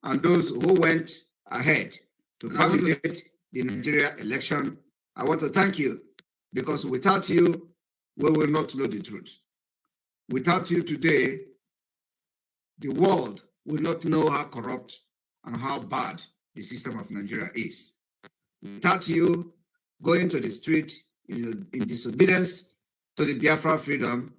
and those who went ahead to validate the Nigeria election. I want to thank you, because without you, we will not know the truth. Without you today, the world will not know how corrupt and how bad the system of Nigeria is. Without you going to the street in disobedience to the Biafra freedom,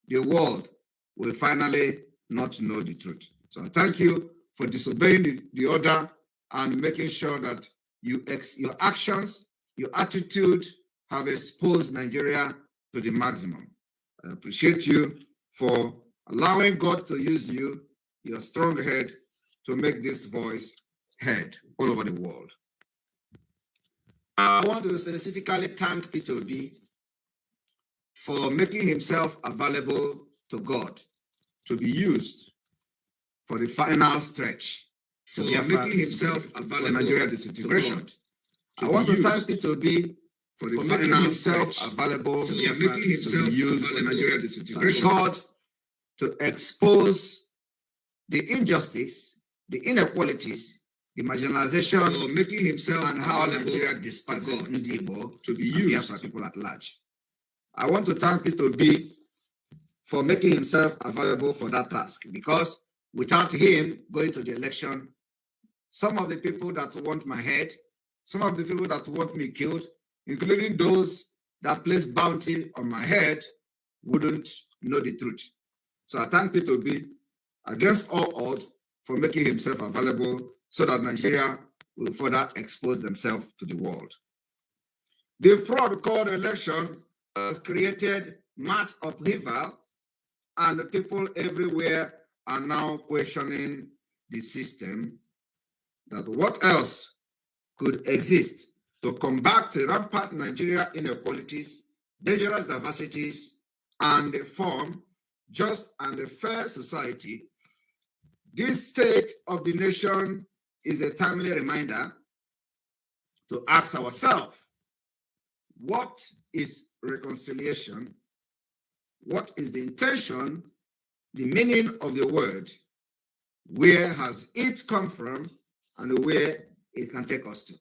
the world will finally not know the truth. So I thank you for disobeying the order and making sure that your actions, your attitude have exposed Nigeria to the maximum. I appreciate you for allowing God to use you, your strong head, to make this voice heard all over the world. I want to specifically thank Peter Obi for making himself available to God to be used for the final stretch. For making himself available for Nigeria disintegration. I want to thank Peter Obi for making himself available to be used for Nigeria disintegration. God to expose the injustice, the inequalities, the marginalization, for making himself and how Nigeria despises Ndibo to be used for people at large. I want to thank Peter Obi for making himself available for that task, because without him going to the election, some of the people that want my head, some of the people that want me killed, including those that place bounty on my head, wouldn't know the truth. So I thank Peter Obi, against all odds, for making himself available so that Nigeria will further expose themselves to the world. The fraud called election has created mass upheaval, and the people everywhere are now questioning the system, that what else could exist to combat the rampant Nigeria inequalities, dangerous diversities, and form just and a fair society. This state of the nation is a timely reminder to ask ourselves, what is reconciliation? What is the intention, the meaning of the word? Where has it come from, and where it can take us to?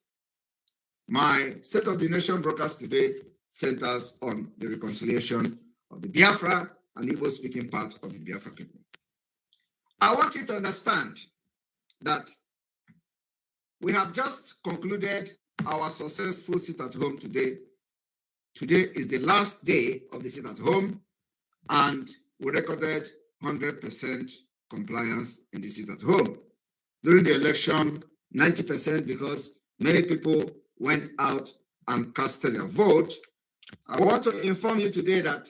My State of the Nation broadcast today centers on the reconciliation of the Biafra and Igbo-speaking part of the Biafra people. I want you to understand that we have just concluded our successful sit-at-home today. Today is the last day of the sit-at-home, and we recorded 100% compliance in the sit-at-home. During the election, 90%, because many people went out and casted their vote. I want to inform you today that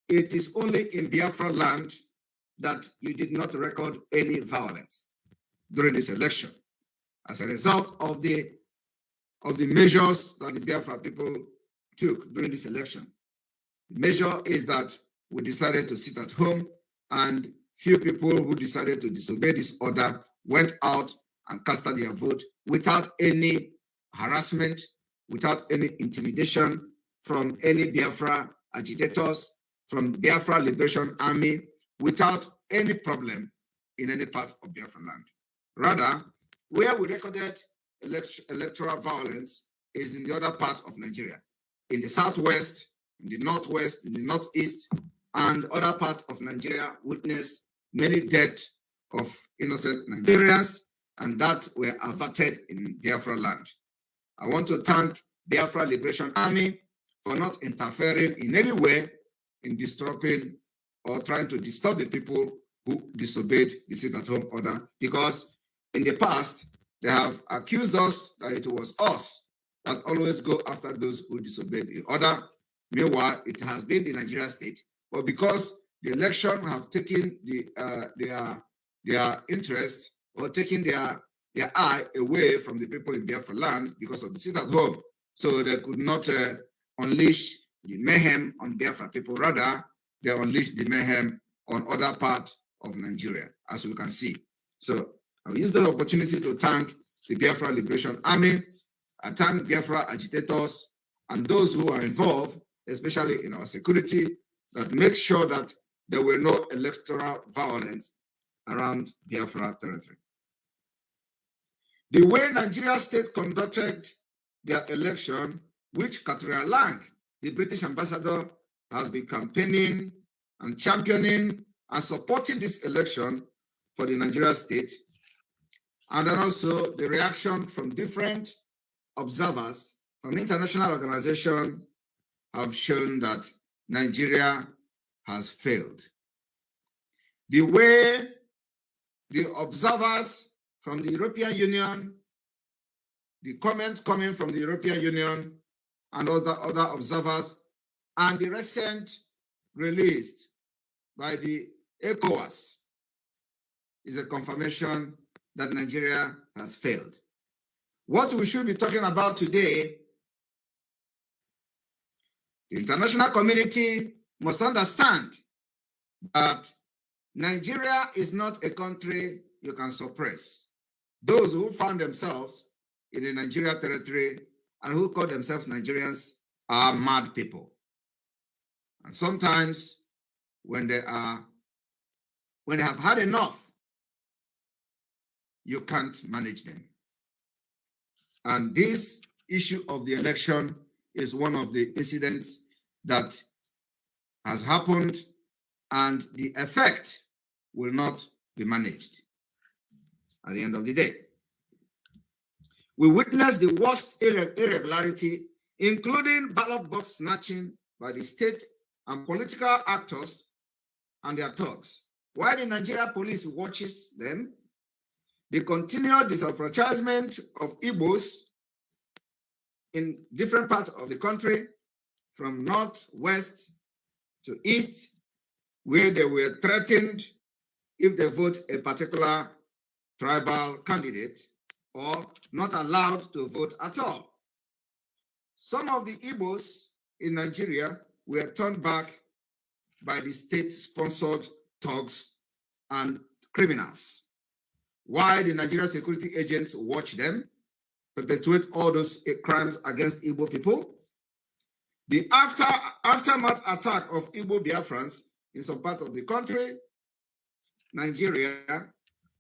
it is only in Biafra land that you did not record any violence during this election as a result of the measures that the Biafra people took during this election. The measure is that we decided to sit at home, and few people who decided to disobey this order went out and casted their vote without any harassment, without any intimidation from any Biafra agitators, from Biafra Liberation Army, without any problem in any part of Biafra land. Rather, where we recorded electoral violence is in the other part of Nigeria, in the southwest, in the northwest, in the northeast, and other parts of Nigeria witnessed many deaths of innocent Nigerians, and that were averted in Biafra land. I want to thank Biafra Liberation Army for not interfering in any way in disrupting or trying to disturb the people who disobeyed the sit-at-home order, because in the past, they have accused us that it was us that always go after those who disobeyed the order. Meanwhile, it has been the Nigerian state, but because the election have taken their interest or taken their eye away from the people in Biafra land because of the sit-at-home, so they could not unleash the mayhem on Biafra people. Rather, they unleashed the mayhem on other parts of Nigeria, as we can see. So I'll use the opportunity to thank the Biafra Liberation Army. I thank Biafra agitators and those who are involved, especially in our security, that make sure that there were no electoral violence around Biafra territory. The way Nigeria state conducted their election, which Catherine Lang, the British ambassador, has been campaigning and championing and supporting this election for the Nigeria state, and then also the reaction from different observers from international organizations have shown that Nigeria has failed. The way the observers from the European Union, the comments coming from the European Union and other observers, and the recent released by the ECOWAS is a confirmation that Nigeria has failed. What we should be talking about today, the international community must understand that Nigeria is not a country you can suppress. Those who found themselves in the Nigeria territory and who call themselves Nigerians are mad people. And sometimes when they have had enough, you can't manage them. And this issue of the election is one of the incidents that has happened, and the effect will not be managed at the end of the day. We witnessed the worst irregularity, including ballot box snatching by the state and political actors and their thugs. While the Nigeria police watches them, the continued disenfranchisement of Igbos in different parts of the country, from north, west to east, where they were threatened if they vote a particular tribal candidate or not allowed to vote at all. Some of the Igbos in Nigeria were turned back by the state-sponsored thugs and criminals, while the Nigerian security agents watch them perpetuate all those crimes against Igbo people. The aftermath attack of Igbo Biafrans in some part of the country, Nigeria,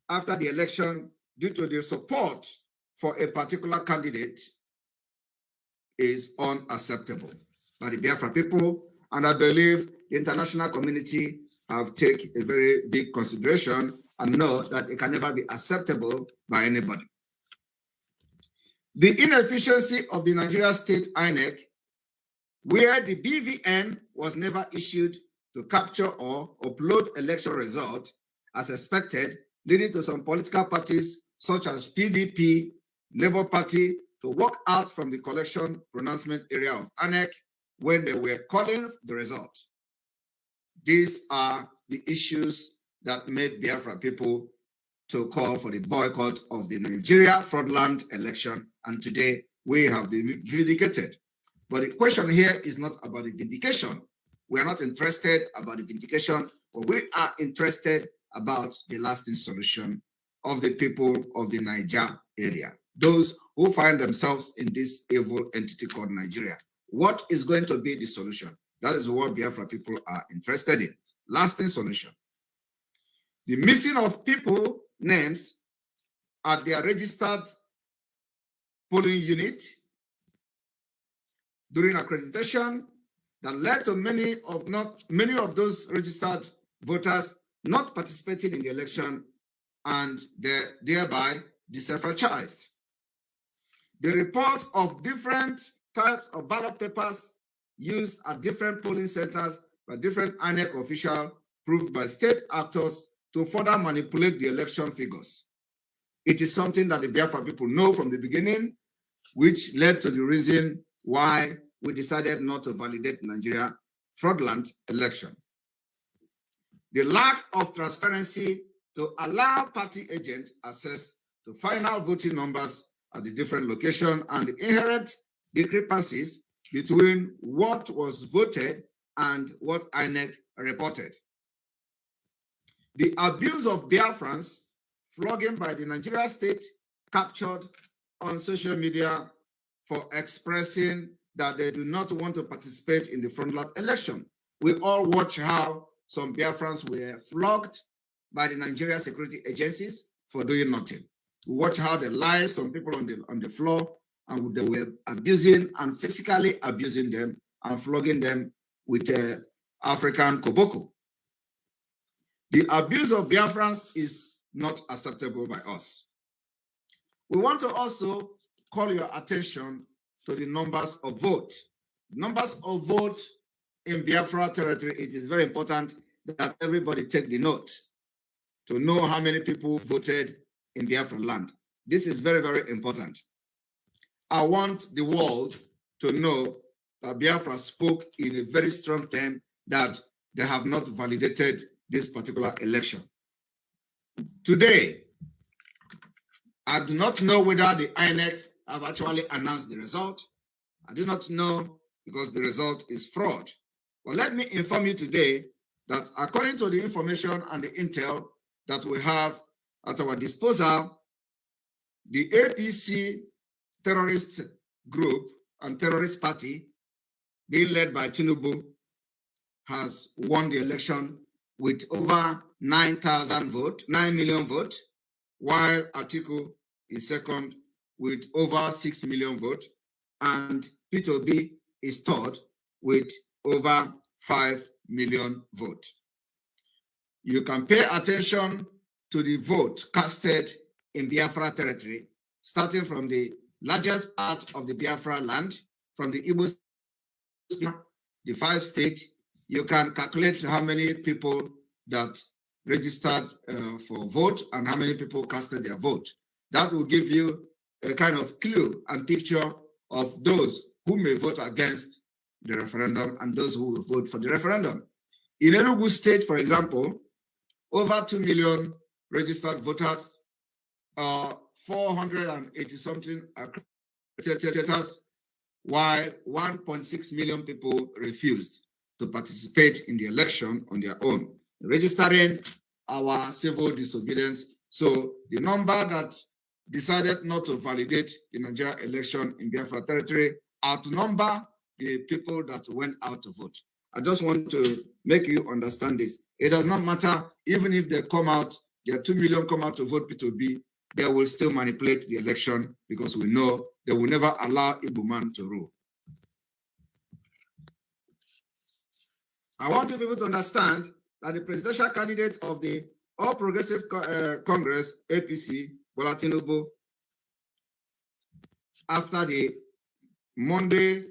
after the election, due to their support for a particular candidate, is unacceptable by the Biafra people. And I believe the international community have taken a very big consideration and know that it can never be acceptable by anybody. The inefficiency of the Nigeria State INEC, where the BVN was never issued to capture or upload election results as expected, leading to some political parties such as PDP, Labour Party, to walk out from the collection pronouncement area of INEC when they were calling the result. These are the issues that made Biafra people to call for the boycott of the Nigeria fraudulent election, and today we have been vindicated. But the question here is not about the vindication. We are not interested about the vindication, but we are interested about the lasting solution of the people of the Niger area, those who find themselves in this evil entity called Nigeria. What is going to be the solution? That is what Biafra people are interested in. Lasting solution. The missing of people names at their registered polling unit during accreditation that led to many of those registered voters not participating in the election and thereby disenfranchised. The report of different types of ballot papers used at different polling centers by different INEC officials proved by state actors to further manipulate the election figures. It is something that the Biafra people know from the beginning, which led to the reason why we decided not to validate Nigeria fraudulent election. The lack of transparency to allow party agent access to final voting numbers at the different locations and the inherent discrepancies between what was voted and what INEC reported. The abuse of Biafrans, flogging by the Nigeria state, captured on social media for expressing that they do not want to participate in the fraudulent election. We all watch how some Biafrans were flogged by the Nigeria security agencies for doing nothing. Watch how they lie some people on the floor, and they were abusing and physically abusing them and flogging them with African koboko. The abuse of Biafrans is not acceptable by us. We want to also call your attention to the numbers of vote. Numbers of vote in Biafra territory, it is very important that everybody take the note to know how many people voted in Biafra land. This is very, very important. I want the world to know that Biafra spoke in a very strong term that they have not validated this particular election. Today, I do not know whether the INEC have actually announced the result. I do not know because the result is fraud. But let me inform you today that according to the information and the intel that we have at our disposal, the APC terrorist group and terrorist party, being led by Tinubu, has won the election with over 9,000 votes, 9 million votes, while Atiku is second with over 6 million votes, and P2B is third with over 5 million votes. You can pay attention to the vote casted in Biafra territory, starting from the largest part of the Biafra land, from the Igbo, the 5 states. You can calculate how many people that registered for vote and how many people casted their vote. That will give you a kind of clue and picture of those who may vote against the referendum and those who will vote for the referendum. In Enugu State, for example, over 2 million registered voters, 480-something accreditators, while 1.6 million people refused to participate in the election on their own, registering our civil disobedience. So the number that decided not to validate the Nigeria election in Biafra territory outnumber the people that went out to vote. I just want to make you understand this. It does not matter, even if they come out, there are 2 million come out to vote P2B, they will still manipulate the election because we know they will never allow Igbo man to rule. I want you people to understand that the presidential candidate of the All Progressive Congress, APC, Bola Tinubu, after the Monday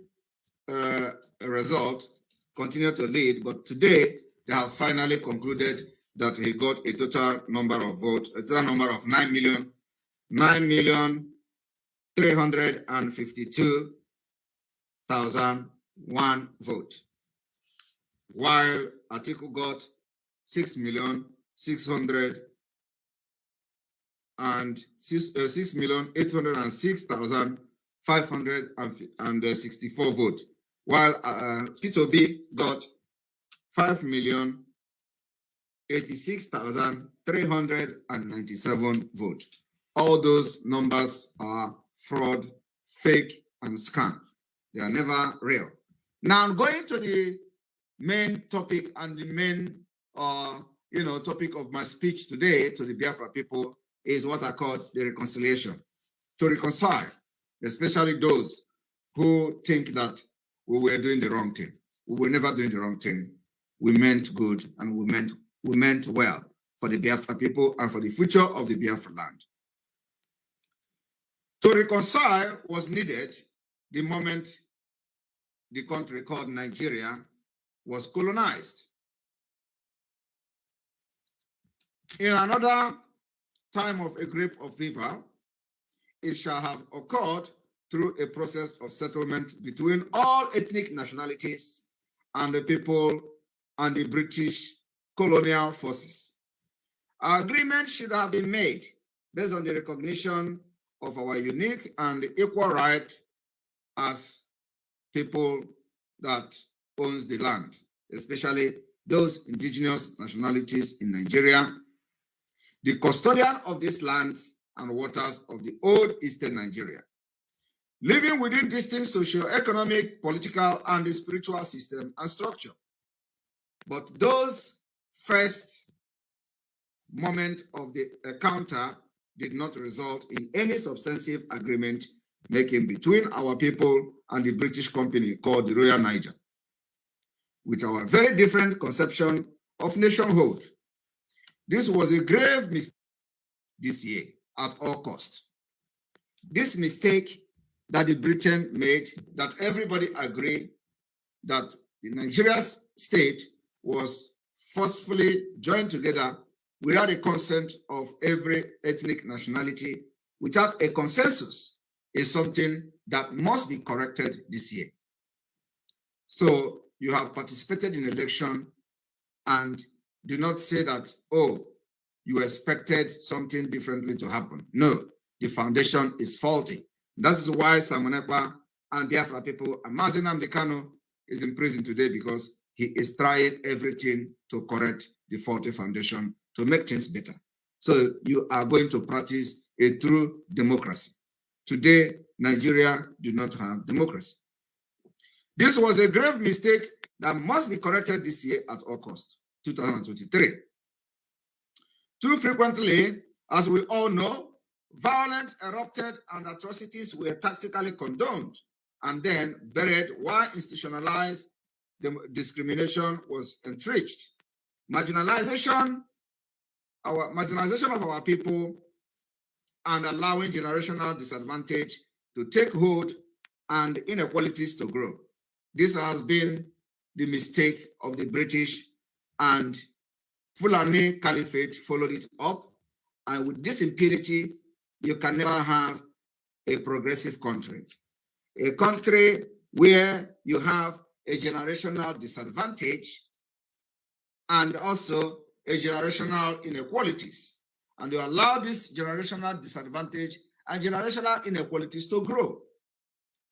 result, continued to lead, but today they have finally concluded that he got a total number of votes, a total number of 9,352,001 votes, while Atiku got 6,806,564 votes, while P2B got 5,086,397 votes. All those numbers are fraud, fake, and scam. They are never real. Now, going to the main topic and the main topic of my speech today to the Biafra people is what I call the reconciliation. To reconcile, especially those who think that we were doing the wrong thing. We were never doing the wrong thing. We meant good and we meant well for the Biafra people and for the future of the Biafra land. To reconcile was needed the moment the country called Nigeria was colonized. In another time of a grape of fever, it shall have occurred through a process of settlement between all ethnic nationalities and the people and the British colonial forces. Our agreement should have been made based on the recognition of our unique and equal right as people that owns the land, especially those indigenous nationalities in Nigeria, the custodian of these lands and waters of the old Eastern Nigeria, living within distinct socio-economic, political, and spiritual system and structure. But those first moment of the encounter did not result in any substantive agreement making between our people and the British company called the Royal Niger, with our very different conception of nationhood. This was a grave mistake this year at all costs. This mistake that the Britain made, that everybody agreed that the Nigeria state was forcefully joined together without the consent of every ethnic nationality, without a consensus, is something that must be corrected this year. So you have participated in election and do not say that, oh, you expected something differently to happen. No, the foundation is faulty. That is why Simon Ekpa and Biafra people and Mazi Nnamdi Kanu is in prison today, because he is trying everything to correct the faulty foundation to make things better. So you are going to practice a true democracy. Today, Nigeria do not have democracy. This was a grave mistake that must be corrected this year at all costs, 2023. Too frequently, as we all know, violence erupted and atrocities were tactically condoned and then buried while institutionalized discrimination was entrenched. Marginalization of our people and allowing generational disadvantage to take hold and inequalities to grow. This has been the mistake of the British, and Fulani Caliphate followed it up. And with this impunity, you can never have a progressive country. A country where you have a generational disadvantage and also a generational inequalities. And you allow this generational disadvantage and generational inequalities to grow.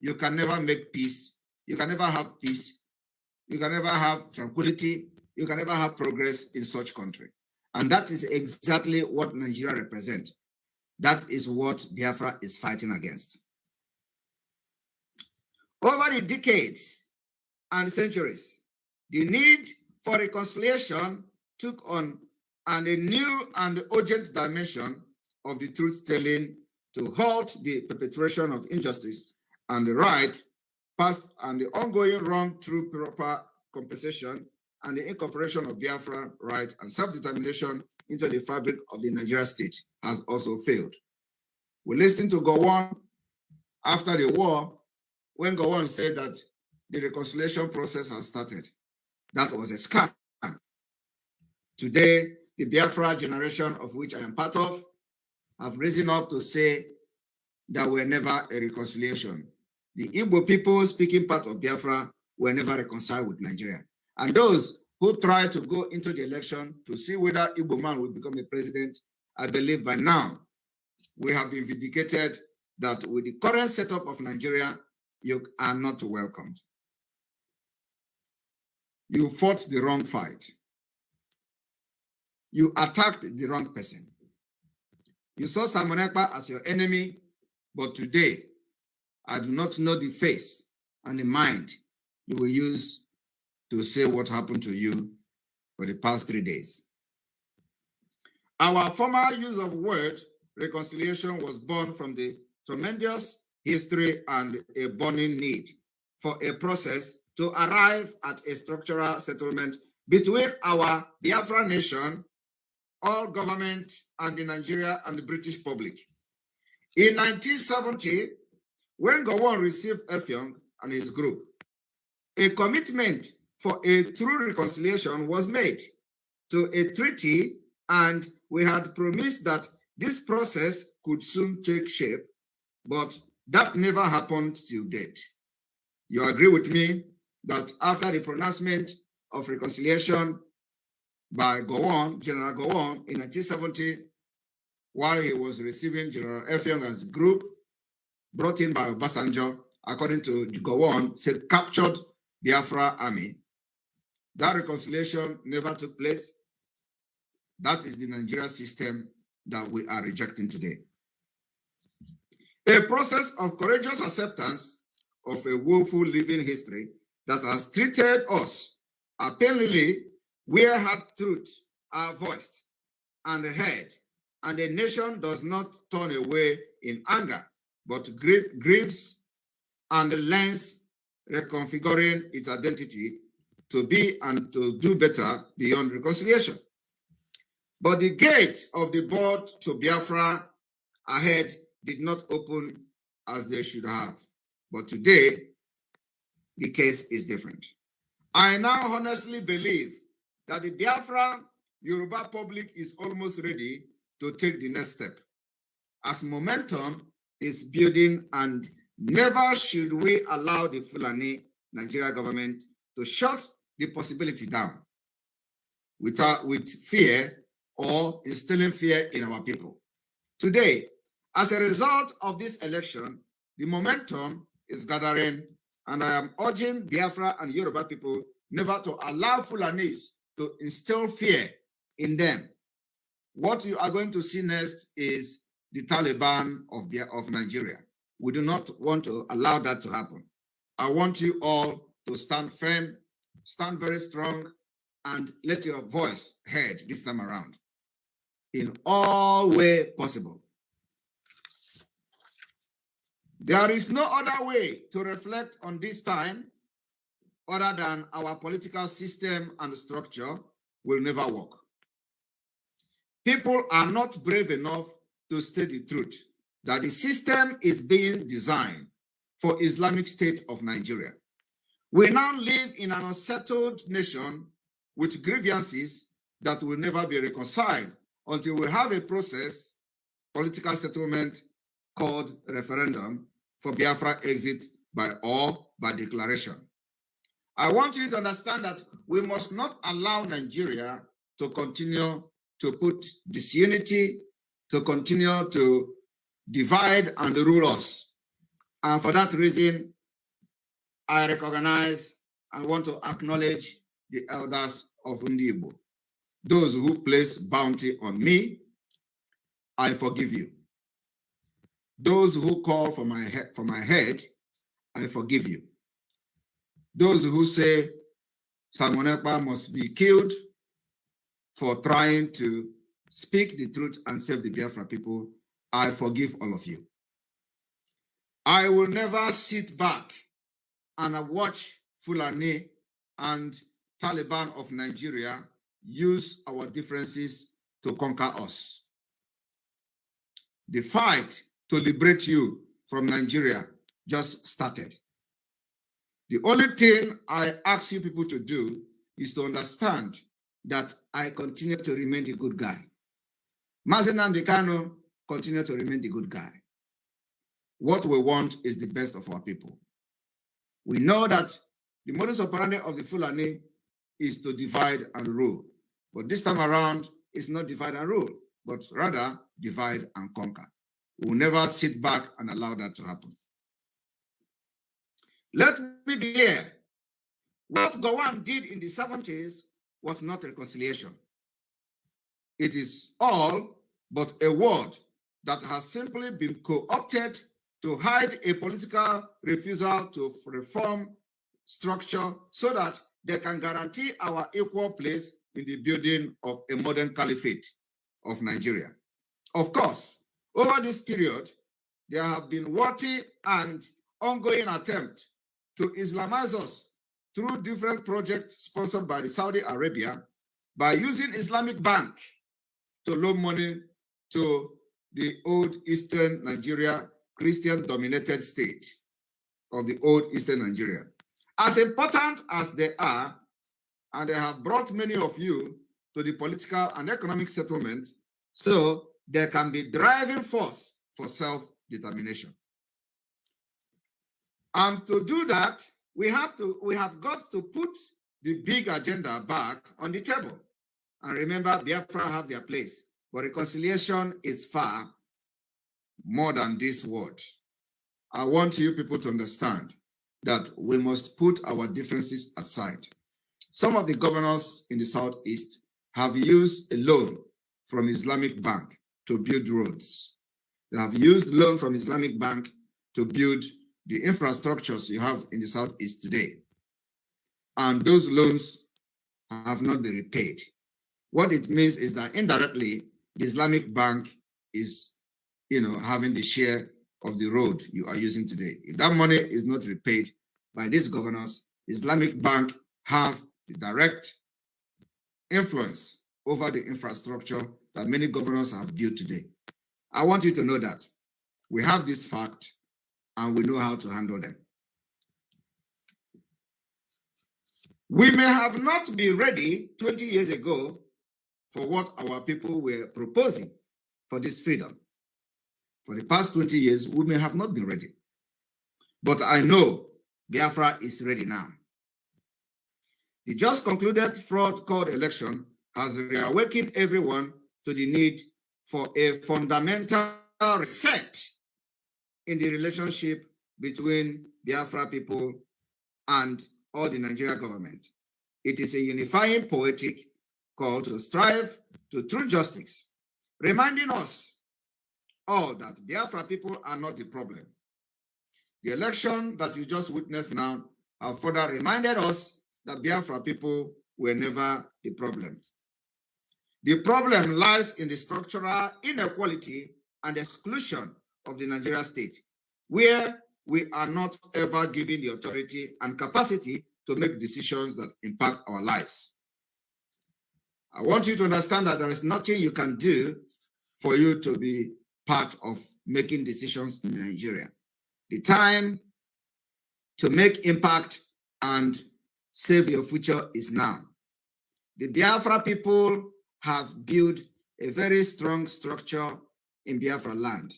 You can never make peace. You can never have peace. You can never have tranquility. You can never have progress in such country. And that is exactly what Nigeria represents. That is what Biafra is fighting against. Over the decades and centuries, the need for reconciliation took on a new and urgent dimension of the truth-telling to halt the perpetration of injustice and the right, past and the ongoing wrong through proper compensation and the incorporation of Biafra right and self-determination into the fabric of the Nigeria state has also failed. We listened to Gowon after the war when Gowon said that the reconciliation process has started. That was a scam. Today, the Biafra generation, of which I am part of, have risen up to say that we're never a reconciliation. The Igbo people speaking part of Biafra were never reconciled with Nigeria. And those who try to go into the election to see whether Igbo man will become a president, I believe by now we have been vindicated that with the current setup of Nigeria, you are not welcomed. You fought the wrong fight. You attacked the wrong person. You saw Simon Ekpa as your enemy, but today, I do not know the face and the mind you will use to say what happened to you for the past 3 days. Our former use of word reconciliation was born from the tremendous history and a burning need for a process to arrive at a structural settlement between our Biafra nation, all government, and the Nigeria and the British public. In 1970, when Gowon received Effiong and his group, a commitment for a true reconciliation was made to a treaty, and we had promised that this process could soon take shape, but that never happened till date. You agree with me that after the pronouncement of reconciliation by Gowon, General Gowon, in 1970, while he was receiving General Effiong as group, brought in by Obasanjo, according to Gowon, said captured Biafra army. That reconciliation never took place. That is the Nigeria system that we are rejecting today. A process of courageous acceptance of a woeful living history that has treated us apparently where hard truths are voiced and heard and a nation does not turn away in anger, but grieves and learns reconfiguring its identity to be and to do better beyond reconciliation. But the gate of the board to Biafra ahead did not open as they should have. But today, the case is different. I now honestly believe that the Biafra Yoruba public is almost ready to take the next step, as momentum is building, and never should we allow the Fulani Nigeria government to shut the possibility down with fear or instilling fear in our people. Today, as a result of this election, the momentum is gathering, and I am urging Biafra and Yoruba people never to allow Fulanis to instill fear in them. What you are going to see next is the Taliban of Nigeria. We do not want to allow that to happen. I want you all to stand firm, stand very strong, and let your voice heard this time around in all way possible. There is no other way to reflect on this time other than our political system and structure will never work. People are not brave enough to state the truth that the system is being designed for Islamic State of Nigeria. We now live in an unsettled nation with grievances that will never be reconciled until we have a process, political settlement called referendum for Biafra exit by declaration. I want you to understand that we must not allow Nigeria to continue to put disunity, to continue to divide and rule us. And for that reason, I recognize and want to acknowledge the elders of Ndibo. Those who place bounty on me, I forgive you. Those who call for my head, I forgive you. Those who say Simon Ekpa must be killed for trying to speak the truth and save the Biafra people, I forgive all of you. I will never sit back and watch Fulani and Taliban of Nigeria use our differences to conquer us. The fight to liberate you from Nigeria just started. The only thing I ask you people to do is to understand that I continue to remain the good guy. Mazen Nnamdi Kanu continue to remain the good guy. What we want is the best of our people. We know that the modus operandi of the Fulani is to divide and rule. But this time around, it's not divide and rule, but rather divide and conquer. We will never sit back and allow that to happen. Let me be clear. What Gowon did in the 70s was not reconciliation. It is all but a word that has simply been co-opted to hide a political refusal to reform structure so that they can guarantee our equal place in the building of a modern caliphate of Nigeria. Of course, over this period, there have been worthy and ongoing attempts to Islamize us through different projects sponsored by Saudi Arabia by using Islamic Bank to loan money to the old Eastern Nigeria, Christian-dominated state of the old Eastern Nigeria. As important as they are, and they have brought many of you to the political and economic settlement, so there can be driving force for self-determination. And to do that, we have got to put the big agenda back on the table. And remember, Biafra have their place, but reconciliation is far more than this word. I want you people to understand that we must put our differences aside. Some of the governors in the Southeast have used a loan from Islamic Bank to build roads. They have used loan from Islamic Bank to build the infrastructures you have in the Southeast today. And those loans have not been repaid. What it means is that indirectly, the Islamic Bank is, having the share of the road you are using today. If that money is not repaid by these governors, Islamic Bank have the direct influence over the infrastructure that many governors have built today. I want you to know that we have this fact and we know how to handle them. We may have not been ready 20 years ago for what our people were proposing for this freedom. For the past 20 years, we may have not been ready. But I know Biafra is ready now. The just concluded fraud-called election has reawakened everyone to the need for a fundamental reset in the relationship between Biafra people and all the Nigerian government. It is a unifying poetic call to strive to true justice, reminding us all that Biafra people are not the problem. The election that you just witnessed now have further reminded us that Biafra people were never the problem. The problem lies in the structural inequality and exclusion of the Nigeria state, where we are not ever given the authority and capacity to make decisions that impact our lives. I want you to understand that there is nothing you can do for you to be part of making decisions in Nigeria. The time to make impact and save your future is now. The Biafra people have built a very strong structure in Biafra land,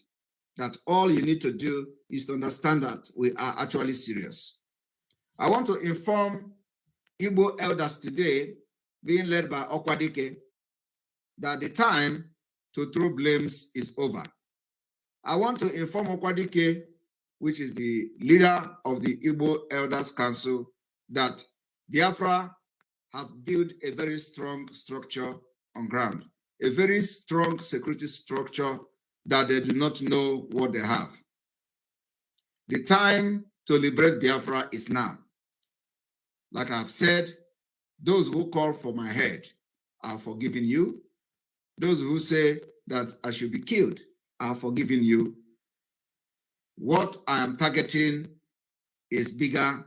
that all you need to do is to understand that we are actually serious. I want to inform Igbo elders today, being led by Okwadike, that the time to throw blames is over. I want to inform Okwadike, which is the leader of the Igbo Elders Council, that Biafra have built a very strong structure on ground, a very strong security structure that they do not know what they have. The time to liberate Biafra is now. Like I've said, those who call for my head are forgiving you. Those who say that I should be killed are forgiving you. What I am targeting is bigger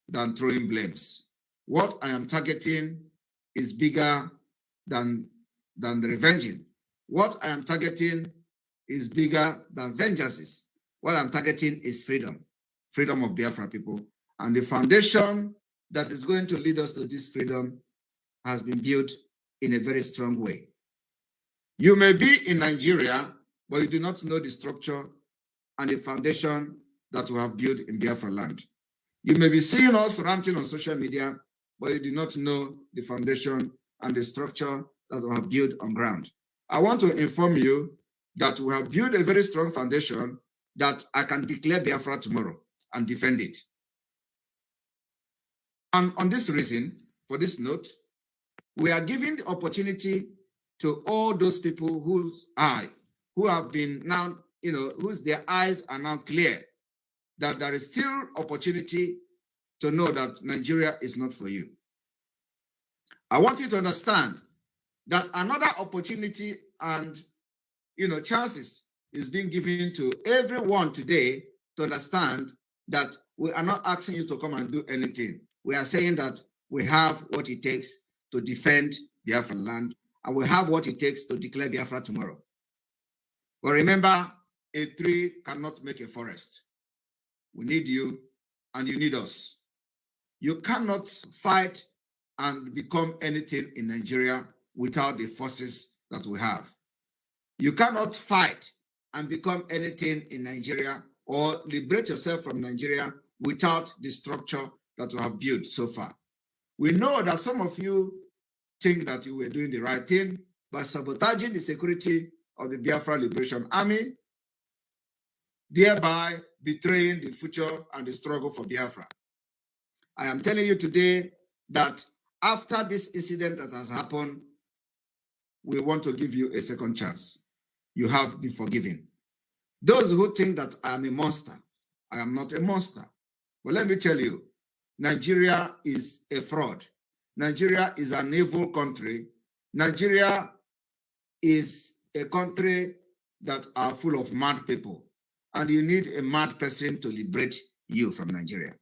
than throwing blames. What I am targeting is bigger than the revenging. What I am targeting is bigger than vengeances. What I'm targeting is freedom, freedom of Biafra people. And the foundation that is going to lead us to this freedom has been built in a very strong way. You may be in Nigeria, but you do not know the structure and the foundation that we have built in Biafra land. You may be seeing us ranting on social media, but you do not know the foundation and the structure that we have built on ground. I want to inform you that we have built a very strong foundation that I can declare Biafra tomorrow and defend it. And on this reason, for this note, we are giving the opportunity to all those people who have been now, whose their eyes are now clear, that there is still opportunity to know that Nigeria is not for you. I want you to understand that another opportunity and chances is being given to everyone today to understand that we are not asking you to come and do anything. We are saying that we have what it takes to defend Biafra land, and we have what it takes to declare Biafra tomorrow. But remember, a tree cannot make a forest. We need you, and you need us. You cannot fight and become anything in Nigeria without the forces that we have. You cannot fight and become anything in Nigeria or liberate yourself from Nigeria without the structure that we have built so far. We know that some of you think that you were doing the right thing by sabotaging the security of the Biafra Liberation Army, thereby betraying the future and the struggle for Biafra. I am telling you today that after this incident that has happened, we want to give you a second chance. You have been forgiven. Those who think that I am a monster, I am not a monster. But let me tell you, Nigeria is a fraud. Nigeria is an evil country. Nigeria is a country that are full of mad people, and you need a mad person to liberate you from Nigeria.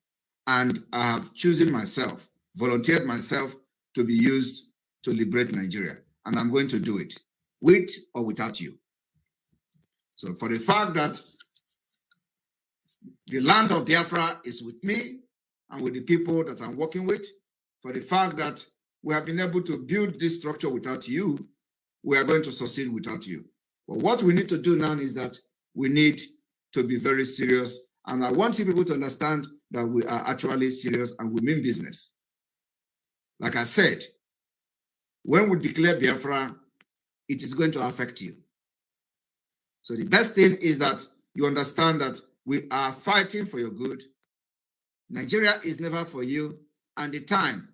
And I have chosen myself, volunteered myself to be used to liberate Nigeria, and I'm going to do it, with or without you. So for the fact that the land of Biafra is with me and with the people that I'm working with, for the fact that we have been able to build this structure without you, we are going to succeed without you. But what we need to do now is that we need to be very serious. And I want you people to understand that we are actually serious and we mean business. Like I said, when we declare Biafra, it is going to affect you. So the best thing is that you understand that we are fighting for your good. Nigeria is never for you, and the time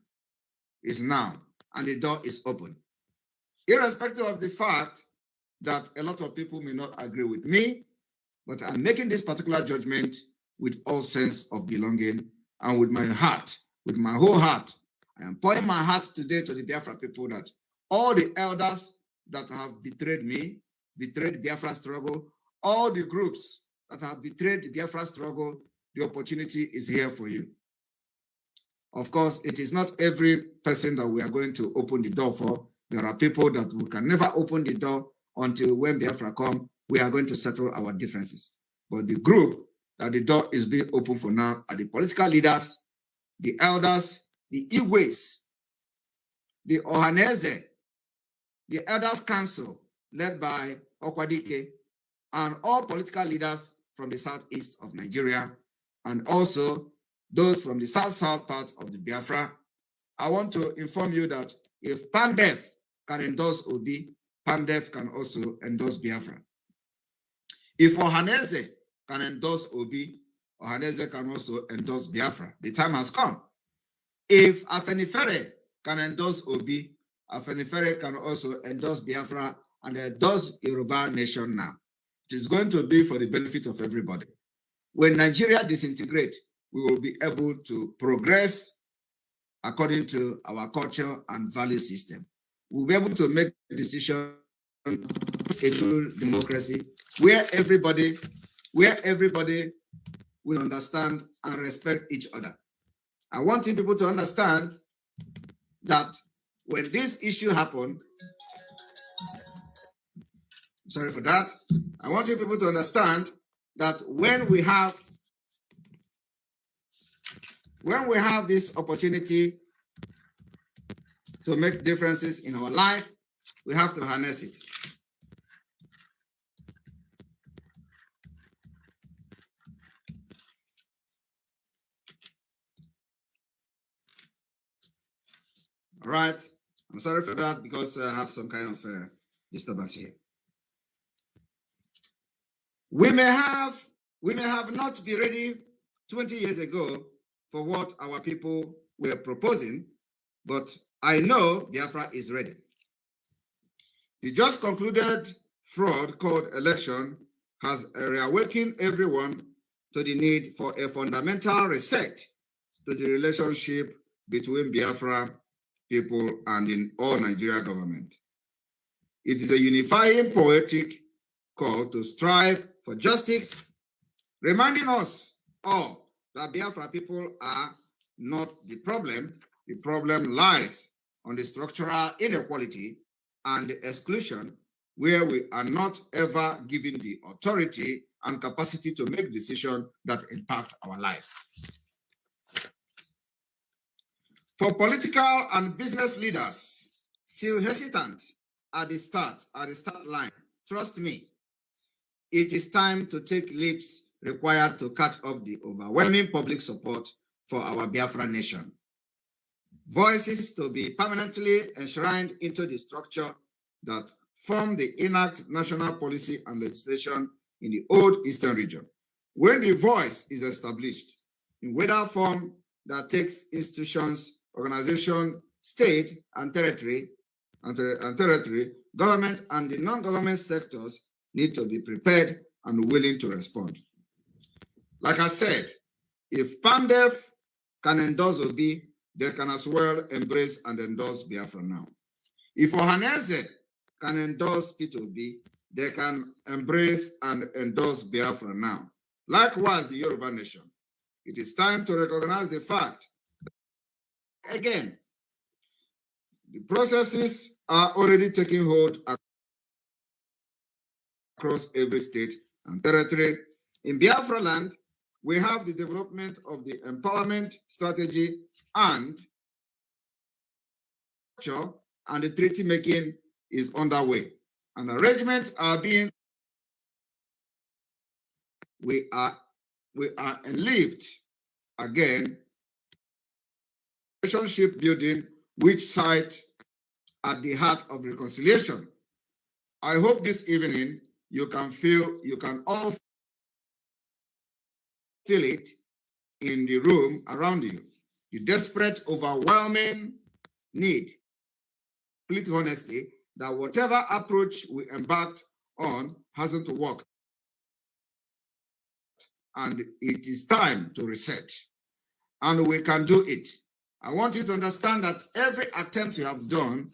is now, and the door is open. Irrespective of the fact that a lot of people may not agree with me, but I'm making this particular judgment with all sense of belonging and with my heart, with my whole heart. I am pouring my heart today to the Biafra people that all the elders that have betrayed me, betrayed Biafra struggle, all the groups that have betrayed the Biafra struggle, the opportunity is here for you. Of course, it is not every person that we are going to open the door for. There are people that we can never open the door until when Biafra come, we are going to settle our differences. But the group that the door is being open for now are the political leaders, the elders, the Igwes, the Ohaneze, the Elders Council led by Okwadike, and all political leaders from the southeast of Nigeria, and also those from the south-south part of the Biafra. I want to inform you that if PANDEF can endorse Obi, PANDEF can also endorse Biafra. If Ohaneze can endorse Obi, Ohaneze can also endorse Biafra. The time has come. If Afenifere can endorse Obi, Afenifere can also endorse Biafra and endorse Yoruba nation now. It is going to be for the benefit of everybody. When Nigeria disintegrates, we will be able to progress according to our culture and value system. We'll be able to make decisions in a democracy where everybody will understand and respect each other. I want people to understand that when this issue happened, sorry for that, I want people to understand that when we have this opportunity to make differences in our life, we have to harness it. All right, I'm sorry for that because I have some kind of disturbance here. We may have not been ready 20 years ago for what our people were proposing, but I know Biafra is ready. The just concluded fraud called election has reawakened everyone to the need for a fundamental reset to the relationship between Biafra people and in all Nigeria government. It is a unifying poetic call to strive for justice, reminding us all that Biafra people are not the problem. The problem lies on the structural inequality and the exclusion where we are not ever given the authority and capacity to make decisions that impact our lives. For political and business leaders still hesitant at the start line, trust me, it is time to take leaps required to catch up the overwhelming public support for our Biafra nation. Voices to be permanently enshrined into the structure that form the enact national policy and legislation in the old Eastern region. When the voice is established in whether form that takes institutions, organization, state, and territory, government and the non-government sectors need to be prepared and willing to respond. Like I said, if PANDEF can endorse Obi, they can as well embrace and endorse Biafra now. If Ohaneze can endorse P2B, they can embrace and endorse Biafra now. Likewise, the Yoruba nation. It is time to recognize the fact. Again, the processes are already taking hold across every state and territory. In Biafra land, we have the development of the empowerment strategy and the treaty making is underway. And arrangements are being. We are enlived again. Relationship building, which site at the heart of reconciliation. I hope this evening you can all feel it in the room around you. The desperate, overwhelming need, complete honesty, that whatever approach we embarked on hasn't worked. And it is time to reset. And we can do it. I want you to understand that every attempt you have done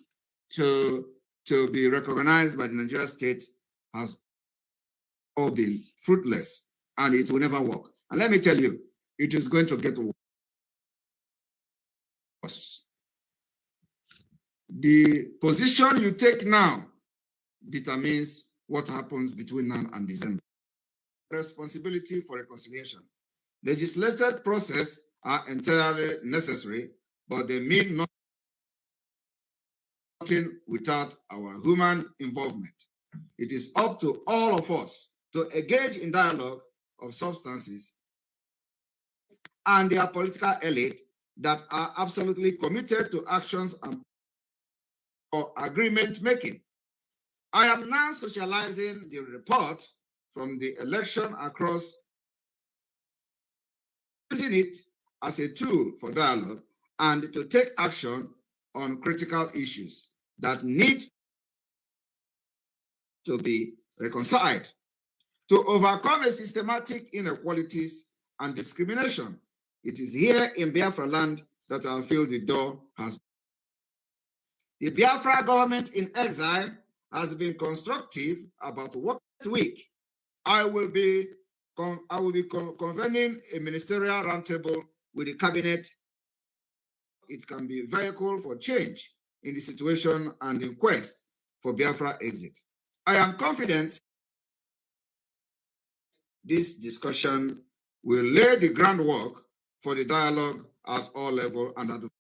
to be recognized by the Nigerian state has all been fruitless, and it will never work. And let me tell you, it is going to get worse. The position you take now determines what happens between now and December. Responsibility for reconciliation. Legislated process are entirely necessary, but they mean nothing without our human involvement. It is up to all of us to engage in dialogue of substances and their political elite that are absolutely committed to actions and or agreement making. I am now socializing the report from the election across, using it as a tool for dialogue and to take action on critical issues that need to be reconciled to overcome a systematic inequalities and discrimination. It is here in Biafra land that I feel the door has. The Biafra government in exile has been constructive about what week I will be convening a ministerial roundtable with the cabinet. It can be a vehicle for change in the situation and in quest for Biafra exit. I am confident this discussion will lay the groundwork for the dialogue at all levels and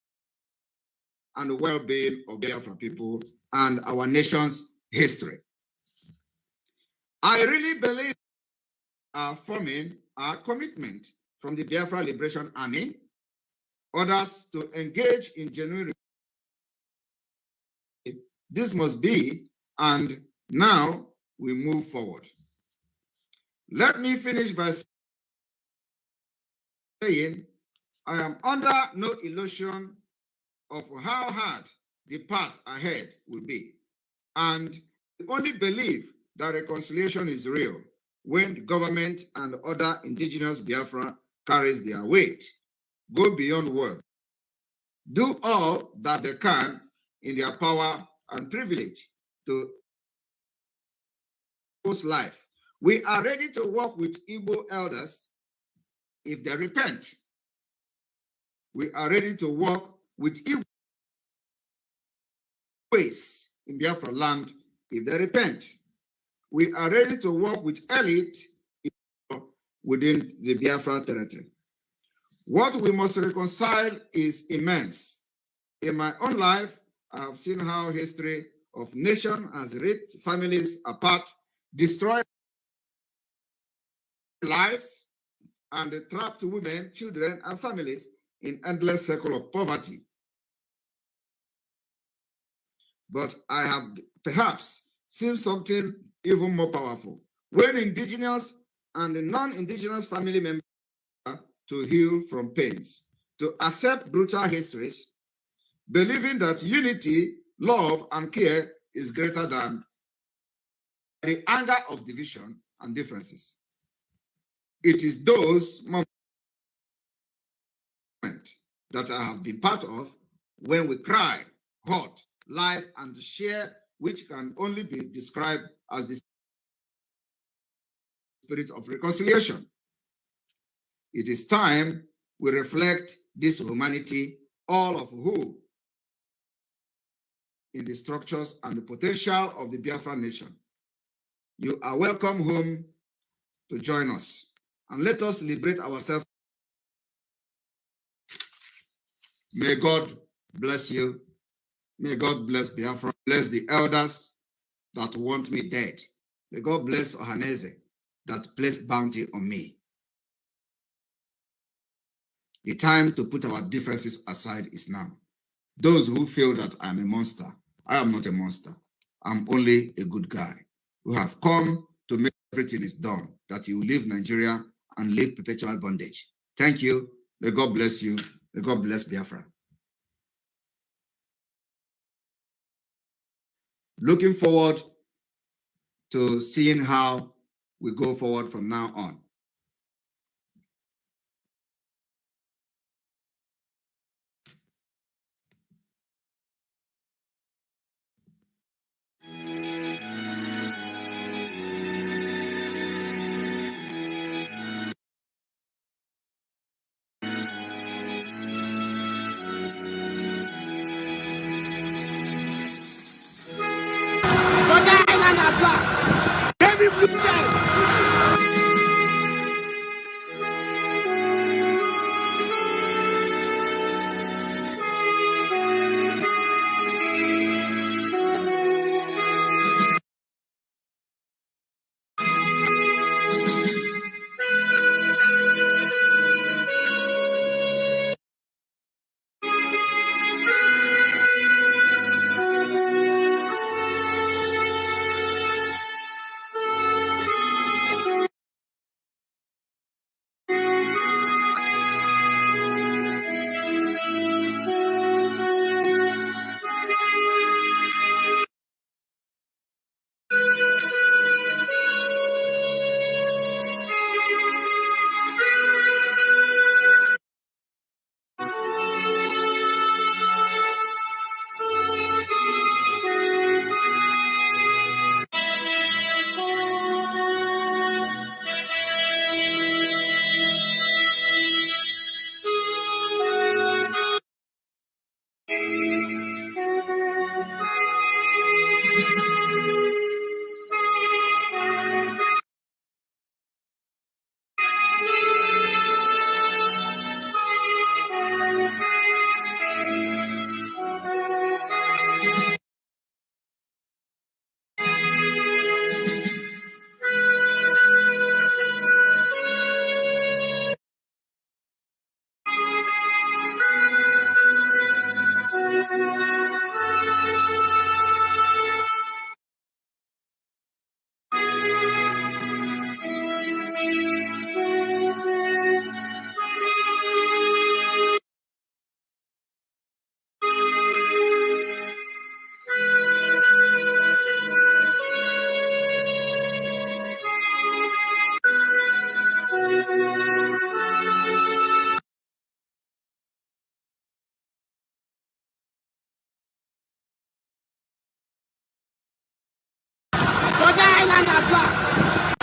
the well-being of Biafra people and our nation's history. I really believe forming our commitment from the Biafra Liberation Army, others to engage in genuine. This must be, and now we move forward. Let me finish by saying I am under no illusion of how hard the path ahead will be, and only believe that reconciliation is real when the government and other indigenous Biafra carries their weight, go beyond words, do all that they can in their power and privilege to post life. We are ready to work with Igbo elders if they repent. We are ready to work with Igbo ways in Biafra land if they repent. We are ready to work with elite within the Biafra territory. What we must reconcile is immense. In my own life, I have seen how history of nation has ripped families apart, destroyed lives, and trapped women, children, and families in endless circle of poverty. But I have perhaps seen something even more powerful. When indigenous and non-indigenous family members to heal from pains, to accept brutal histories, believing that unity, love, and care is greater than the anger of division and differences. It is those moments that I have been part of when we cry, hurt, life, and share which can only be described as the spirit of reconciliation. It is time we reflect this humanity, all of who in the structures and the potential of the Biafran nation. You are welcome home to join us, and let us liberate ourselves. May God bless you. May God bless Biafra. Bless the elders that want me dead. May God bless Ohaneze that placed bounty on me. The time to put our differences aside is now. Those who feel that I'm a monster, I am not a monster. I'm only a good guy who have come to make everything is done, that you will leave Nigeria and live perpetual bondage. Thank you. May God bless you. May God bless Biafra. Looking forward to seeing how we go forward from now on.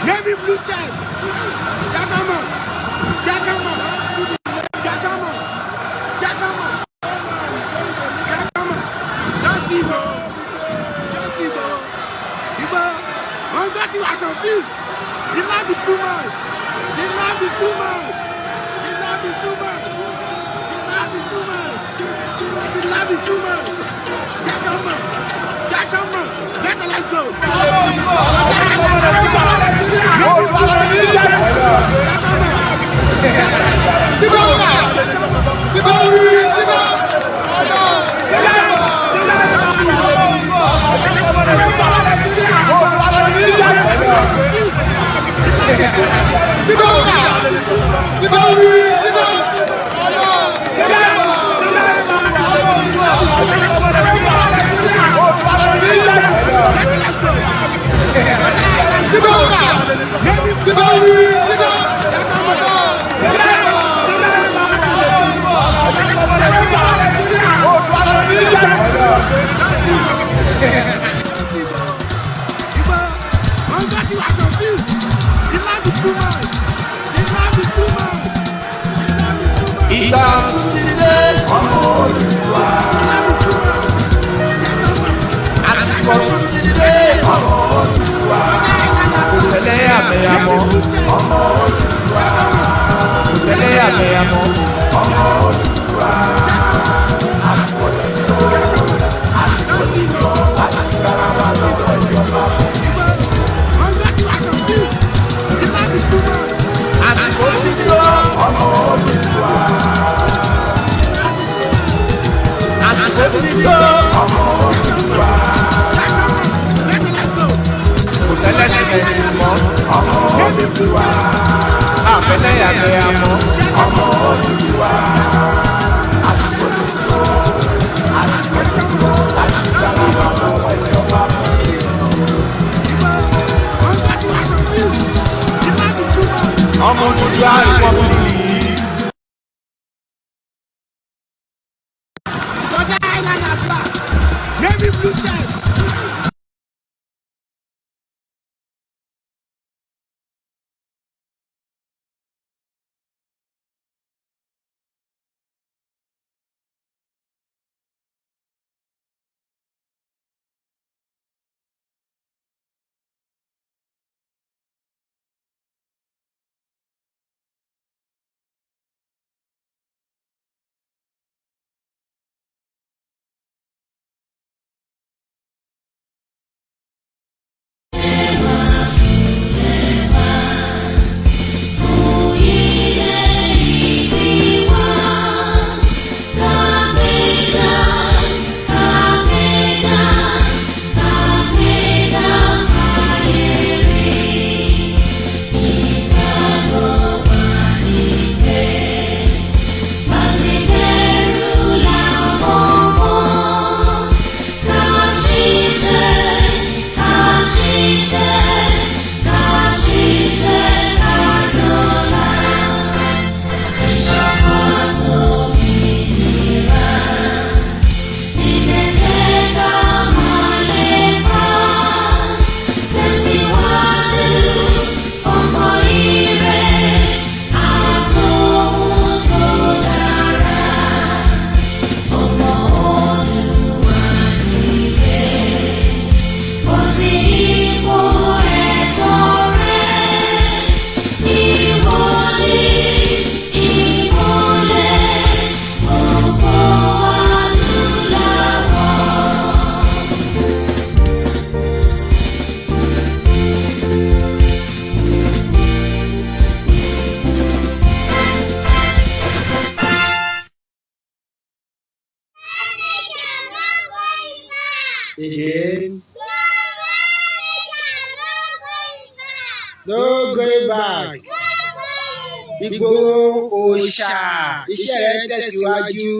Navy blue check. Jakama. Jakama. Jakama. Jakama. Jakama. That's it, bro. That's it, bro. I'm getting like confused. The love is too much. The love is too much. The love is too much. The love is too much. The love is too much. Jakama. Jakama. Jakama, let's go. mọ́. ọmọ Odùduwà. Àsìkò ti tó, àsìkò ti tó láti gbára wa lọ́wọ́ ìjọba. Àsìkò ti tó, ọmọ Odùduwà. àsìkò ti tó, ọmọ Odùduwà. kò tẹ́lẹ̀sìn ẹni mọ́. ọmọ Odùduwà. Àfẹ́lẹ́yàmẹ̀yà mọ́. ọmọ Odùduwà. Àsìkò ti tó, àsìkò ti tó láti gbára wa lọ́wọ́ ìjọba. Ọmọ Odùduwà Republic. Navy blue shirt. Again. No going back. Ìgbòho òòṣà iṣẹ́ rẹ̀ tẹ̀síwájú.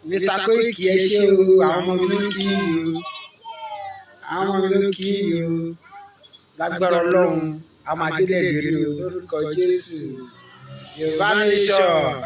Mr. Koiki ẹ ṣé o, àwọn ọmọ mi ló kí yìí o. Àwọn ọmọ mi ló kí yìí o. Lágbára Ọlọ́run, a máa délẹ̀ rere o lórúkọ Jésù. Yorùbá nation.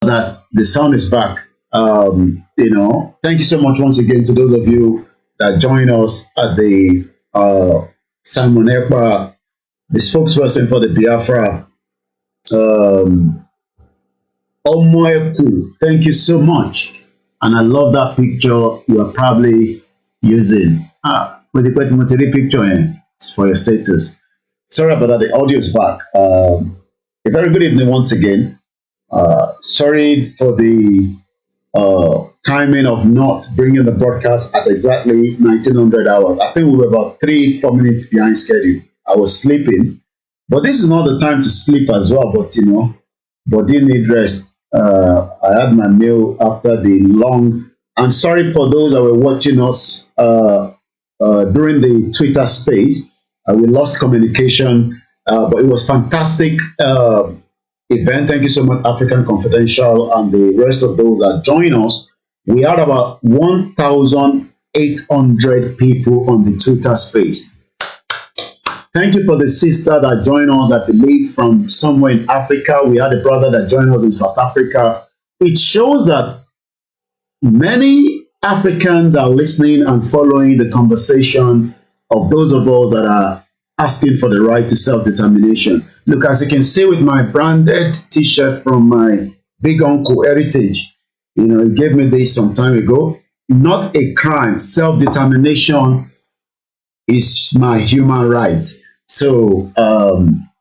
That the sound is back. Thank you so much once again to those of you that join us at the Simon Ekpa, the spokesperson for the Biafra. Omoeku, thank you so much. And I love that picture you are probably using. With the picture in for your status. Sorry about that, the audio is back. A very good evening once again. Sorry for the timing of not bringing the broadcast at exactly 1900 hours. I think we were about 3-4 minutes behind schedule. I was sleeping, but this is not the time to sleep as well. But body need rest. I had my meal after the long. And sorry for those that were watching us during the Twitter space. We lost communication, but it was fantastic. Event. Thank you so much, African Confidential, and the rest of those that join us We had about 1,800 people on the Twitter space. Thank you for the sister that joined us, I believe, from somewhere in Africa. We had a brother that joined us in South Africa. It shows that many Africans are listening and following the conversation of those of us that are asking for the right to self-determination. Look, as you can see with my branded t-shirt from my big uncle Heritage, you know, he gave me this some time ago. Not a crime. Self-determination is my human right. So,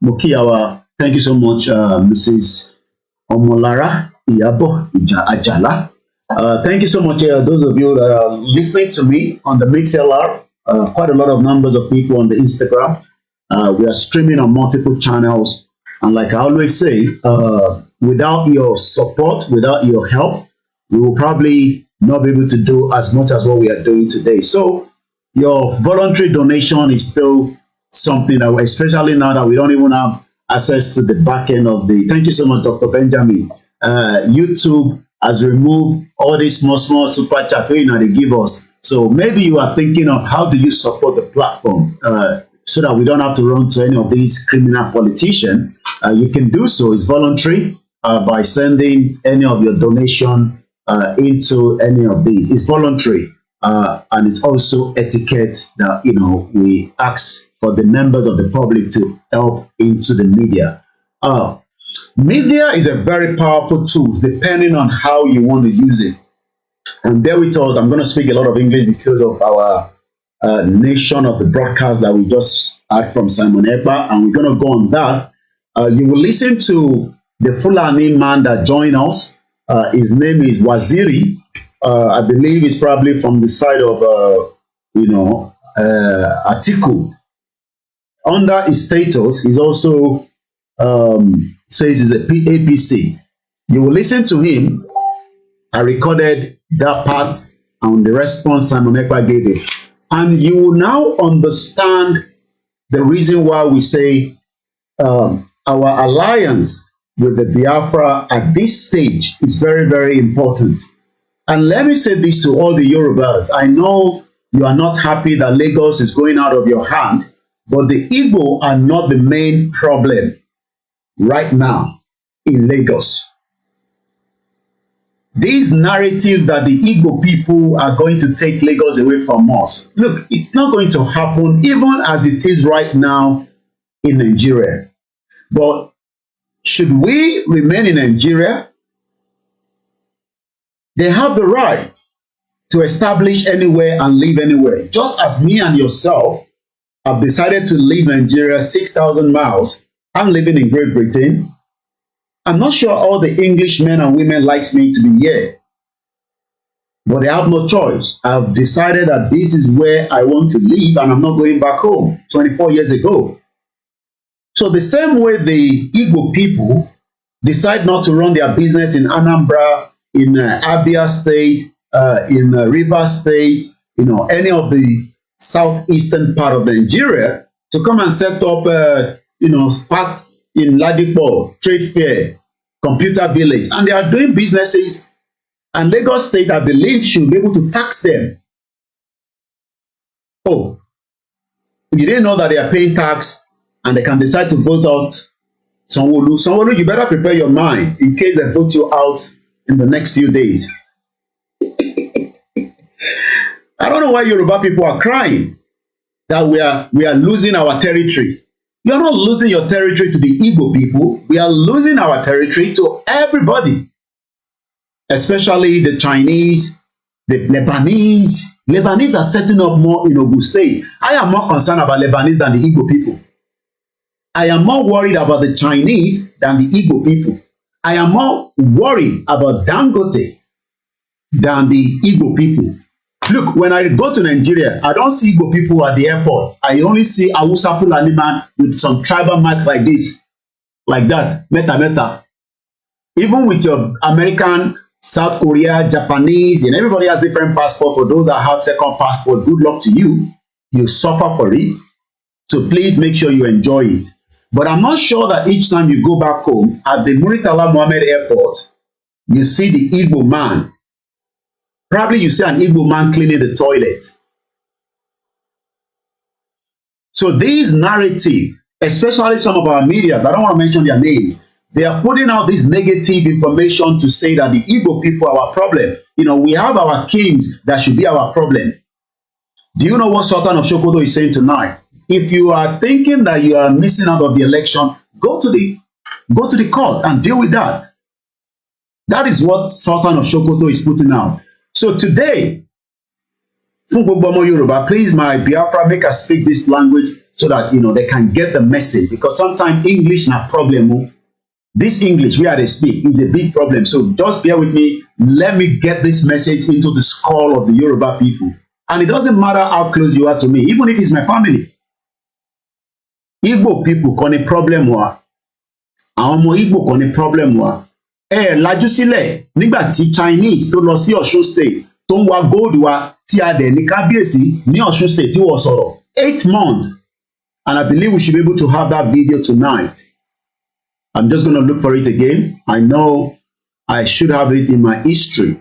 Mukiawa, thank you so much, Mrs. Omolara Iyabo Ajala. Thank you so much, those of you that are listening to me on the MixLR. Quite a lot of numbers of people on the Instagram. We are streaming on multiple channels. And like I always say, without your support, without your help, we will probably not be able to do as much as what we are doing today. So your voluntary donation is still something that, especially now that we don't even have access to the back end of the, thank you so much, Dr. Benjamin. YouTube has removed all these small super chat they give us. So maybe you are thinking of how do you support the platform so that we don't have to run to any of these criminal politicians. You can do so. It's voluntary by sending any of your donation into any of these. It's voluntary and it's also etiquette that, you know, we ask for the members of the public to help into the media. Media is a very powerful tool depending on how you want to use it. And bear with us, I'm going to speak a lot of English because of our nation of the broadcast that we just had from Simon Ekpa, and we're going to go on that. You will listen to the Fulani man that joined us. His name is Waziri. I believe he's probably from the side of, Atiku. Under his status, he's also says he's a APC. You will listen to him. I recorded that part and the response Simon Ekpa gave it. And you will now understand the reason why we say our alliance with the Biafra at this stage is very, very important. And let me say this to all the Yorubas. I know you are not happy that Lagos is going out of your hand, but the Igbo are not the main problem right now in Lagos. This narrative that the Igbo people are going to take Lagos away from us, look, it's not going to happen even as it is right now in Nigeria. But should we remain in Nigeria? They have the right to establish anywhere and live anywhere. Just as me and yourself have decided to leave Nigeria 6,000 miles. I'm living in Great Britain. I'm not sure all the English men and women likes me to be here. But they have no choice. I've decided that this is where I want to live and I'm not going back home 24 years ago. So the same way the Igbo people decide not to run their business in Anambra, in Abia State, in Rivers State, any of the southeastern part of Nigeria, to come and set up, parts in Ladipo, Trade Fair, Computer Village, and they are doing businesses, and Lagos State, I believe, should be able to tax them. Oh, you didn't know that they are paying tax, and they can decide to vote out Sanwo-Olu. Sanwo-Olu, you better prepare your mind in case they vote you out in the next few days. I don't know why Yoruba people are crying that we are losing our territory. You are not losing your territory to the Igbo people. We are losing our territory to everybody, especially the Chinese, the Lebanese. Lebanese are setting up more in Ogun State. I am more concerned about Lebanese than the Igbo people. I am more worried about the Chinese than the Igbo people. I am more worried about Dangote than the Igbo people. Look, when I go to Nigeria, I don't see Igbo people at the airport. I only see Hausa Fulani man with some tribal marks like this, like that, meta. Even with your American, South Korea, Japanese, and everybody has different passports. For those that have second passport, good luck to you. You suffer for it. So please make sure you enjoy it. But I'm not sure that each time you go back home at the Muritala Mohammed Airport, you see the Igbo man Probably you see an Igbo man cleaning the toilet. So these narrative, especially some of our media, I don't want to mention their names, they are putting out this negative information to say that the Igbo people are our problem. You know, we have our kings that should be our problem. Do you know what Sultan of Sokoto is saying tonight? If you are thinking that you are missing out of the election, go to the court and deal with that. That is what Sultan of Sokoto is putting out. So today, fún gbogbo ọmọ Yorùbá, please, my Biafra, make us speak this language so that they can get the message. Because sometimes English na problem. This English where they speak is a big problem. So just bear with me. Let me get this message into the skull of the Yoruba people. And it doesn't matter how close you are to me, even if it's my family. Igbo people kò ní problem wa. Àwọn ọmọ Igbo kò ní problem wa. Lajú sílẹ̀ nígbà tí Chinese tó lọ sí Ọ̀ṣun state tó ń wa gold wa tí a dẹ̀ ní kábíyèsí ní Ọ̀ṣun state tí wọ́n sọ̀rọ̀ 8 months. And I believe we should be able to have that video tonight. I'm just going to look for it again. I know I should have it in my history.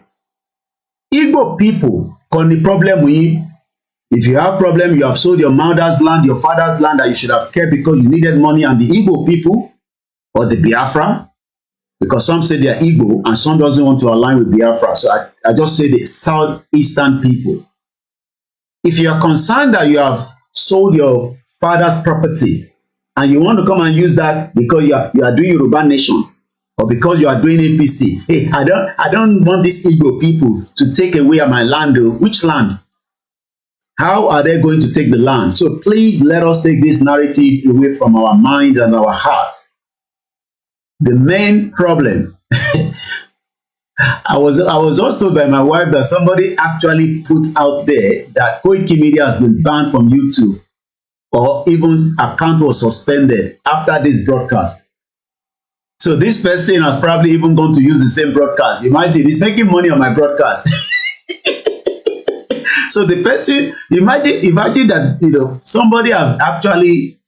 Igbo people kò ní problem with you. If you have problem, you have sold your mother's land, your father's land that you should have kept because you needed money, and the Igbo people or the Biafra, because some say they are Igbo and some doesn't want to align with Biafra. So I just say the southeastern people. If you are concerned that you have sold your father's property and you want to come and use that because you are doing Yoruba nation or because you are doing APC, hey, I don't want these Igbo people to take away my land. Which land? How are they going to take the land? So please let us take this narrative away from our minds and our hearts. The main problem, I was just told by my wife that somebody actually put out there that Koiki Media has been banned from YouTube, or even account was suspended after this broadcast. So this person has probably even gone to use the same broadcast. Imagine, he's making money on my broadcast. So the person, imagine that somebody have actually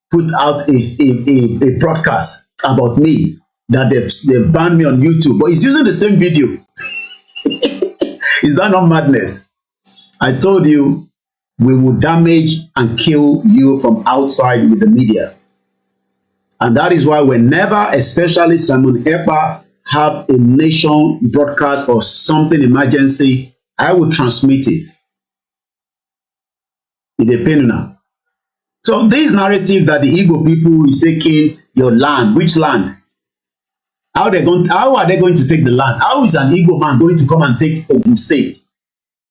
put out a broadcast about me that they've banned me on YouTube, but he's using the same video. Is that not madness? I told you we will damage and kill you from outside with the media. And that is why whenever, especially Simon Ekpa, have a nation broadcast or something emergency, I will transmit it. In the penuna. So this narrative that the Igbo people is taking your land, which land? How are they going to take the land? How is an Igbo man going to come and take Ogun State?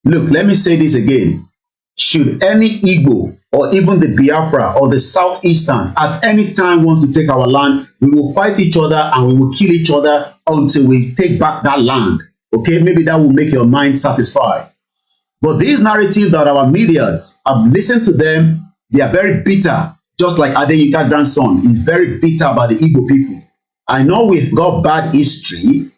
Look, let me say this again. Should any Igbo or even the Biafra or the Southeastern at any time wants to take our land, we will fight each other and we will kill each other until we take back that land. Okay, maybe that will make your mind satisfied. But these narratives that our medias, I've listened to them, they are very bitter, just like Adeyinka's grandson is very bitter about the Igbo people. I know we've got bad history.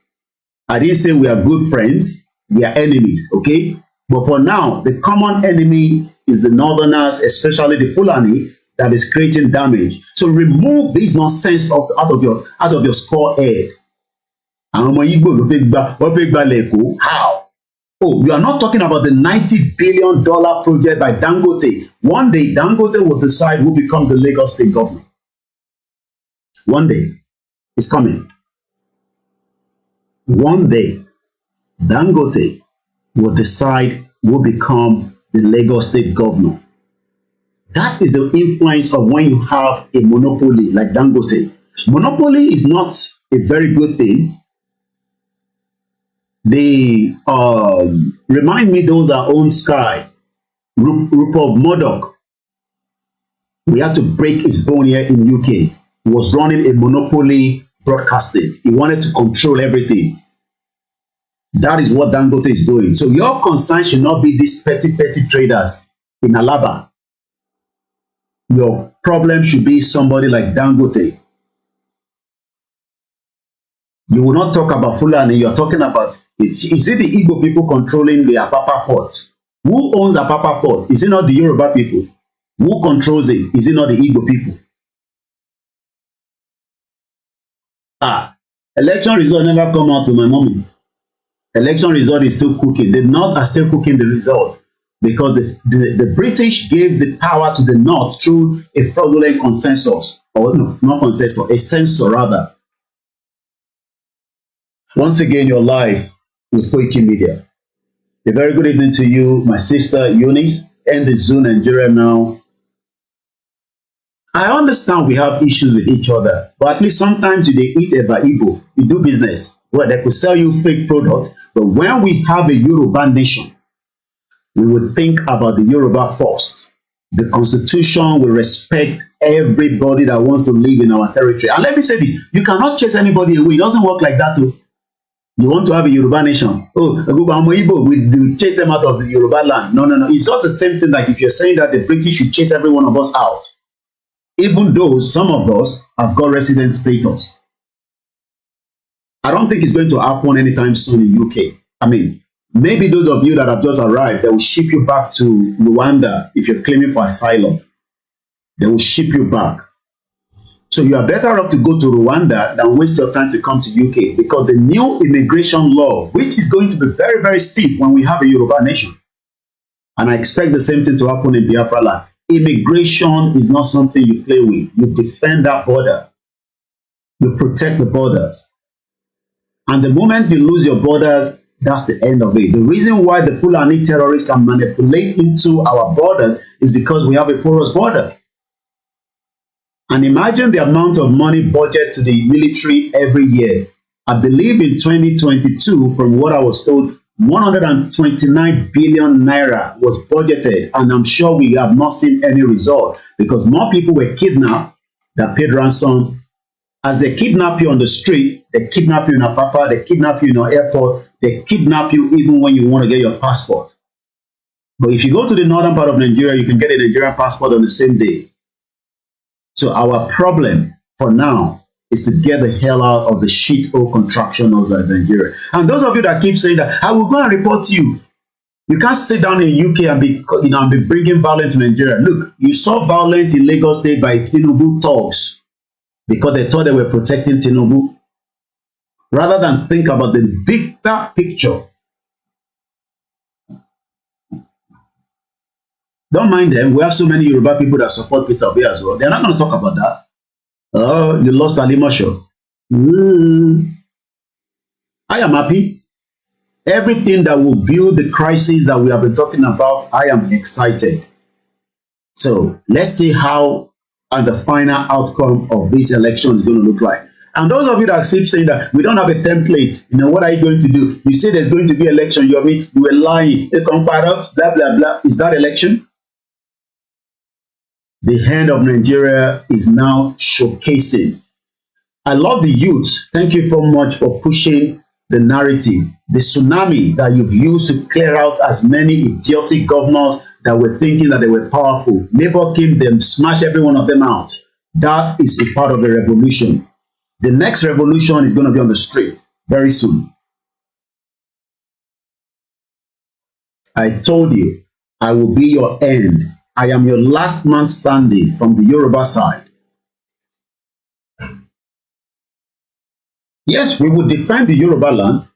I didn't say we are good friends, we are enemies, okay? But for now, the common enemy is the Northerners, especially the Fulani, that is creating damage. So remove this nonsense out of your skull head. How? Oh, you are not talking about the $90 billion project by Dangote. One day, Dangote will decide who becomes the Lagos state governor. One day, it's coming. One day, Dangote will decide who will become the Lagos state governor. That is the influence of when you have a monopoly like Dangote. Monopoly is not a very good thing. They remind me those that own Sky, Rupert Murdoch. We had to break his bone here in UK. He was running a monopoly broadcasting. He wanted to control everything. That is what Dangote is doing. So your concern should not be these petty traders in Alaba. Your problem should be somebody like Dangote. You will not talk about Fulani, you're talking about it. Is it the Igbo people controlling the Apapa port? Who owns Apapa port? Is it not the Yoruba people? Who controls it? Is it not the Igbo people? Election result never come out to my mommy. Election result is still cooking. The North are still cooking the result because the British gave the power to the North through a fraudulent consensus, or no, not consensus, a censor rather. Once again, your life with Koiki Media. A very good evening to you, my sister Eunice, and the Zoo Nigeria now. I understand we have issues with each other, but at least sometimes you dey eat eba Igbo, you do business where they could sell you fake products. But when we have a Yoruba nation, we will think about the Yoruba first. The constitution will respect everybody that wants to live in our territory. And let me say this, you cannot chase anybody away. It doesn't work like that too. You want to have a Yoruba nation. Oh, Igbo, we chase them out of the Yoruba land. No. It's just the same thing like if you're saying that the British should chase every one of us out. Even though some of us have got resident status. I don't think it's going to happen anytime soon in UK. I mean, maybe those of you that have just arrived, they will ship you back to Rwanda if you're claiming for asylum. They will ship you back. So you are better off to go to Rwanda than waste your time to come to UK, because the new immigration law, which is going to be very, very steep when we have a Yoruba nation, and I expect the same thing to happen in Biafra land. Immigration is not something you play with. You defend that border. You protect the borders. And the moment you lose your borders, that's the end of it. The reason why the Fulani terrorists can manipulate into our borders is because we have a porous border. And imagine the amount of money budgeted to the military every year. I believe in 2022, from what I was told, 129 billion naira was budgeted, and I'm sure we have not seen any result because more people were kidnapped than paid ransom. As they kidnap you on the street, they kidnap you in Apapa, they kidnap you in an airport, they kidnap you even when you want to get your passport. But if you go to the northern part of Nigeria, you can get a Nigerian passport on the same day. So our problem for now is to get the hell out of the shithole contraction of Nigeria. And those of you that keep saying that, I will go and report you. You can't sit down in UK and be bringing violence to Nigeria. Look, you saw violence in Lagos State by Tinubu thugs because they thought they were protecting Tinubu. Rather than think about the bigger picture. Don't mind them. We have so many Yoruba people that support Peter Obi as well. They're not going to talk about that. Oh, you lost Ali Mosho. I am happy. Everything that will build the crisis that we have been talking about, I am excited. So let's see how the final outcome of this election is going to look like. And those of you that keep saying that we don't have a template, what are you going to do? You say there's going to be election, you were lying, blah, blah, blah. Is that election? The hand of Nigeria is now showcasing. I love the youth. Thank you so much for pushing the narrative. The tsunami that you've used to clear out as many idiotic governors that were thinking that they were powerful. Labour came, them smash every one of them out. That is a part of the revolution. The next revolution is going to be on the street very soon. I told you, I will be your end. I am your last man standing from the Yoruba side. Yes, we will defend the Yoruba land.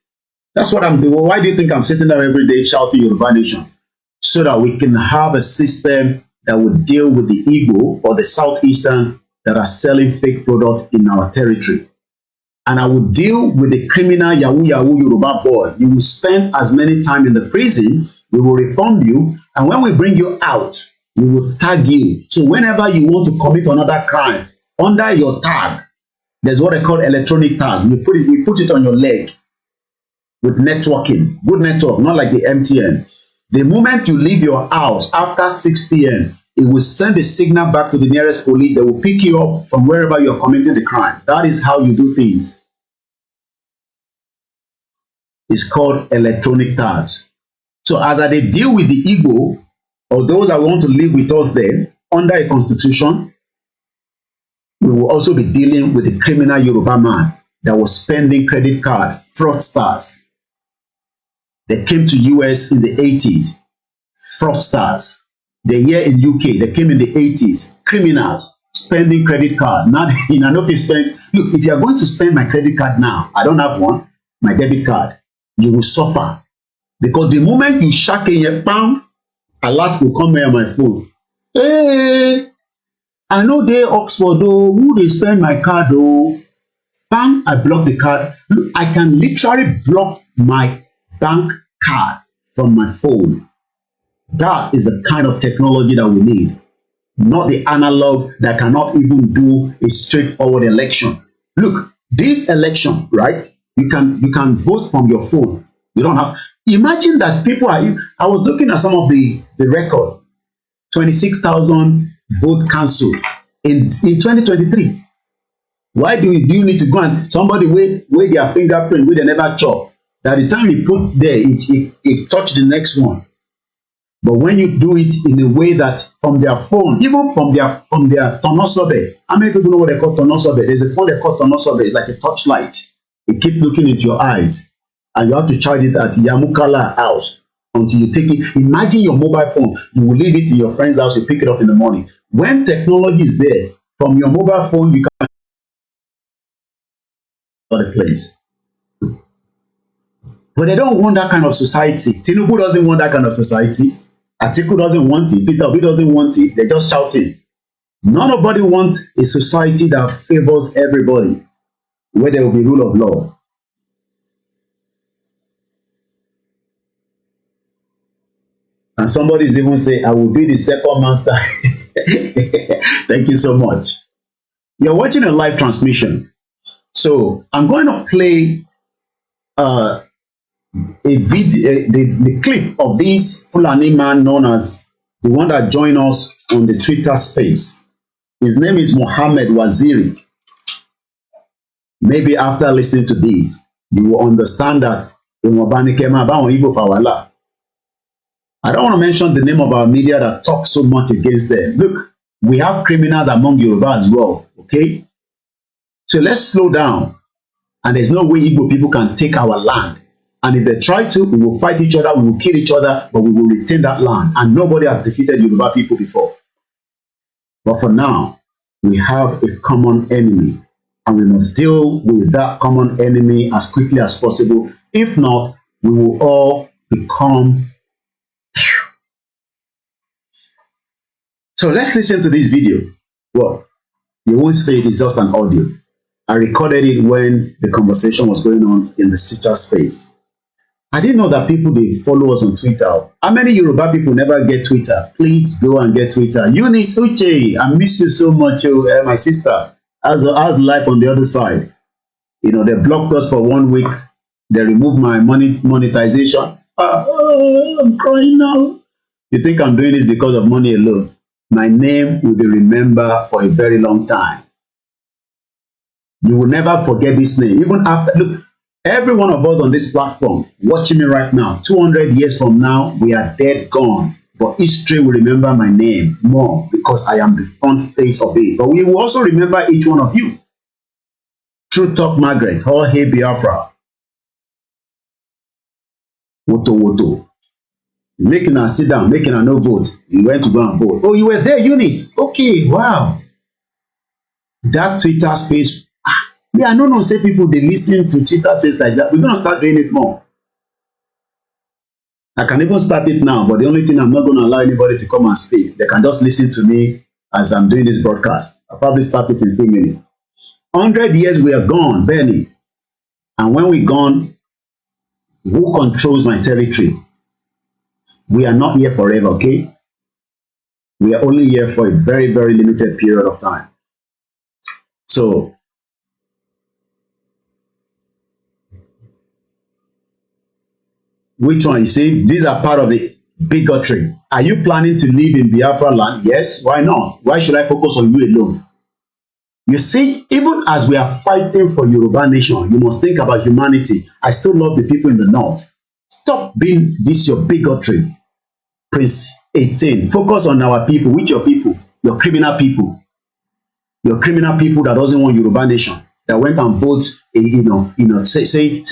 That's what I'm doing. Why do you think I'm sitting there every day shouting Yoruba nation? So that we can have a system that will deal with the Igbo or the Southeastern that are selling fake products in our territory. And I will deal with the criminal Yahoo Yoruba boy. You will spend as many time in the prison. We will reform you. And when we bring you out, we will tag you. So whenever you want to commit another crime, under your tag, there's what I call electronic tag. We put it on your leg with networking. Good network, not like the MTN. The moment you leave your house after 6 p.m., it will send a signal back to the nearest police. They will pick you up from wherever you're committing the crime. That is how you do things. It's called electronic tags. So as they deal with the Igbo, or those that want to live with us there, under a constitution, we will also be dealing with the criminal Yoruba man that was spending credit card fraudsters. They came to US in the 80s, fraudsters. They're here in UK, they came in the 80s, criminals, spending credit card. Now, if you spend, look, if you're going to spend my credit card now, I don't have one, my debit card. you will suffer. Because the moment you shack in your palm, alert will come here on my phone. Hey, I know they Oxford though, who they spend my card though? Bang, I block the card. Look, I can literally block my bank card from my phone. That is the kind of technology that we need. Not the analog that cannot even do a straightforward election. Look, this election, right? You can vote from your phone. You don't have. Imagine that people are. I was looking at some of the record. 26,000 vote cancelled in 2023. Why do you need to go and somebody weigh their fingerprint wey they never chop? That the time you put there, it touch the next one. But when you do it in a way that from their phone, even from their tonosobe, how many people know what they call tonosobe? There's a phone they call tonosobe. It's like a torchlight. It keeps looking into your eyes, and you have to charge it at Yamukala house until you take it. Imagine your mobile phone. You will leave it in your friend's house. You pick it up in the morning. When technology is there, from your mobile phone, you can go to the place. But they don't want that kind of society. Tinubu doesn't want that kind of society. Atiku doesn't want it. Peter Obi doesn't want it. They're just shouting. Nobody wants a society that favors everybody, where there will be rule of law. And somebody is even saying, I will be the second master. Thank you so much. You're watching a live transmission. So I'm going to play a video, the clip of this Fulani man known as the one that joined us on the Twitter space. His name is Mohammed Waziri. Maybe after listening to this, you will understand that I don't want to mention the name of our media that talks so much against them. Look, we have criminals among Yoruba as well, okay? So let's slow down. And there's no way Igbo people can take our land. And if they try to, we will fight each other, we will kill each other, but we will retain that land. And nobody has defeated Yoruba people before. But for now, we have a common enemy. And we must deal with that common enemy as quickly as possible. If not, we will all become... So let's listen to this video. Well, you won't say it is just an audio. I recorded it when the conversation was going on in the Twitter space. I didn't know that people, they follow us on Twitter. How many Yoruba people never get Twitter? Please go and get Twitter. Eunice Uche, I miss you so much, my sister. How's life on the other side? You know, they blocked us for 1 week. They removed my monetization. I'm crying now. You think I'm doing this because of money alone? My name will be remembered for a very long time. You will never forget this name. Even after, look, every one of us on this platform watching me right now, 200 years from now, we are dead, gone. But history will remember my name more because I am the front face of it. But we will also remember each one of you. True Talk Margaret, or Hey Biafra. Woto Woto. Making her sit down, making her no vote. You went to go and vote. Oh, you were there, Eunice. Okay, wow. That Twitter space. Me, I don't know, say people, they listen to Twitter space like that. We're going to start doing it more. I can even start it now, but the only thing, I'm not going to allow anybody to come and speak. They can just listen to me as I'm doing this broadcast. I'll probably start it in 2 minutes. 100 years we are gone, Benny. And when we're gone, who controls my territory? We are not here forever, okay? We are only here for a very, very limited period of time. So, which one? You see, these are part of the bigotry. Are you planning to live in Biafra land? Yes, why not? Why should I focus on you alone? You see, even as we are fighting for Yoruba nation, you must think about humanity. I still love the people in the north. Stop being this your bigotry. Prince 18, focus on our people. Which your people? Your criminal people. Your criminal people that doesn't want Yoruba nation. That went and vote, say,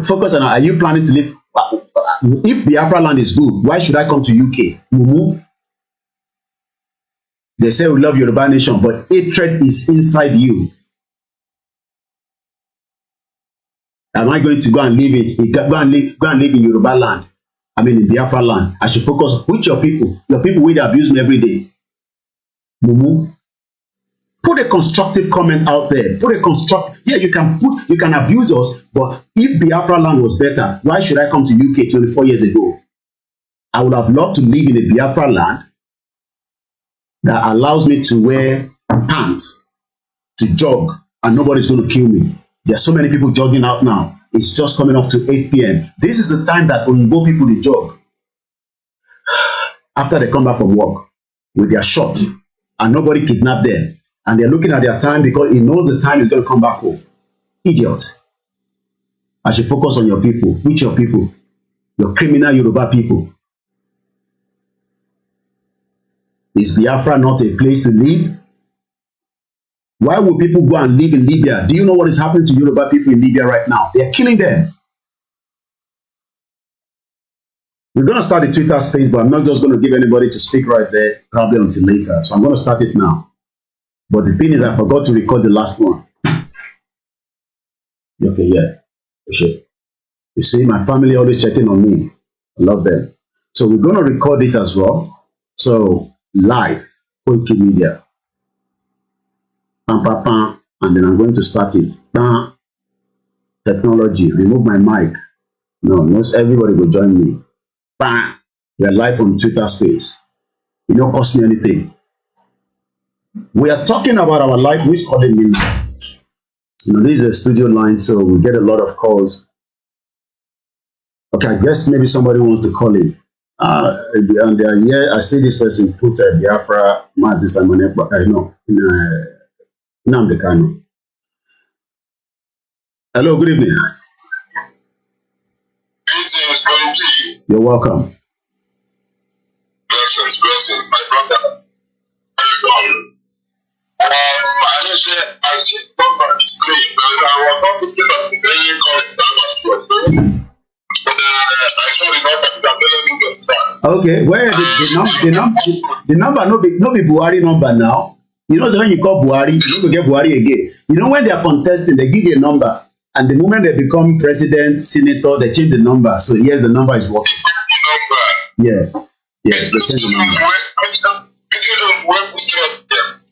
focus on, are you planning to live? If Biafra land is good, why should I come to UK? They say we love Yoruba nation, but hatred is inside you. Am I going to go and live in Yoruba land? I mean in Biafra land. I should focus with your people wey dey abuse me every day. Mumu, put a constructive comment out there. Yeah, you can abuse us, but if Biafra land was better, why should I come to UK 24 years ago? I would have loved to live in a Biafra land that allows me to wear pants, to jog, and nobody's going to kill me. There are so many people jogging out now. It's just coming up to 8 p.m. This is the time that Oyinbo people dey jog after they come back from work with their shot, and nobody kidnapped them. And they're looking at their time because he knows the time is going to come back home. Idiot. I should focus on your people. Which your people? Your criminal Yoruba people. Is Biafra not a place to live? Why would people go and live in Libya? Do you know what is happening to Yoruba people in Libya right now? They're killing them. We're going to start the Twitter space, but I'm not just going to give anybody to speak right there, probably until later. So I'm going to start it now. But the thing is, I forgot to record the last one. Okay, yeah. Shit. You see, my family always checking on me. I love them. So we're going to record it as well. So, live, Koiki Media. Pam, pam, pam. And then I'm going to start it. Bam. Technology. Remove my mic. No, not everybody will join me. Bam. We are live on Twitter space. It don't cost me anything. We are talking about our life. Who's calling me now? You know, this is a studio line, so we get a lot of calls. Okay, I guess maybe somebody wants to call in. And they are here. I see this person put Biafra, Mazi Simon Ekpa. I know. Nnamdi Kanu. Hello, good evening. Greetings, Koiki. You're welcome. Blessings, my brother. How you doing? I just said, I see number on the screen, but I was not looking at the very comment that was your but I saw the number that telling me to start. Okay, where the number no be Buhari number now. You know, so when you call Buhari, you don't get Buhari again. You know, when they are contesting, they give you a number, and the moment they become president, senator, they change the number. So yes, the number is working. Yeah, they change the number.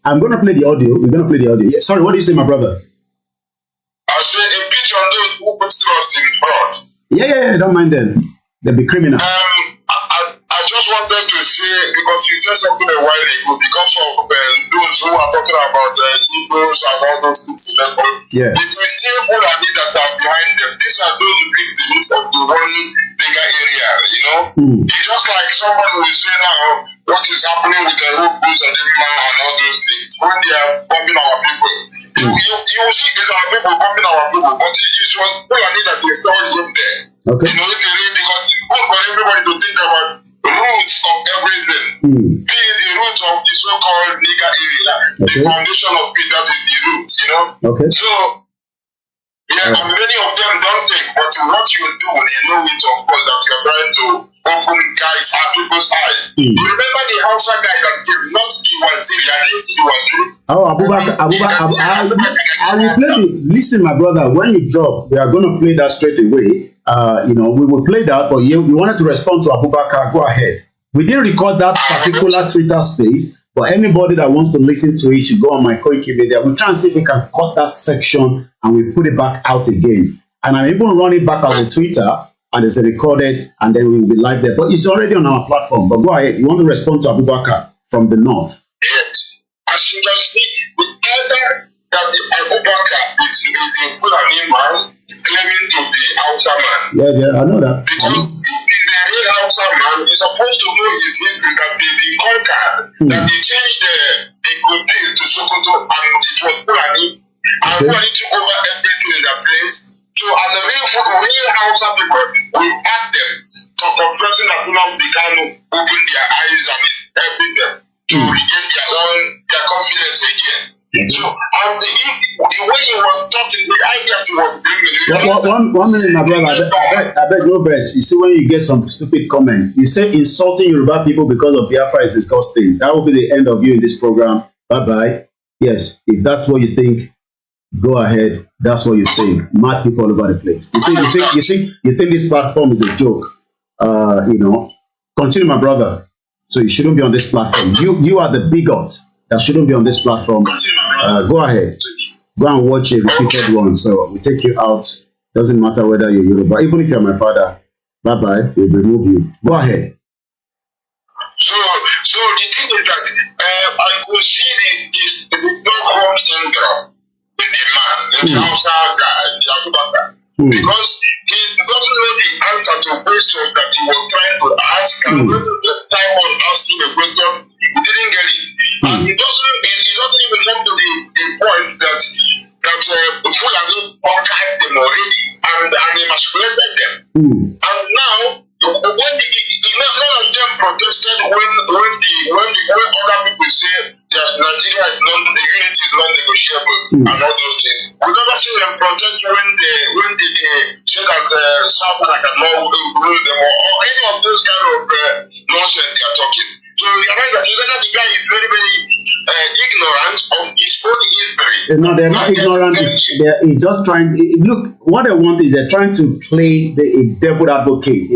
I'm gonna play the audio. We're gonna play the audio. Yeah. Sorry, what do you say, my brother? I said a picture on those who put trust in fraud. Yeah, don't mind them. They'll be criminal. I just wanted to say, because you said something a while ago, because of those who are talking about Igbos and all those things, yeah. It will still Fulani that are behind them. These are those victims of the one bigger area, you know? It's just like somebody will say now, what is happening with the road boost and and all those things, when they are bombing our people. You will see these are people bombing our people, but it was Fulani that they started in there. Okay. You know, because it's good for everybody to think about the roots of everything. Be it the roots of the so-called nigger area, the foundation of it, that is the roots, you know? Okay. So, yeah, and many of them don't think, but what you do, you know it, of course, that you're trying to open guys' people's eyes. You remember the Hausa guy that came, not the Waziri, I didn't see the Waziri. Oh, Abubakar, I will play the, listen, my brother, when you drop, we are going to play that straight away. You know, we will play that, but you wanted to respond to Abubakar, go ahead. We didn't record that particular Twitter space, but anybody that wants to listen to it should go on my Koiki Media. We'll try and see if we can cut that section and we put it back out again. And I'm even running back out on Twitter, and it's recorded, and then we will be live there. But it's already on our platform. But go ahead. You want to respond to Abubakar from the north? Yes. As you can see, the elder that the Abubakar is a Fulani man claiming to be Hausa man. Yeah, I know that. Because if he's a real Hausa man, he's supposed to know his history that they conquered, that they changed the Gobil to Sokoto, and it was Fulani. And Fulani took over everything in that place. So, as a real Hausa people, we ask them to confessing that Nnamdi Kanu open their eyes and helping them to regain their confidence again. So, and the way he was talking, the ideas he was bringing. One minute, my brother. I beg no verse. You see, when you get some stupid comment, you say insulting Yoruba people because of Biafra is disgusting. That will be the end of you in this program. Bye bye. Yes, if that's what you think, Go ahead. That's what you think. Mad people all over the place. You think this platform is a joke. Continue, my brother. So you shouldn't be on this platform. You are the bigot that shouldn't be on this platform. Go ahead. Go and watch a repeated one. So we take you out. Doesn't matter whether you're Yoruba. Even if you're my father, bye-bye. We'll remove you. Go ahead. So the thing is that I could see the Stockholm syndrome with the man, the outside guy, the Abubakar, because he doesn't know the answer to questions that he was trying to ask, and when the time on asking the question, he didn't get it. And he doesn't even come to the point that Fulani conquered them already and emasculated them. And now, when none of them protested when other people say that Nigeria is the unity is non-negotiable and all those things. We never seen them protest when they say that South Africa cannot rule them or any of those kind of nonsense they are talking. So you realize that the guy is very, very ignorant of his own history. No, they're not ignorant. He's just trying. Look, what they want is they're trying to play a devil advocate. He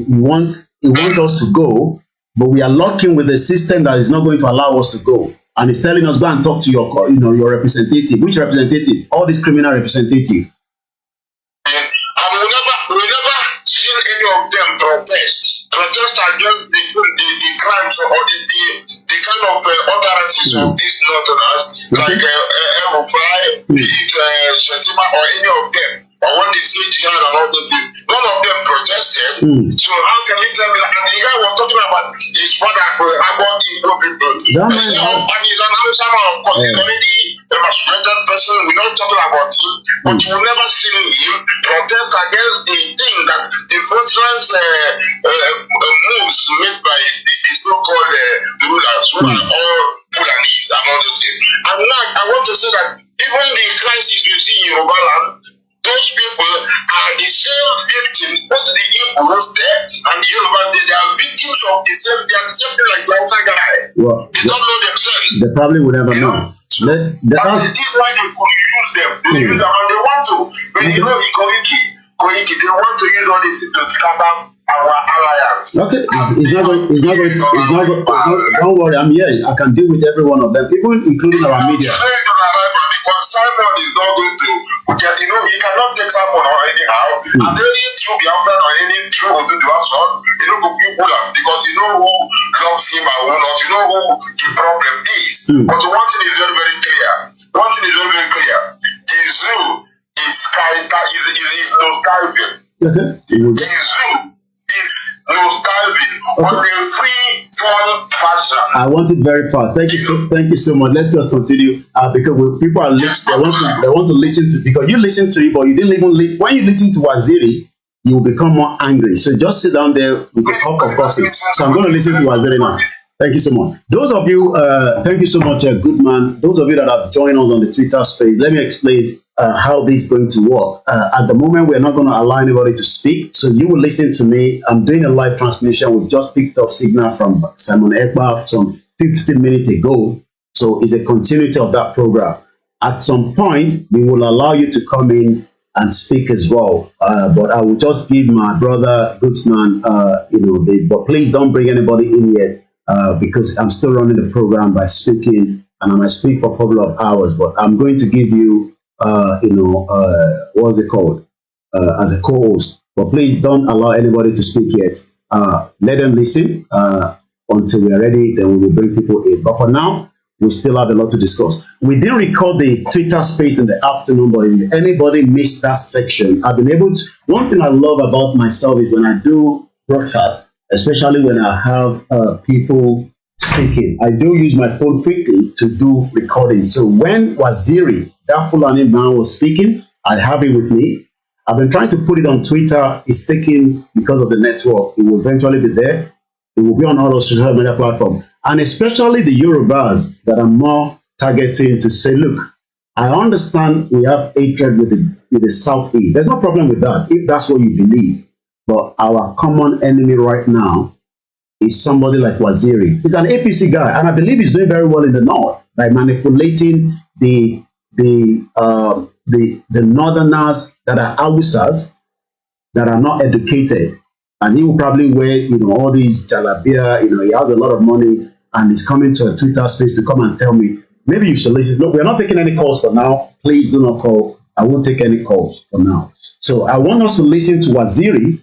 wants us to go, but we are locking with a system that is not going to allow us to go. And he's telling us, go and talk to your representative. Which representative? All these criminal representative. And we never seen any of them protest against the crimes or the kind of authorities of these northerners, like Rufai, be it Shetima or any of them. Or when they say jihad and all those things, none of them protested. So how can you tell me that? And the guy was talking about his father about his people. And he's an Hausa man, of course. He's already a masqueraded person. We're not talking about him, but you will never see him protest against the thing that the fraudulent moves made by the so-called rulers who are all Fulanis and all those things. And now I want to say that even the crisis you see in Yoruba land, those people are the same victims, both the Igbos there and the Yoruba there. They are victims of the same thing like the outside guy. Well, they don't know themselves. They probably would never know. So, and it is why they could use them. They use them and they want to. When they want to use all this to scatter our alliance. Okay, don't worry, I'm here. I can deal with every one of them, even including our media. Because Simon is not going to, he cannot take Simon or anyhow. And any true Biafran or any true Oduduwa son, go people because you know who loves him and who not. You know who the problem is. But one thing is very, very clear. The zoo is nostalgic. Okay. The zoo is nostalgic on a free fall fashion. I want it very fast. Thank you so much. Let's just continue because people are listening. They want to listen to, because you listen to it, but you didn't even listen. When you listen to Waziri, you will become more angry. So just sit down there with a cup of coffee. So I'm going to listen to Waziri now. Thank you so much. Those of you, thank you so much, good man. Those of you that have joined us on the Twitter space, let me explain how this is going to work. At the moment, we're not going to allow anybody to speak. So you will listen to me. I'm doing a live transmission. We just picked up signal from Simon Ekpa some 15 minutes ago. So it's a continuity of that program. At some point, we will allow you to come in and speak as well. But I will just give my brother, Goodsman, but please don't bring anybody in yet. Because I'm still running the program by speaking, and I might speak for a couple of hours, but I'm going to give you, what's it called, as a co-host. But please don't allow anybody to speak yet. Let them listen until we are ready, then we will bring people in. But for now, we still have a lot to discuss. We didn't record the Twitter space in the afternoon, but if anybody missed that section, I've been able to. One thing I love about myself is when I do broadcasts, especially when I have people speaking, I do use my phone quickly to do recording. So when Waziri, that Fulani man, was speaking, I have it with me. I've been trying to put it on Twitter. It's taking, because of the network, it will eventually be there. It will be on all those social media platforms. And especially the Yorubas that are more targeting to say, look, I understand we have hatred with the Southeast. There's no problem with that, if that's what you believe. But our common enemy right now is somebody like Waziri. He's an APC guy, and I believe he's doing very well in the North by manipulating the the northerners that are Hausas that are not educated, and he will probably wear all these jalabia. He has a lot of money, and he's coming to a Twitter space to come and tell me maybe you should listen. Look, we're not taking any calls for now. Please do not call. I won't take any calls for now. So I want us to listen to Waziri.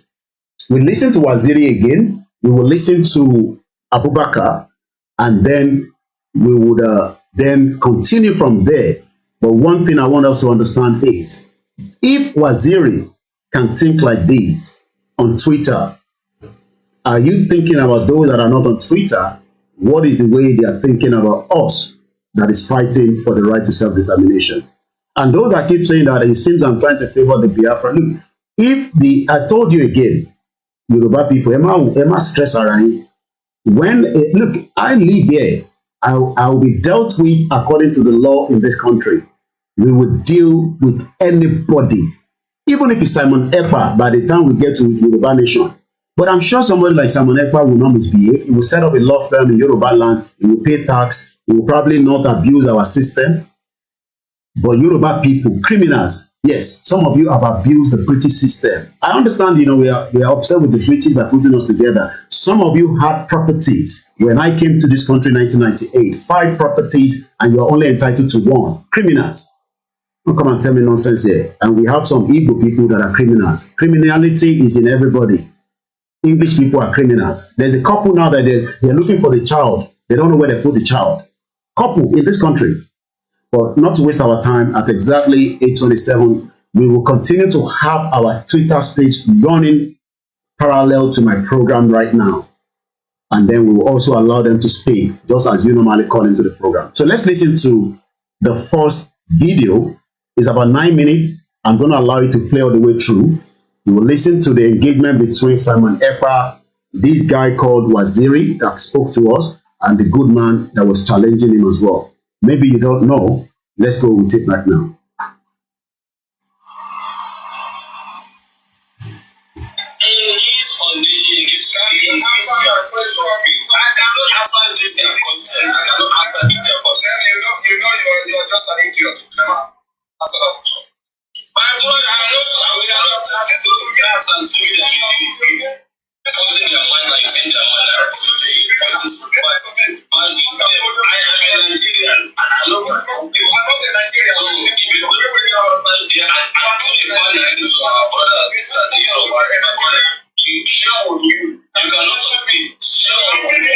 We listen to Waziri again. We will listen to Abubakar, and then we would then continue from there. But one thing I want us to understand is, if Waziri can think like this on Twitter, are you thinking about those that are not on Twitter? What is the way they are thinking about us that is fighting for the right to self-determination? And those that keep saying that it seems I'm trying to favor the Biafra. Look, I told you again, Yoruba people, Emma stress around. Look, I live here. I'll be dealt with according to the law in this country. We will deal with anybody, even if it's Simon Ekpa, by the time we get to Yoruba Nation. But I'm sure somebody like Simon Ekpa will not misbehave. He will set up a law firm in Yoruba land. He will pay tax. He will probably not abuse our system. But Yoruba people, criminals, yes, some of you have abused the British system. I understand, we are upset with the British by putting us together. Some of you had properties. When I came to this country in 1998, 5 properties, and you're only entitled to 1. Criminals. Don't come and tell me nonsense here. And we have some Igbo people that are criminals. Criminality is in everybody. English people are criminals. There's a couple now that they're looking for the child. They don't know where they put the child. Couple in this country. But not to waste our time, at exactly 8:27, we will continue to have our Twitter space running parallel to my program right now. And then we will also allow them to speak, just as you normally call into the program. So let's listen to the first video. It's about 9 minutes. I'm going to allow you to play all the way through. You will listen to the engagement between Simon Ekpa, this guy called Waziri that spoke to us, and the good man that was challenging him as well. Maybe you don't know. Let's go with it right now. In this foundation, in this I cannot answer this question. I cannot answer this question. You are just an idiot. Never answer that question. My brother, we are not and to me that you poison their mind like you think their mind are but I am a Nigerian and I love you. You are not a Nigerian. So if you don't really know about Nigeria, I actually find that to our brothers and sisters, my brother, you share on you. You cannot succeed. Share on you.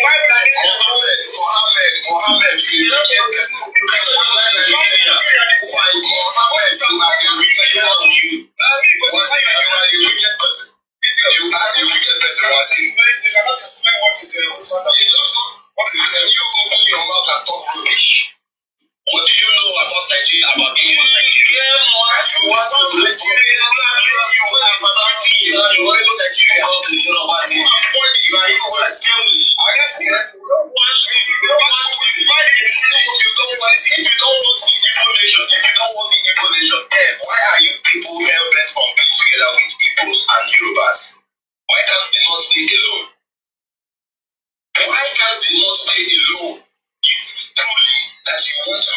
Mohammed, you don't get this. You cannot Nigeria. Mohammed, you are on you. You are a wicked person. You are a wicked person. You cannot explain what is it. What is it? You open your mouth and talk rubbish. What do you know about Nigeria? About you are not Nigerian. You are Nigeria. Why are you people hell-bent on being together with Igbos and Yorubas? Why can't they not stay alone? Why can't they not stay alone? If truly that you want to,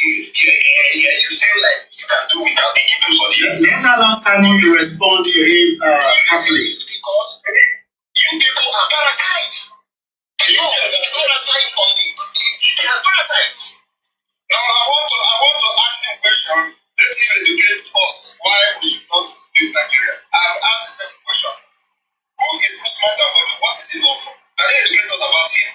you feel like you can do without the Igbo for the other. Let's allow Simon to respond to him properly. Because you people are parasites. You are parasites on they are parasites. Now I want to ask him a question. Let him educate us why we should not leave Nigeria. I have asked the second question. Who is Usman Danfodio? What is he known for? Can they educate us about him?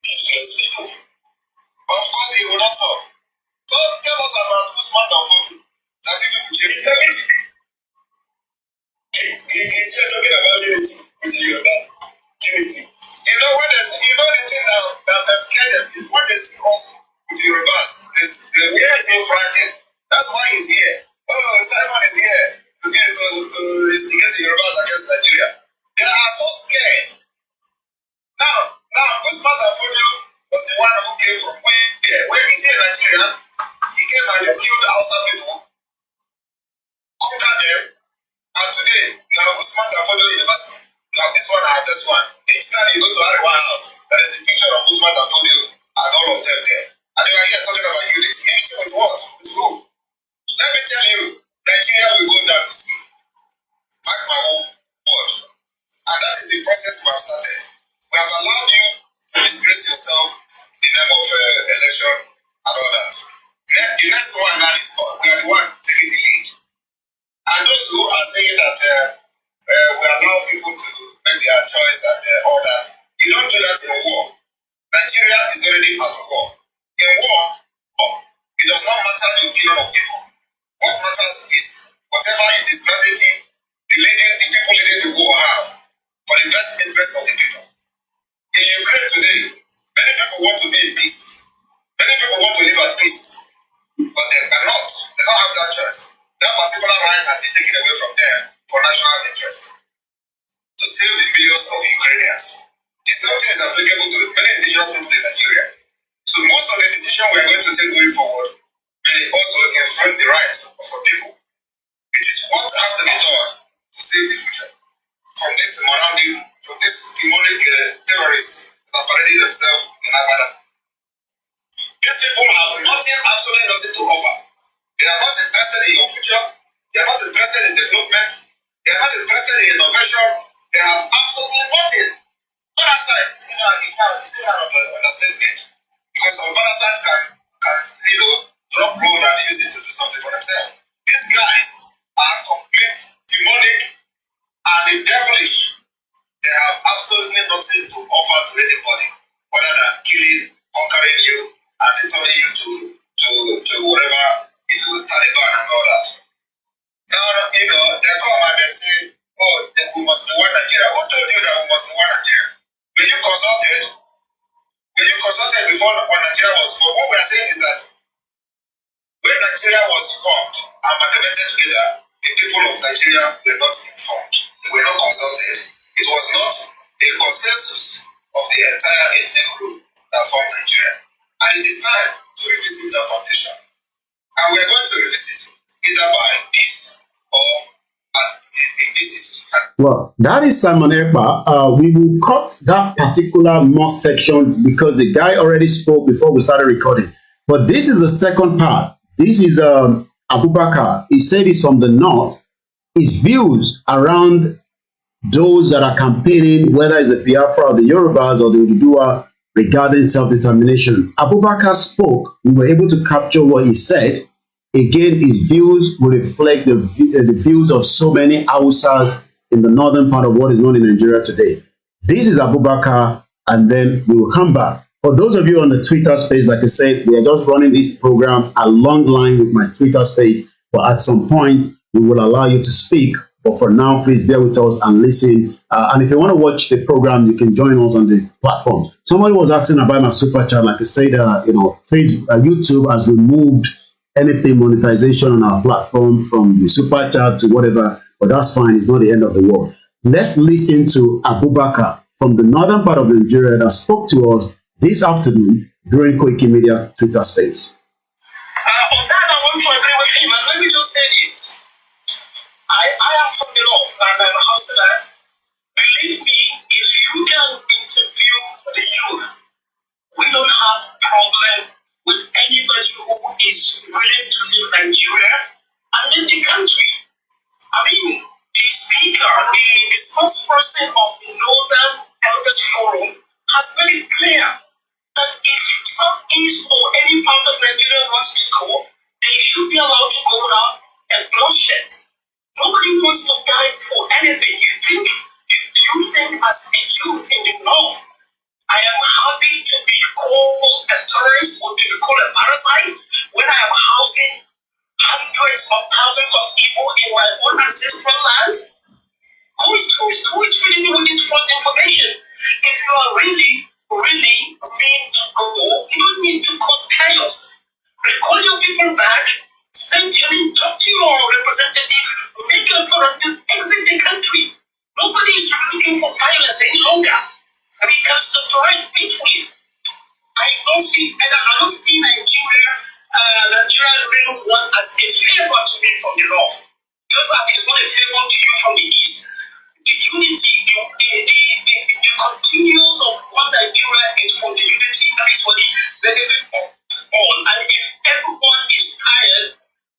Yes, of course they will not talk. So tell us about Usman Danfodio. That he will change everything. He's here talking about unity with the Yoruba. Unity. The thing that has scared them is when they see us with the Yorubas. They feel so frightened. That's why he's here. Oh, Simon is here to instigate the Yorubas against Nigeria. They are so scared. Now, Usman Danfodio was the one who came from where? Where is he in Nigeria? He came and killed Hausa people, conquered them, and today, now Usman Danfodio University. You have this one, I have this one. Each time you go to Arewa House, there is a picture of Usman Danfodio and all of them there. And they are here talking about unity. Unity with what? With who? Let me tell you, Nigeria will go down the sea. Mark my word. And that is the process we have started. We have allowed you to disgrace yourself in the name of election and all that. The next one now is we are the one taking the lead. And those who are saying that we allow people to make their choice and all that, you don't do that in a war. Nigeria is already at war. In war, it does not matter the opinion of people. What matters is whatever is the strategy the people leading the war have for the best interest of the people. In Ukraine today, many people want to be in peace. Many people want to live at peace, but they cannot. They don't have that choice. That particular right has been taken away from them for national interest to save the millions of Ukrainians. The same thing is applicable to many indigenous people in Nigeria. So most of the decisions we are going to take going forward may also influence the rights of some people. It is what has to be done to save the future from this demonic terrorists that are parading themselves in Havana. These people have nothing, absolutely nothing to offer. They are not interested in your future. They are not interested in development. They are not interested in innovation. They have absolutely nothing. Parasite is even an understatement. Because some parasites can drop blood and use it to do something for themselves. These guys are complete demonic and devilish. They have absolutely nothing to offer to anybody other than killing, conquering you, and returning you to whatever, Taliban and all that. Now, they come and they say, oh, we must be one Nigeria. Who told you that we must be one Nigeria? Were you consulted? Were you consulted before when Nigeria was formed? What we are saying is that when Nigeria was formed and amalgamated together, the people of Nigeria were not informed. They were not consulted. It was not a consensus of the entire ethnic group that formed Nigeria. And it is time to revisit that foundation. And we are going to revisit either by peace or in pieces. Well, that is Simon Ekpa. We will cut that particular mosque section because the guy already spoke before we started recording. But this is the second part. This is Abubakar. He said he's from the north. His views around those that are campaigning, whether it's the Biafra or the Yorubas or the Ududua, regarding self-determination. Abubakar spoke. We were able to capture what he said. Again, his views will reflect the views of so many Hausas in the northern part of what is known in Nigeria today. This is Abubakar, and then we will come back. For those of you on the Twitter space, like I said, we are just running this program along line with my Twitter space, but at some point, we will allow you to speak. But for now, please bear with us and listen. And if you want to watch the program, you can join us on the platform. Somebody was asking about my super chat. Like I said, Facebook, YouTube has removed anything monetization on our platform, from the super chat to whatever. But that's fine. It's not the end of the world. Let's listen to Abubakar from the northern part of Nigeria that spoke to us this afternoon during Koiki Media Twitter space. On that, I want to agree with him. And let me just say this. I am from the north, and I'm a Hausa. Believe me, if you can interview the youth, we don't have problem with anybody who is willing to leave Nigeria and leave the country. I mean, the speaker, the spokesperson of the Northern Elders Forum has made it clear that if Southeast or any part of Nigeria wants to go, they should be allowed to go without a bloodshed. Nobody wants to die for anything. You think as a youth in the north, I am happy to be called a terrorist or to be called a parasite when I am housing hundreds of thousands of people in my own ancestral land? Who is feeding you with this false information? If you are really mean to go, you don't need to cause chaos. Recall your people back, talk to your representative, make a forum, exit the country. Nobody is looking for violence any longer. We can separate peacefully. I don't see Nigeria doing one as a favor to me from the north. Just as it's not a favor to you from the east. The unity, the continuance of one Nigeria is for the unity and is for the benefit of all. And if everyone is tired,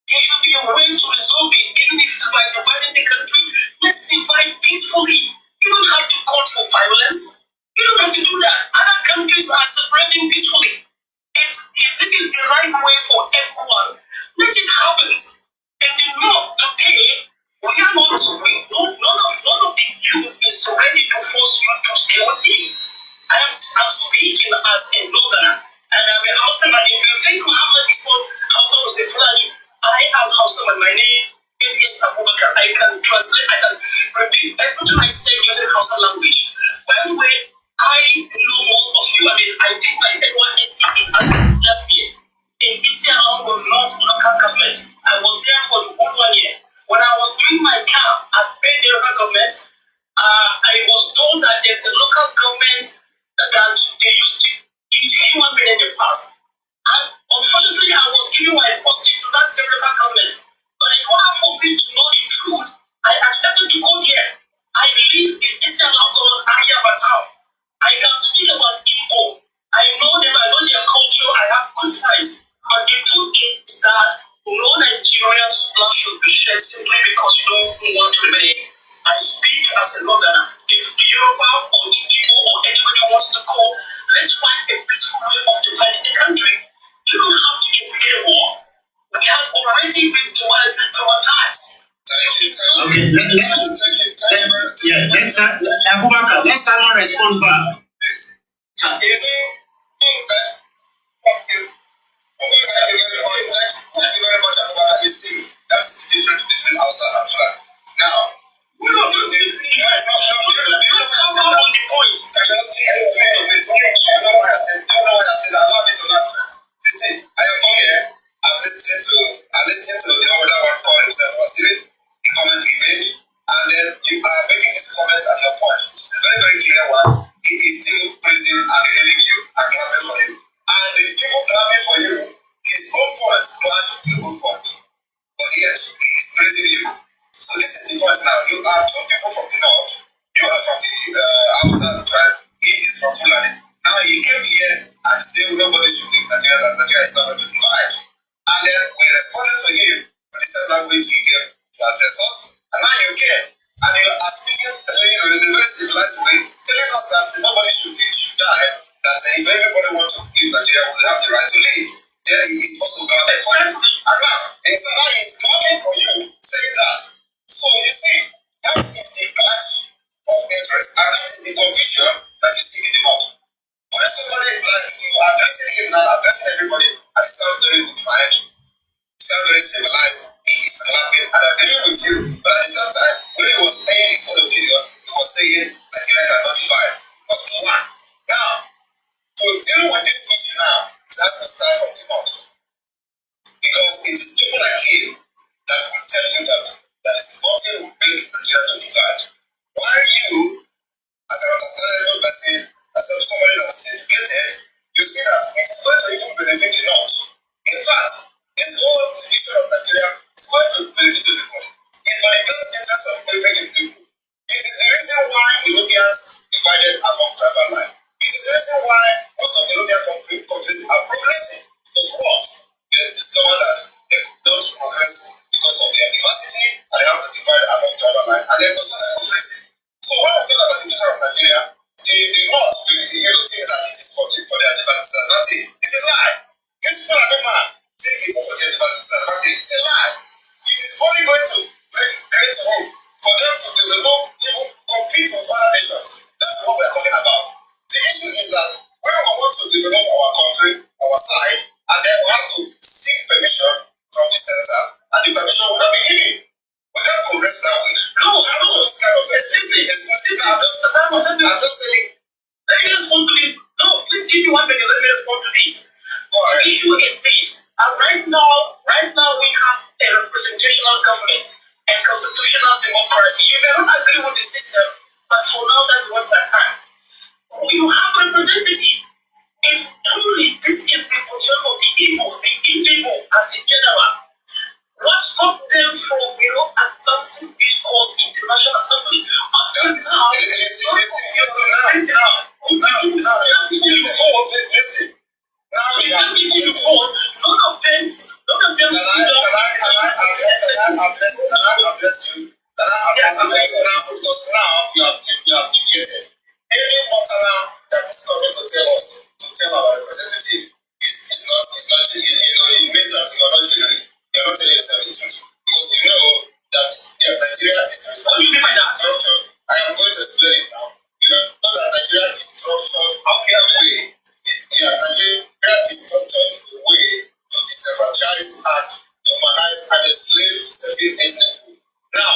there should be a way to resolve it. Even if it's by dividing the country, let's divide peacefully. You don't have to call for violence. You don't have to do that. Other countries are separating peacefully. If this is the right way for everyone, let it happen. And the North today, none of the youth is ready to force you to stay with him. I'm speaking as a northerner, and I'm a Hausaman. If you think Muhammad is not Hausa was a Fulani, I am Hausaman. My name is Abubakar. I can translate, I can repeat everything I say using Hausa language. By the way, I know most of you. I did my NYSC in last year in Isialongo North local government. I was there for the whole 1 year. When I was doing my camp at Bende local government, I was told that there's a local government that they used to eat human being in the past. And unfortunately, I was giving my posting to that same local government. But in order for me to know the truth, I accepted to go there. I live in Isialongo Ayaba town. I can speak about Igbo. I know them, I know their culture, I have good friends. But the truth is that no Nigerian's blood should be shed simply because you don't want to remain. I speak as a northerner. If the Yoruba or the Igbo or anybody wants to call, let's find a peaceful way of dividing the country. You don't have to instigate a war. We have already been traumatized. Okay, let's Abubakar, let someone respond back. Thank you very much, Abubakar. You see, that's the difference between Hausa and Fulani. Now, we don't do the point. I know what I said. Allow me to learn first. You see, I am here. I'm listening to the other one call himself Wasiri, the comment he made, and then you are making this comment at your point. It's a very, very clear one. He is still praising and hailing you and clapping for you. And the people clapping for you, his own point clash with your own point. But yet, he is praising you. So this is the point now. You are two people from the north. You are from the Hausa tribe. He is from Fulani. Now he came here and said nobody should leave Nigeria, that Nigeria is not going to divide. And then we responded to him with the same language he came to address us. And now you came and you are speaking in a very civilized way, telling us that nobody should die, that if everybody wants to leave Nigeria, we have the right to leave. Then he is also clapping for you. And now he is clapping for you, saying that. So you see, that is the clash of interest, and that is the confusion that you see in the north. When somebody like you are addressing him now, addressing everybody, and it sounds very good mind, it sounds very civilized, he is clapping, and I agree with you, but at the same time, when he was paying his own opinion, he was saying Nigeria cannot divide. Must be one. Now, to deal with this issue now, it has to start from the north. Because it is people like him that will tell you that there is nothing will make Nigeria to divide. While you, as an understandable person, as somebody that is educated, you see that it is going to even benefit the north. In fact, this whole division of Nigeria is going to benefit everybody. It's for the best interest of every people. It is the reason why Europeans divided along tribal line. It is the reason why most of the European countries are progressing. Because what? They discovered that they could not progress because of their diversity, and they have to divide along tribal line, and then also progressing. So when we talk about the future of Nigeria, they not really think that it is for their disadvantage. It's a lie. This Fulani man think it's for their disadvantage. It's a lie. It is only going to create room for them to develop, even compete with other nations. That's what we're talking about. The issue is that when we want to develop our country, our side, and then we have to seek permission from the center, and the permission will not be given. We can't progress that way. No, I know this kind of explicit. I'm just saying. Let me respond to this. No, please give me 1 minute. Let me respond to this. The issue is this. Right now we have a representational government and constitutional democracy. You may not agree with the system, but for now that's what's at hand. You have representative. If truly this is the position of the Igbos, the indigo as in general, what stopped them from advancing discourse in the National Assembly. Until now, listen. Now we are beginning to vote. None of them. Can I address you? Yes, because now you have deviated. Any matter now that is coming to tell us, to tell our representative, is not it means that you are not genuine. You are not telling yourself the truth. Because you know that Nigeria is structured. I am going to explain it now. You know that Nigeria is structured the way. Nigeria is structured in a way to disenfranchise and humanize and enslave certain ethnic groups. Now,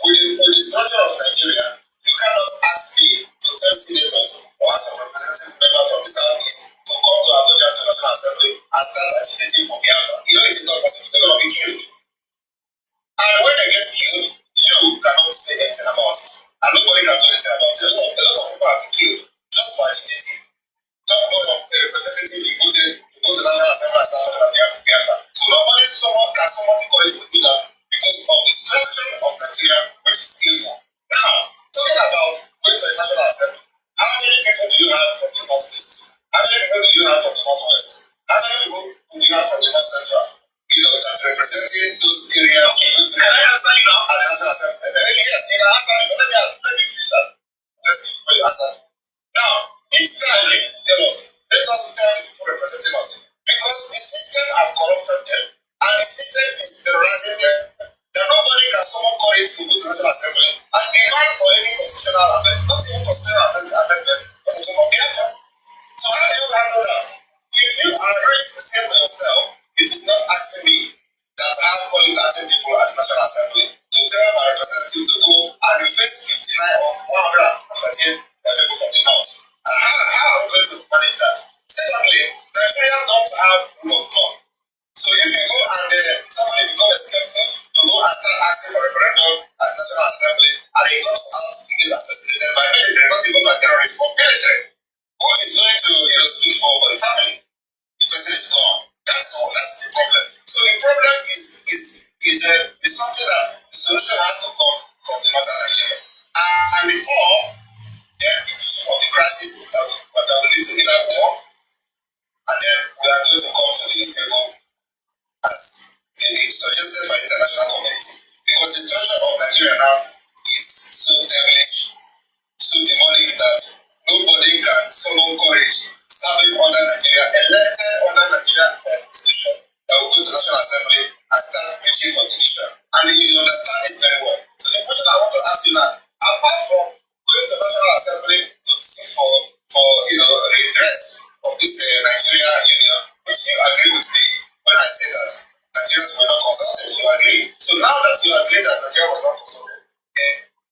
with the structure of Nigeria, you cannot ask me to tell senators or ask a representative member from the southeast to come to Abuja to National Assembly and start agitating for Biafra. You know it is not possible. They're going to be killed. And when they get killed, you cannot say anything about it. And nobody can do anything about it. A lot of people have been killed just for agitating. Talk about a representative you voted to go to the National Assembly and start talking about Biafra. So nobody, someone encouraged to do that because of the structure of Nigeria, which is evil. Now, talking about going to the National Assembly, how many people do you have from the Northeast? How many people do you have from the Northwest? How many people do you have from the North Central? That representing those areas. Can I answer you now? At the National Assembly. Yes, you can answer me, but let me finish that. Just before you answer me. Now, each time they tell us, let us tell the people representing us. Because the system have corrupted them, and the system is terrorizing them. Then nobody can someone call it to go to the National Assembly and demand for any constitutional amendment, not even constitutional amendment, but to go Biafra. So how do you handle that? If you are really sincere to yourself, it is not asking me that I have only 13 people at the National Assembly to tell my representative to go and replace 59 of 113 people from the North. And how are we going to manage that? Secondly, Nigeria don't have rule of law. So if you go and somebody become a scapegoat to go and start asking for referendum at the National Assembly, and he comes out to get assassinated by military, not even by terrorists, but military, who is going to speak for the family? The person is gone. That's the problem. So the problem is something that the solution has to come from the northern Nigeria. And the core, the issue of the crisis that we need to either war, and then we are going to come to the table as maybe suggested by the international community. Because the structure of Nigeria now is so devilish, so demonic that nobody can summon courage serving under Nigeria, elected under Nigeria institution that will go to the National Assembly and start preaching for division. And you understand this very well. So the question I want to ask you now, apart from going to the National Assembly to seek for redress of this Nigeria union, which you agree with me when I say that Nigerians were not consulted, you agree. So now that you agree that Nigeria was not consulted,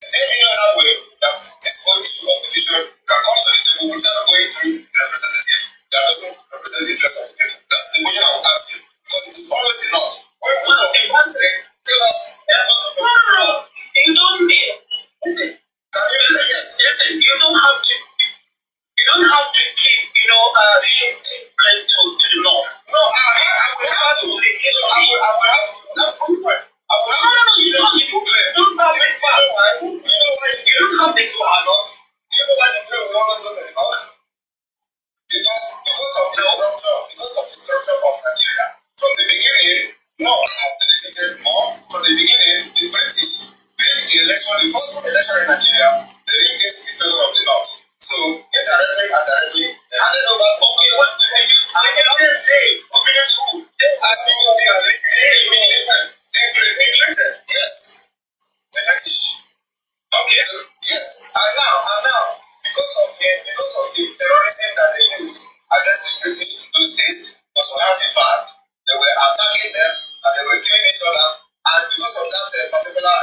is there any other way that this whole issue of division can come to the table without going through the representative that doesn't represent the interest of the people? That's the question I will ask you. Because it is always the North. When we talk, people say, tell us, you don't need, listen, listen, you don't have to keep, shifting blame to the North. No, I will have to. I will have to. That's the point. I will have to. You don't have this far. You don't have this far. Do you know why the blame will always go to the North? Because of the structure of Nigeria. From the beginning, North have benefited more. From the beginning, the British rigged the election, the first election in Nigeria, they rigged it in favor of the North. So indirectly and directly, they handed over to yes, the British. Okay. So, yes, and now, because of the terrorism that they used against the British in those days, because we have the fact they were attacking them and they were killing each other, and because of that particular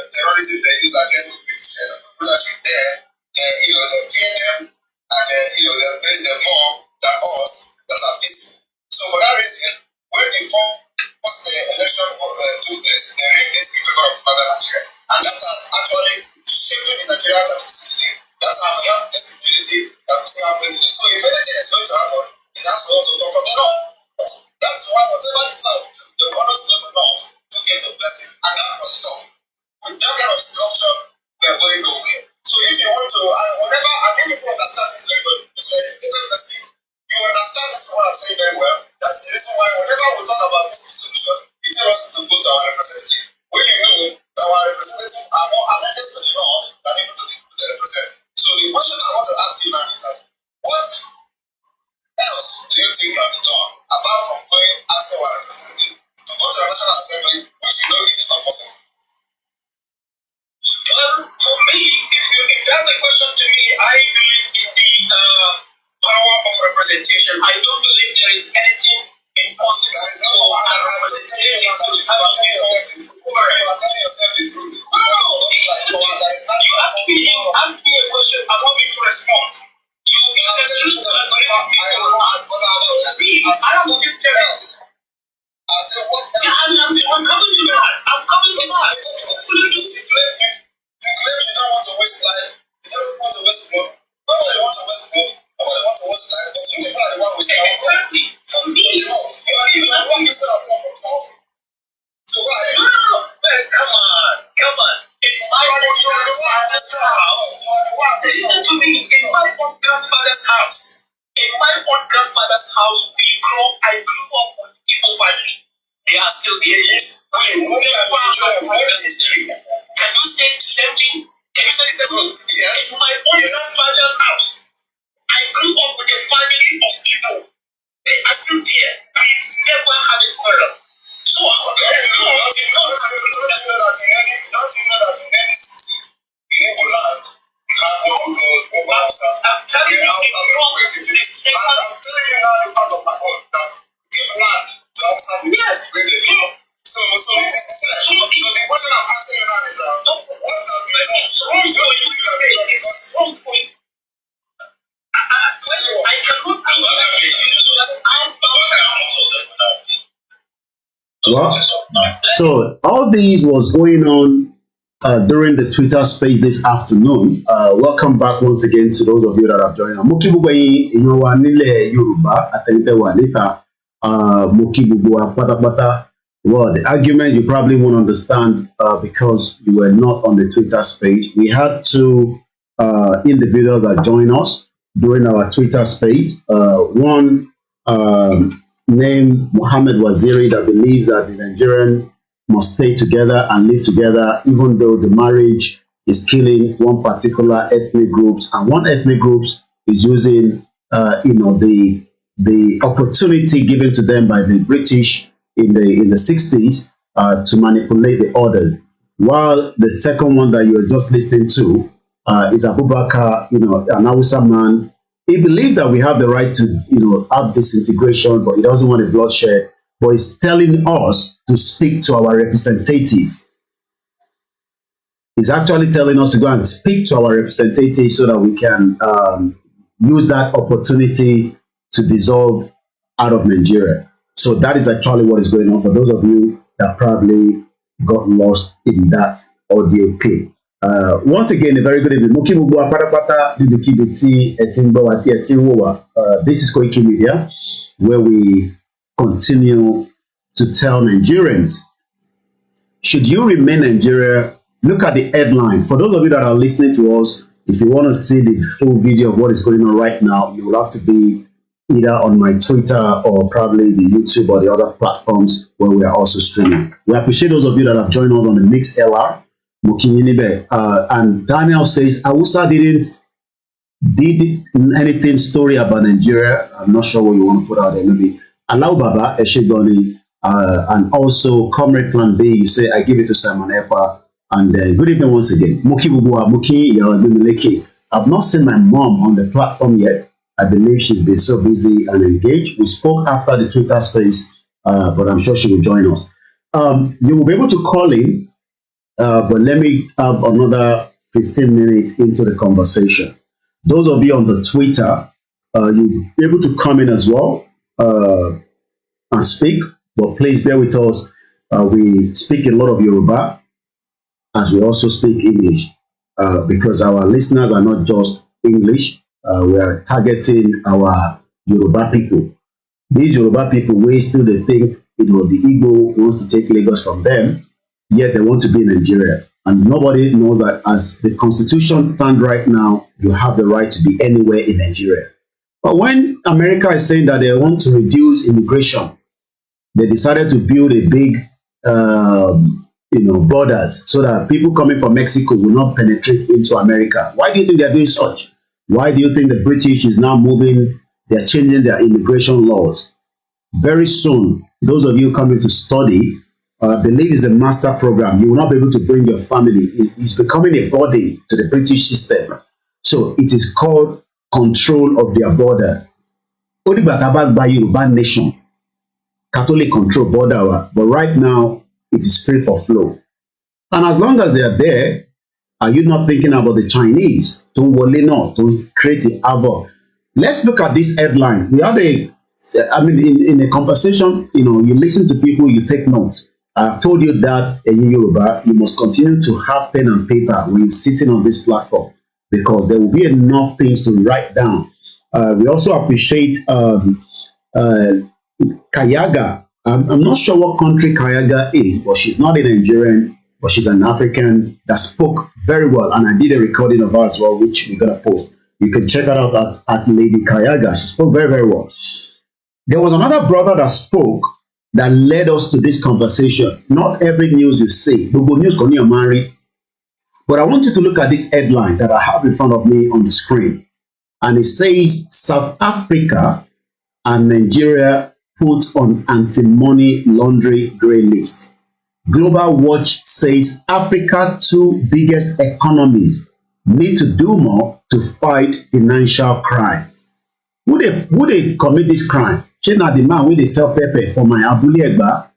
terrorism they used against the British rulership there, they fear them and they praise them more than us that are peaceful. So for that reason, when the first election took place, they rigged it in favor of Northern Nigeria, and that has actually shaken the Nigeria that we see today. That has helped the stability that we see happening today. So if anything is going to happen, it has to also come from the North. But that's why whatever the South do, they will always go to the North to get a blessing, and that must stop. With that kind of structure, we are going nowhere. So if you want to, and whenever, and many people understand this very well, it's like, you understand this, what I'm saying very well. That's the reason why whenever we talk about this solution, you tell us to go to our representative. When you know that our representatives are more alleged to the Lord than even to the people they represent. So the question I want to ask you now is that, what else do you think can be done apart from going asking our representative to go to the National Assembly, which you know it is not possible? For me, if that's a question to me, I believe in the power of representation. I don't believe there is anything impossible. There is no representation. You are telling yourself the truth. You ask me a question, I want me to respond. You get the truth. I am vegetarian. I said, what else? I'm coming to that. I'm coming to that. You claim you don't want to waste life. You don't want to waste blood. Nobody wants to waste blood. Nobody wants to waste life. But you people are the one wasting life. Exactly. For me, you are the one wasting our blood from the house. So why? No. Come on. In my own grandfather's house. Listen to me. In my own grandfather's house. I grew up with Igbo family. They are still there. Yes. Can you say the same thing? Can you say the same thing? Yes. In my own grandfather's house, I grew up with a family of people. They are still there. We never had a quarrel. So, don't you know that in any city, in Igbo land, you have what you call Obasa. I'm telling you, I'm telling you now the part of my own that give land to Hausa people where they live. So it is the same. So the question I'm asking you now is what does the wrong for you? Wrong for you. I cannot be because I'm Well, so all these was going on during the Twitter space this afternoon. Welcome back once again to those of you that have joined us. Mo kí gbogbo yín èèyàn wa nílẹ̀ Yorùbá àtẹ̀yìntẹ̀ wà níta. Mo kí gbogbo wa pátápátá. Well, the argument you probably won't understand because you were not on the Twitter space. We had two individuals that joined us during our Twitter space. One named Mohammed Waziri that believes that the Nigerian must stay together and live together, even though the marriage is killing one particular ethnic groups, and one ethnic groups is using, the opportunity given to them by the British in the 60s to manipulate the others. While the second one that you're just listening to is Abubakar, an Hausa man. He believes that we have the right to, have disintegration, but he doesn't want a bloodshed. But he's telling us to speak to our representative. He's actually telling us to go and speak to our representative so that we can use that opportunity to dissolve out of Nigeria. So that is actually what is going on for those of you that probably got lost in that audio clip. Once again, a very good evening. Mo kí gbogbo wa pátápátá níbikíbi tí ẹ ti ń gbọ́ wa tí ẹ ti ń wò wá. This is Koiki Media, where we continue to tell Nigerians, should you remain Nigeria? Look at the headline. For those of you that are listening to us, if you want to see the full video of what is going on right now, you will have to be either on my Twitter or probably the YouTube or the other platforms where we are also streaming. We appreciate those of you that have joined us on the Mixed LR. And Daniel says, Awusa did anything story about Nigeria. I'm not sure what you want to put out there. Maybe Allow Baba Eshegoni, and also Comrade Plan B. You say, I give it to Simon Ekpa. And good evening once again. Muki Bubua, Muki Yawadumileki. I've not seen my mom on the platform yet. I believe she's been so busy and engaged. We spoke after the Twitter space, but I'm sure she will join us. You will be able to call in, but let me have another 15 minutes into the conversation. Those of you on the Twitter, you'll be able to come in as well and speak, but please bear with us. We speak a lot of Yoruba as we also speak English, because our listeners are not just English. We are targeting our Yoruba people. These Yoruba people, we still they think the Igbo wants to take Lagos from them, yet they want to be in Nigeria. And nobody knows that as the constitution stands right now, you have the right to be anywhere in Nigeria. But when America is saying that they want to reduce immigration, they decided to build a big, borders so that people coming from Mexico will not penetrate into America. Why do you think they're doing such? Why do you think the British is now moving? They're changing their immigration laws. Very soon, those of you coming to study, I believe it's a master program. You will not be able to bring your family. It's becoming a body to the British system. So it is called control of their borders. Odigba by Yoruba nation, Catholic control border, but right now it is free for flow. And as long as they are there, are you not thinking about the Chinese? Don't worry, not to create the havoc. Let's look at this headline. We had in a conversation, you listen to people, you take notes. I've told you that in Yoruba, you must continue to have pen and paper when you're sitting on this platform, because there will be enough things to write down. We also appreciate Kayaga. I'm not sure what country Kayaga is, but she's not a Nigerian, but she's an African that spoke very well. And I did a recording of her as well, which we're going to post. You can check her out at Lady Kayaga. She spoke very, very well. There was another brother that spoke that led us to this conversation. Not every news you see, Google News can you marry. But I want you to look at this headline that I have in front of me on the screen. And it says, South Africa and Nigeria put on anti-money laundering grey list. Global Watch says Africa's two biggest economies need to do more to fight financial crime. Who they commit this crime? Shey na the man wey dey sell pepper for my Abule Ekpa,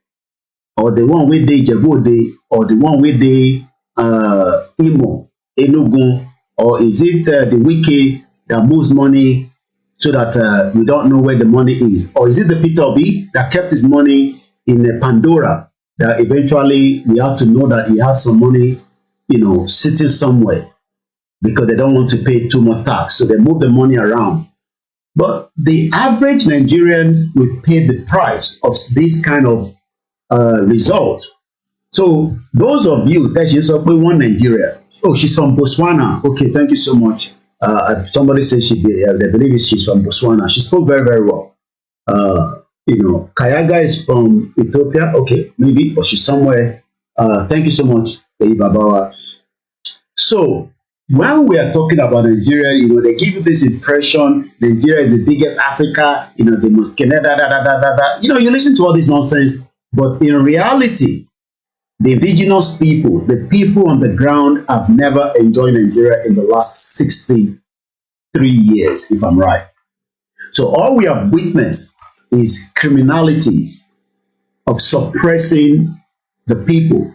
or the one wey dey Ijebu-Ode, or the one wey dey Imo, Enugu, or is it the Wike that moves money so that we don't know where the money is? Or is it the Peter Obi that kept his money in Pandora that eventually we have to know that he has some money, sitting somewhere because they don't want to pay too much tax. So they move the money around. But the average Nigerians will pay the price of this kind of result. So those of you that she's up with one Nigeria, oh, she's from Botswana. Okay, thank you so much. Somebody said they believe she's from Botswana. She spoke very, very well. Kayaga is from Ethiopia. Okay, maybe, but she's somewhere. Thank you so much, Babawa. So when we are talking about Nigeria, they give you this impression Nigeria is the biggest Africa. They must you listen to all this nonsense, but in reality, the indigenous people, the people on the ground, have never enjoyed Nigeria in the last 63 years, if I'm right. So all we have witnessed is criminalities of suppressing the people.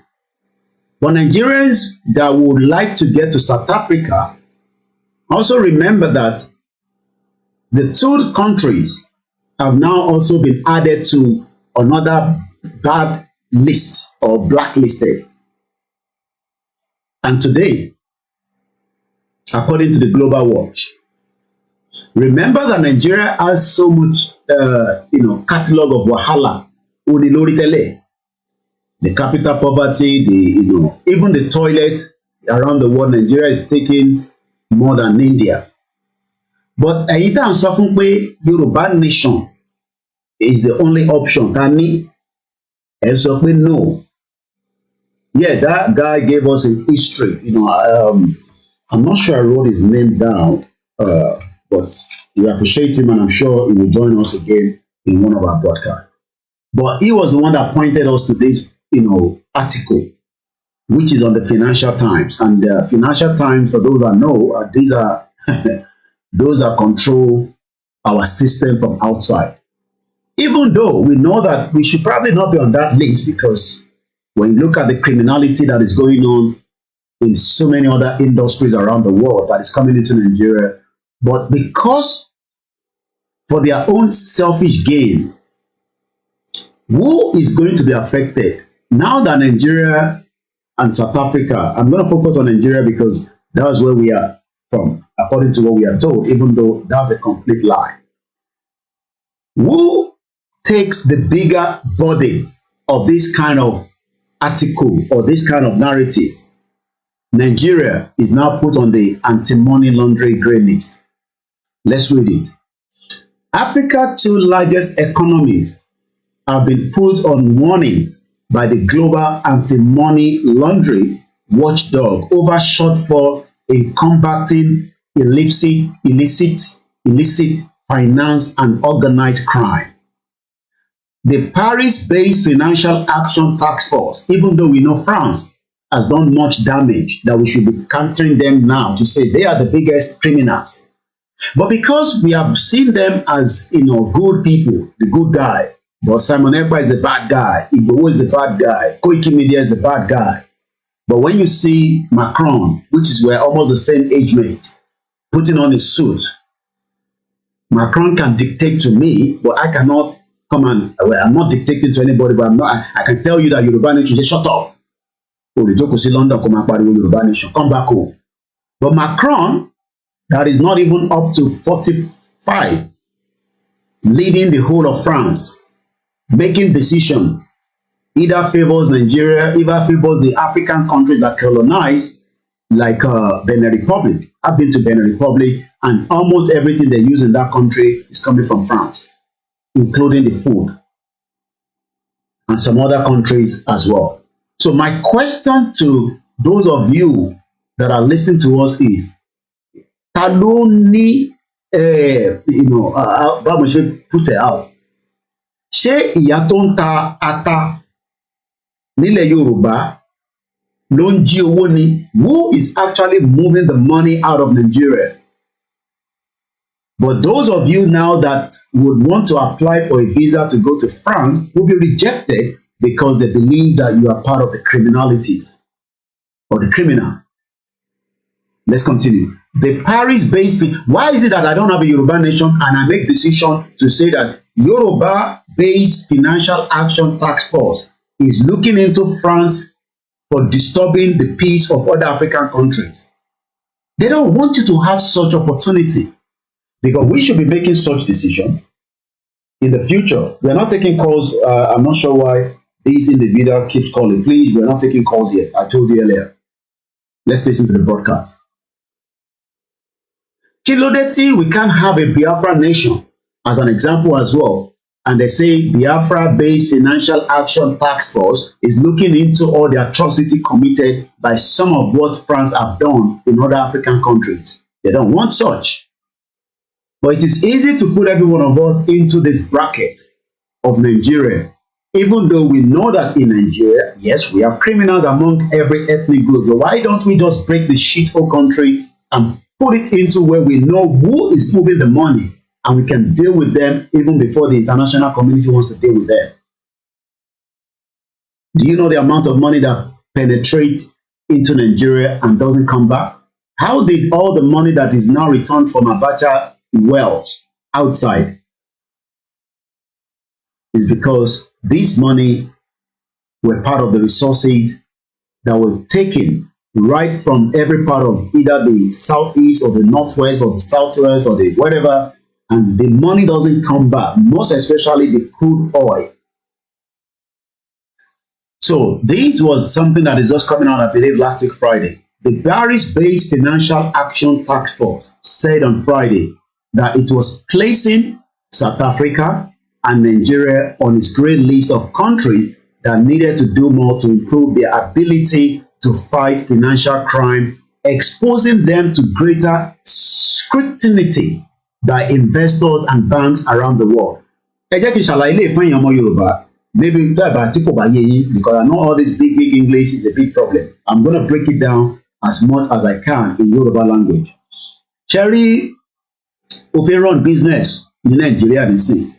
But Nigerians that would like to get to South Africa also remember that the two countries have now also been added to another bad list or blacklisted. And today, according to the Global Watch, remember that Nigeria has so much, catalog of wahala, uniloritele. The capital poverty, even the toilet around the world, Nigeria is taking more than India. But Aida and Safunpe, Yoruba nation is the only option. Tani, and so we no. Yeah, that guy gave us a history. I'm not sure I wrote his name down, but we appreciate him, and I'm sure he will join us again in one of our broadcasts. But he was the one that pointed us to this, article, which is on the Financial Times. And the Financial Times, for those that know, these are those that control our system from outside. Even though we know that we should probably not be on that list, because when you look at the criminality that is going on in so many other industries around the world that is coming into Nigeria, but because for their own selfish gain, who is going to be affected? Now that Nigeria and South Africa, I'm going to focus on Nigeria because that's where we are from, according to what we are told, even though that's a complete lie. Who takes the bigger burden of this kind of article or this kind of narrative, Nigeria is now put on the anti-money laundering grey list. Let's read it. Africa's two largest economies have been put on warning by the global anti-money laundering watchdog over shortfall in combating illicit finance and organized crime. The Paris-based Financial Action Task Force, even though we know France has done much damage, that we should be countering them now to say they are the biggest criminals. But because we have seen them as, good people, the good guy, but Simon Ekpa is the bad guy, Igboho is the bad guy, Koiki Media is the bad guy. But when you see Macron, which is we're almost the same age mate, putting on his suit, Macron can dictate to me, but I cannot come and, I'm not dictating to anybody, but I can tell you that Yoruba Nation, say, shut up. Oh, the joke see London, Yoruba Nation, come back home. But Macron, that is not even up to 45, leading the whole of France, making decision, either favors Nigeria, either favors the African countries that colonize, like Benin Republic. I've been to Benin Republic, and almost everything they use in that country is coming from France, including the food, and some other countries as well. So my question to those of you that are listening to us is, ta ló ní, báwo mo ṣe put it out? Ṣé ìyá tó ń ta ata nílẹ̀ Yorùbá ló ń jí owó ni? Who is actually moving the money out of Nigeria? But those of you now that would want to apply for a visa to go to France will be rejected because they believe that you are part of the criminality or the criminal. Let's continue. The Paris-based, why is it that I don't have a Yoruba Nation and I make decision to say that Yoruba-based Financial Action Task Force is looking into France for disturbing the peace of other African countries? They don't want you to have such opportunity, because we should be making such decision in the future. We are not taking calls. I'm not sure why this individual keeps calling. Please, we are not taking calls yet. I told you earlier. Let's listen to the broadcast. Kí ló dé tí we can't have a Biafra nation as an example as well? And they say Biafra-based Financial Action Task Force is looking into all the atrocity committed by some of what France have done in other African countries. They don't want such. But it is easy to put every one of us into this bracket of Nigeria, even though we know that in Nigeria, yes, we have criminals among every ethnic group. But why don't we just break the shithole country and put it into where we know who is moving the money, and we can deal with them even before the international community wants to deal with them? Do you know the amount of money that penetrates into Nigeria and doesn't come back? How did all the money that is now returned from Abacha wealth outside? Is because this money were part of the resources that were taken right from every part of either the southeast or the northwest or the southwest or the whatever, and the money doesn't come back, most especially the crude oil. So this was something that is just coming out, I believe, last week Friday. The Paris-based Financial Action Task Force said on Friday that it was placing South Africa and Nigeria on its grey list of countries that needed to do more to improve their ability to fight financial crime, exposing them to greater scrutiny by investors and banks around the world. Ẹ jẹ́ kí n ṣàlàyé ilé ìfún èèyàn ọmọ Yorùbá, maybe dábàá tí kò bá yé yín, because I know all this big English is a big problem. I'm going to break it down as much as I can in Yoruba language. Cherry, ó fẹ́ run business ní Nàìjíríà nísìn,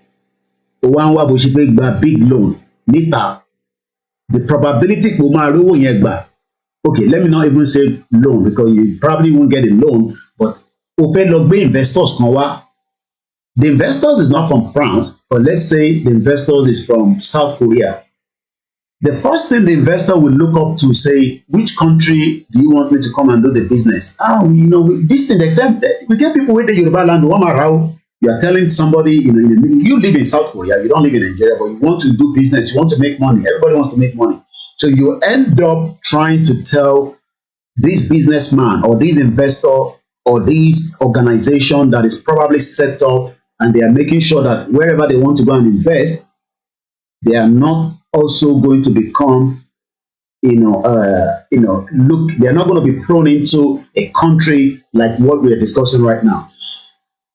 ó wá ń wá bó ṣe fẹ́ gba big loan níta. The probability pé ó máa rówó yẹn gbà, okay, let me not even say loan, because you probably won't get a loan, but ó fẹ́ lọ gbé investors kan wá. The investors is not from France, but let's say the investors is from South Korea. The first thing the investor will look up to say, which country do you want me to come and do the business? This thing, we get people with the Yoruba land, You are telling somebody, you know, in the middle, you live in South Korea, you don't live in Nigeria, but you want to do business, you want to make money. Everybody wants to make money. So you end up trying to tell this businessman or this investor or this organization that is probably set up, and they are making sure that wherever they want to go and invest, they are not also going to become, look, they are not going to be thrown into a country like what we are discussing right now.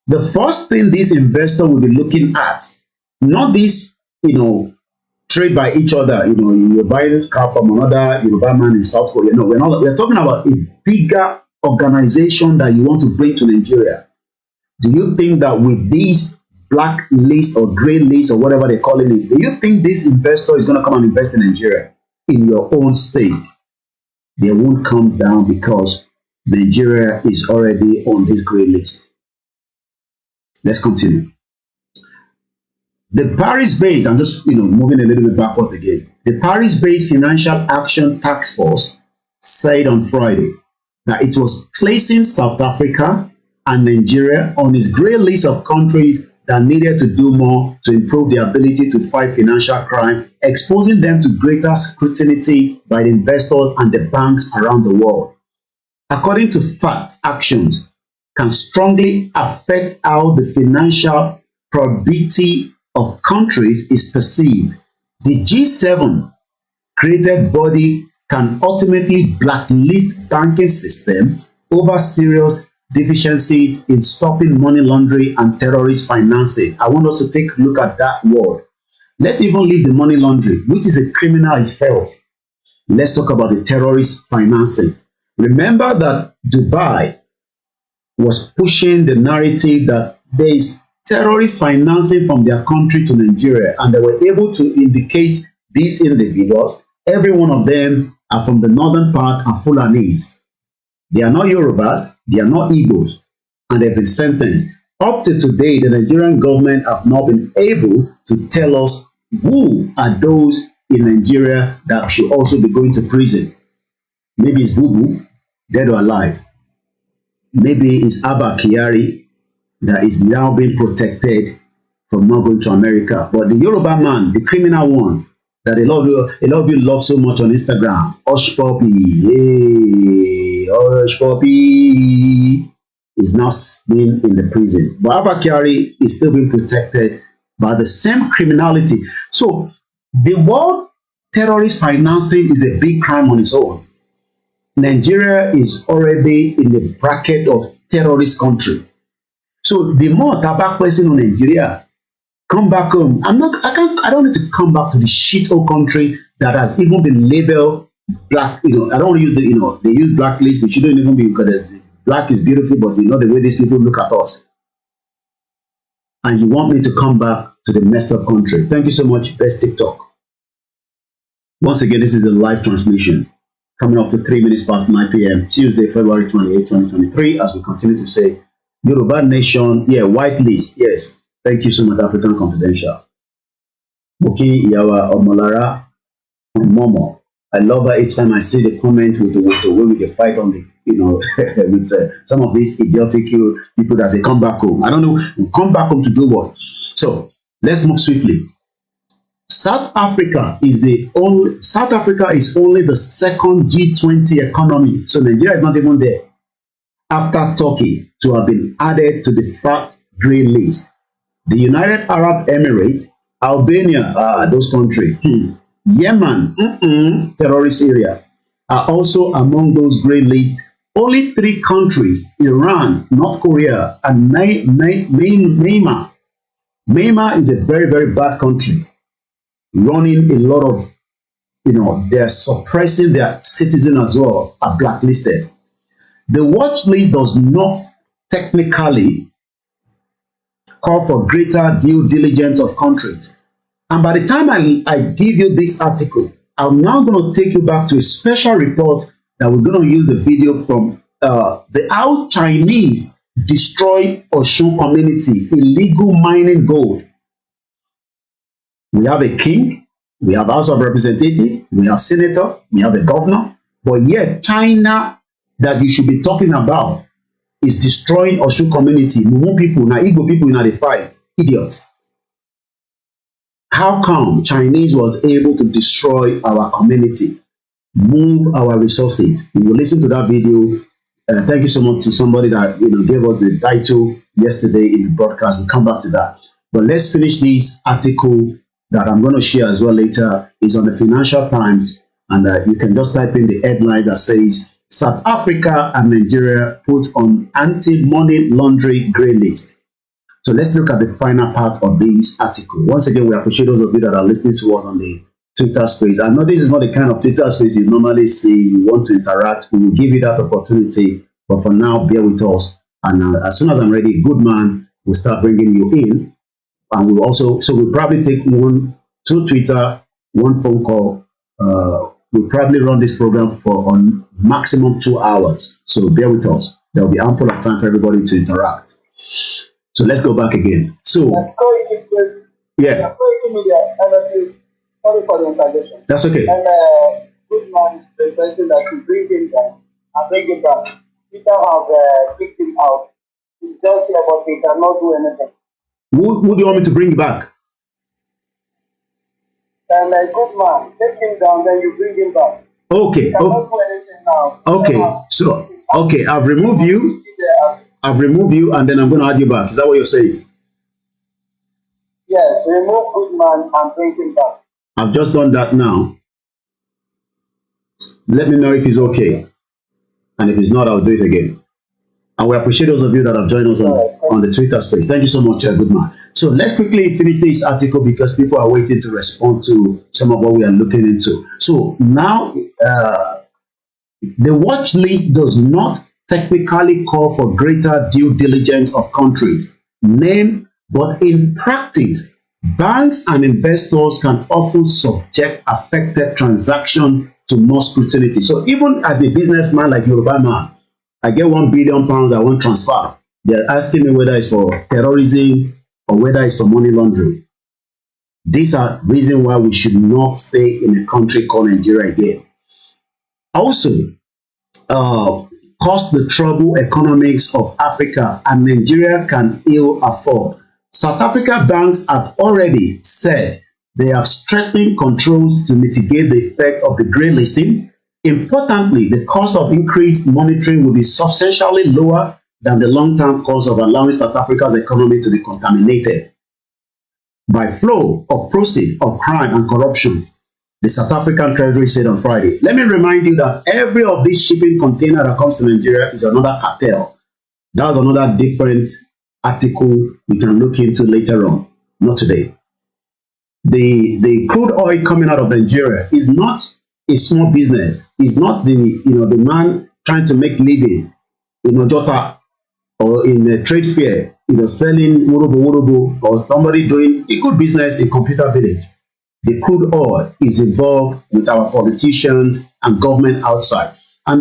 The first thing this investor will be looking at, not this, trade by each other. You're buying a car from another Yoruba man in South Korea. No, we're not. We're talking about a bigger organization that you want to bring to Nigeria. Do you think that with these black list or gray list or whatever they're calling it, do you think this investor is going to come and invest in Nigeria in your own state? They won't come down because Nigeria is already on this gray list. Let's continue. The Paris-based, I'm just moving a little bit backwards again. The Paris-based Financial Action Task Force said on Friday that it was placing South Africa and Nigeria on its grey list of countries that needed to do more to improve their ability to fight financial crime, exposing them to greater scrutiny by the investors and the banks around the world. According to facts, actions can strongly affect how the financial probity of countries is perceived. The G7 created body can ultimately blacklist banking system over serious deficiencies in stopping money laundering and terrorist financing. I want us to take a look at that word. Let's even leave the money laundering, which is a criminal itself. Let's talk about the terrorist financing. Remember that Dubai was pushing the narrative that there is terrorist financing from their country to Nigeria, and they were able to indicate these individuals. Every one of them are from the northern part of Fulanese. They are not Yorubas, they are not Igbos, and they've been sentenced. Up to today, the Nigerian government have not been able to tell us who are those in Nigeria that should also be going to prison. Maybe it's Bubu, dead or alive. Maybe it's Abba Kyari, that is now being protected from not going to America. But the Yoruba man, the criminal one, that a lot of you love so much on Instagram, Hush Puppy, hey, Hush Puppy, is now being in the prison. But Abba Kyari is still being protected by the same criminality. So the word terrorist financing is a big crime on its own. Nigeria is already in the bracket of terrorist country. So the more tabak person in Nigeria come back home, I don't need to come back to the shithole country that has even been labeled black. I don't want to use they use blacklist, which shouldn't even be, because black is beautiful, but the way these people look at us. And you want me to come back to the messed up country. Thank you so much, Best TikTok. Once again, this is a live transmission coming up to 3 minutes past 9 p.m. Tuesday, February 28, 2023, as we continue to say, Yoruba Nation, white list, yes. Thank you so much, African Confidential. Moki Yawa Omolara Momo. I love her each time I see the comment with the way we can fight on the, with some of these idiotic people that say, come back home. I don't know, come back home to do what? So, let's move swiftly. South Africa is only the second G20 economy. So Nigeria is not even there. After Turkey to have been added to the fat grey list. The United Arab Emirates, Albania, those countries, Yemen, terrorist area, are also among those grey lists. Only 3 countries, Iran, North Korea, and Myanmar. Myanmar is a very, very bad country, running a lot of, they're suppressing their citizens as well, are blacklisted. The watch list does not technically call for greater due diligence of countries. And by the time I give you this article, I'm now going to take you back to a special report that we're going to use the video from how Chinese destroy Osun community, illegal mining gold. We have a king, we have House of Representatives, we have senator, we have a governor, but yet China that you should be talking about is destroying Osun community. Mumu people, now Igbo people in the fight. Idiots. How come Chinese was able to destroy our community, move our resources? We will listen to that video. Thank you so much to somebody that gave us the title yesterday in the broadcast. We'll come back to that. But let's finish this article that I'm going to share as well later. It's on the Financial Times, and you can just type in the headline that says South Africa and Nigeria put on anti-money laundering grey list. So let's look at the final part of this article. Once again, we appreciate those of you that are listening to us on the Twitter space. I know this is not the kind of Twitter space you normally see. You want to interact, we will give you that opportunity. But for now, bear with us. And as soon as I'm ready, good man, we'll start bringing you in. And we'll probably take 2 Twitter, 1 phone call. We'll probably run this program for on maximum 2 hours. So bear with us. There will be ample of time for everybody to interact. So let's go back again. So, yeah. Sorry for the interjection. That's okay. And good man requesting that you bring him down and bring him back. Peter have kicked him out. He's just here, but he cannot do anything. Who do you want me to bring back? And good man, take him down, then you bring him back. Okay. He cannot do anything now. Okay. So, okay, I've removed you. And then I'm going to add you back. Is that what you're saying? Yes, remove good man and bring him back. I've just done that now. Let me know if it's okay. And if it's not, I'll do it again. And we appreciate those of you that have joined us on the Twitter space. Thank you so much, good man. So let's quickly finish this article because people are waiting to respond to some of what we are looking into. So now, the watch list does not technically call for greater due diligence of countries named, but in practice, banks and investors can often subject affected transactions to more scrutiny. So even as a businessman like Yoruba man, I get £1 billion I want transfer. They're asking me whether it's for terrorism or whether it's for money laundering. These are reasons why we should not stay in a country called Nigeria again. Also, cost the trouble economics of Africa, and Nigeria can ill afford. South Africa banks have already said they have strengthened controls to mitigate the effect of the grey listing. Importantly, the cost of increased monitoring will be substantially lower than the long-term cost of allowing South Africa's economy to be contaminated by flow of proceeds of crime and corruption, the South African Treasury said on Friday. Let me remind you that every of these shipping container that comes to Nigeria is another cartel. That's another different article we can look into later on, not today. The crude oil coming out of Nigeria is not a small business. It's not the man trying to make living in Ojota or in a trade fair, selling wurubo, or somebody doing a good business in Computer Village. The crude oil is involved with our politicians and government outside. And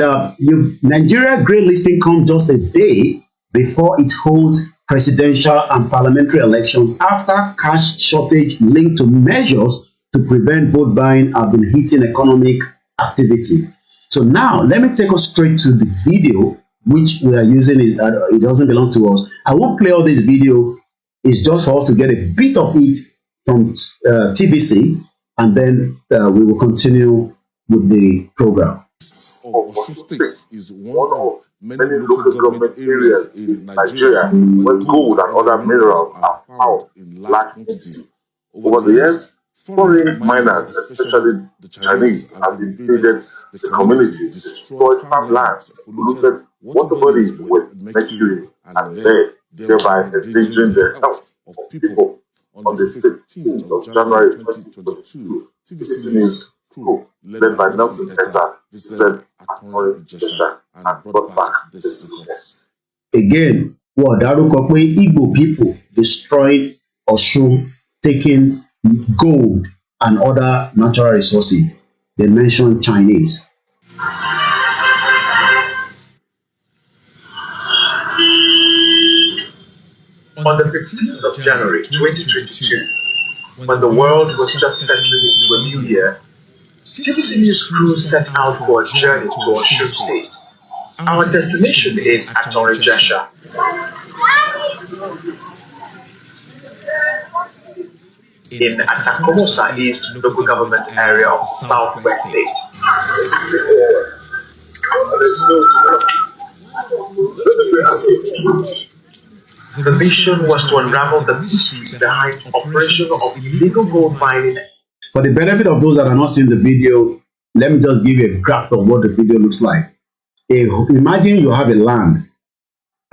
Nigeria grey listing comes just a day before it holds presidential and parliamentary elections after cash shortage linked to measures to prevent vote buying have been hitting economic activity. So now, let me take us straight to the video which we are using. It doesn't belong to us. I won't play all this video. It's just for us to get a bit of it from TBC, and then we will continue with the program. Osun State is one of many local government areas in Nigeria where gold and other minerals are found in large quantity. Over the years, foreign miners, especially the Chinese, have invaded the community, destroyed farmlands, polluted water bodies with mercury and lead, thereby endangering the health of people. On the 15th of January 2022, TBC News crew, led by Nelson Ekpa, said Akon Ijesha and brought back this report. Again, wọ́n dárúkọ pé Igbo people destroying Osun, taking gold and other natural resources. They mentioned Chinese. On the 15th of January 2022, when the world was just settling into a new year, TBC News crew set out for a journey to Osun State, Our destination is Atorejesha. In Atakomosa East local government area of the Southwest State. The mission was to unravel the mystery behind operation of illegal gold mining. For the benefit of those that are not seeing the video, let me just give you a graph of what the video looks like. Imagine you have a land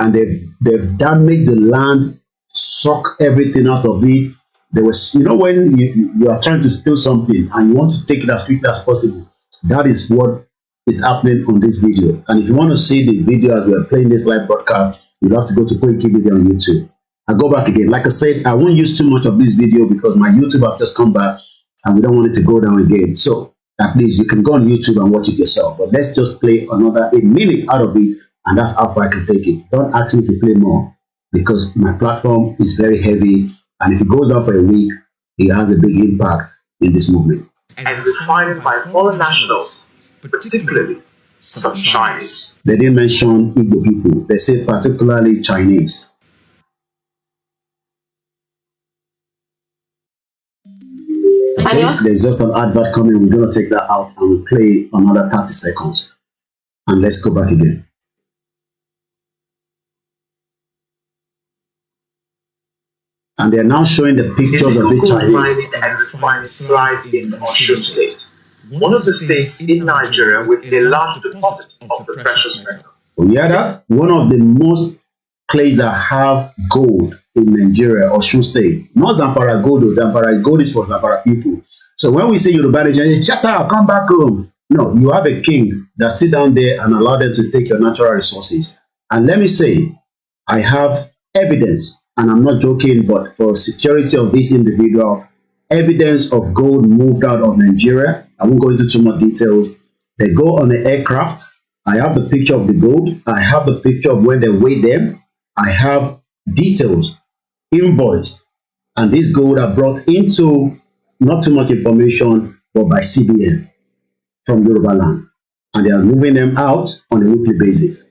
and they've damaged the land, suck everything out of it. There was, when you are trying to steal something and you want to take it as quickly as possible, that is what is happening on this video. And if you want to see the video as we are playing this live broadcast, you'll have to go to Koiki Video on YouTube. I go back again. Like I said, I won't use too much of this video because my YouTube have just come back and we don't want it to go down again. So at least you can go on YouTube and watch it yourself. But let's just play another 8 minutes out of it, and that's how far I can take it. Don't ask me to play more because my platform is very heavy, and if it goes down for a week, it has a big impact in this movement. And refined by foreign nationals, particularly some Chinese. They didn't mention Igbo people. They said particularly Chinese. There's just an advert coming. We're going to take that out and we'll play another 30 seconds. And let's go back again. And they're now showing the pictures of the Chinese. Mining and refining thrive in Osun State, one of the states in Nigeria with a large deposit of the precious metal. You hear that? One of the most places that have gold in Nigeria, Osun State. Not Zamfara gold, Zamfara gold is for Zamfara people. So when we say Yoruba nation, shut up, come back home. No, you have a king that sit down there and allow them to take your natural resources. And let me say, I have evidence, and I'm not joking, but for security of this individual, evidence of gold moved out of Nigeria. I won't go into too much details. They go on the aircraft. I have the picture of the gold. I have the picture of when they weigh them. I have details, invoice, and this gold are brought into not too much information, but by CBN from Yoruba land, and they are moving them out on a weekly basis.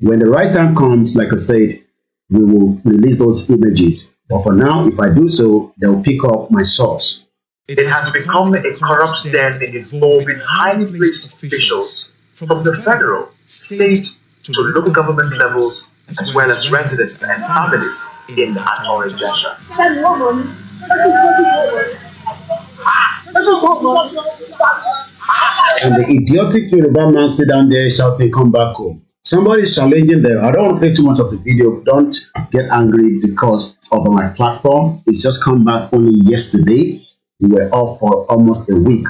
When the right time comes, like I said, we will release those images. But for now, if I do so, they'll pick up my source. It has become a corrupt den involving highly placed officials from the federal, state, to local government levels, as well as residents and families in Atorejesha. And the idiotic Yoruba man sit down there shouting, come back home. Somebody's challenging them. I don't want to play too much of the video. Don't get angry because of my platform. It's just come back only yesterday. We were off for almost a week.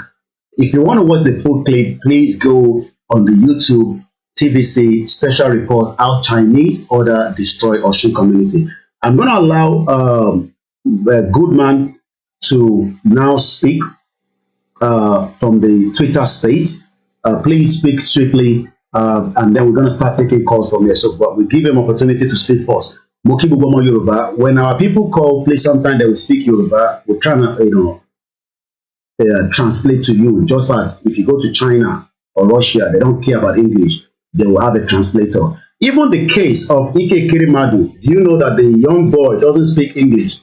If you want to watch the full clip, please go on the YouTube TVC special report, How Chinese Order Destroy Osun Community. I'm going to allow Goodman to now speak from the Twitter space. Please speak swiftly, and then we're going to start taking calls from here. So, but we give him opportunity to speak first. Moki Bugomo Yoruba. When our people call, please sometimes they will speak Yoruba. We're trying to, translate to you. Just as if you go to China or Russia, they don't care about English. They will have a translator. Even the case of Ike Kirimadu, do you know that the young boy doesn't speak English?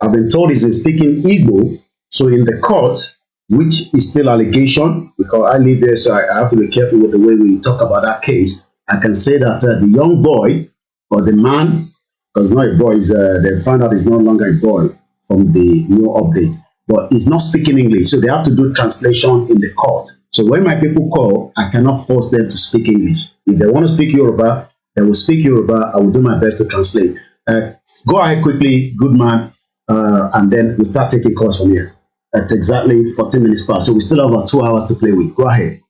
I've been told he's been speaking Igbo. So in the court, which is still allegation, because I live there, so I have to be careful with the way we talk about that case. I can say that the young boy or the man, because not a boy, they found out he's no longer a boy from the new update, but he's not speaking English. So they have to do translation in the court. So when my people call, I cannot force them to speak English. If they want to speak Yoruba, they will speak Yoruba. I will do my best to translate. Go ahead quickly, good man, and then we'll start taking calls from here. That's exactly 14 minutes past. So we still have about 2 hours to play with. Go ahead.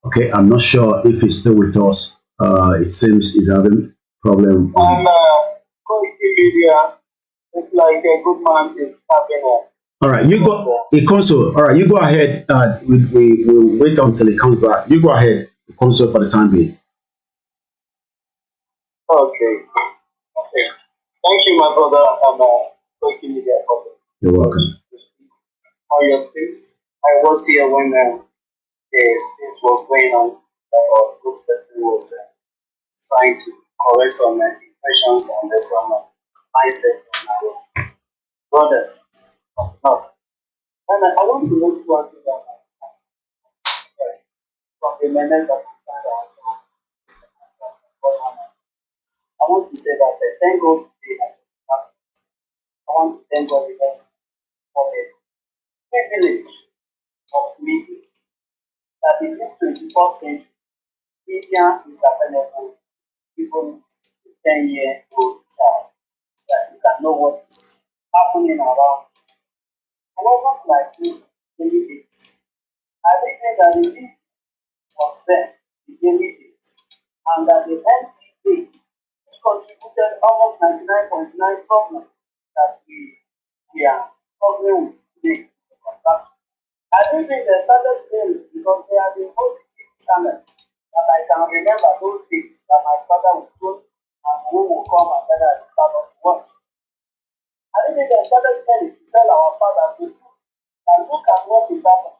Okay, I'm not sure if he's still with us. It seems he's having problem. Media, it's like a good man is having a. All right, you go. Console. All right, you go ahead. We'll wait until he comes back. You go ahead. Console for the time being. Okay. Thank you, my brother. I'm Koiki Media. You're welcome. On your space. I was here when this was going on. That was this person was trying to correct some impressions on this one mindset on our brothers. Now, and I want to look one thing that from the menace that we find ourselves. I want to say that thank God today. I want to thank God because for the privilege of media that in this 21st century, media is available even to 10-year-old child that you can know what is happening around. It wasn't like this in the days. I think that the need was there, the daily days, and that the NTA, which contributed almost 99.9 problem that we are struggling with today. I think they started playing because they are the only TV channel that I can remember those days that my father would go and who will come and gather at the part of the watch. I think they started playing to tell our father the truth and look at what is happening.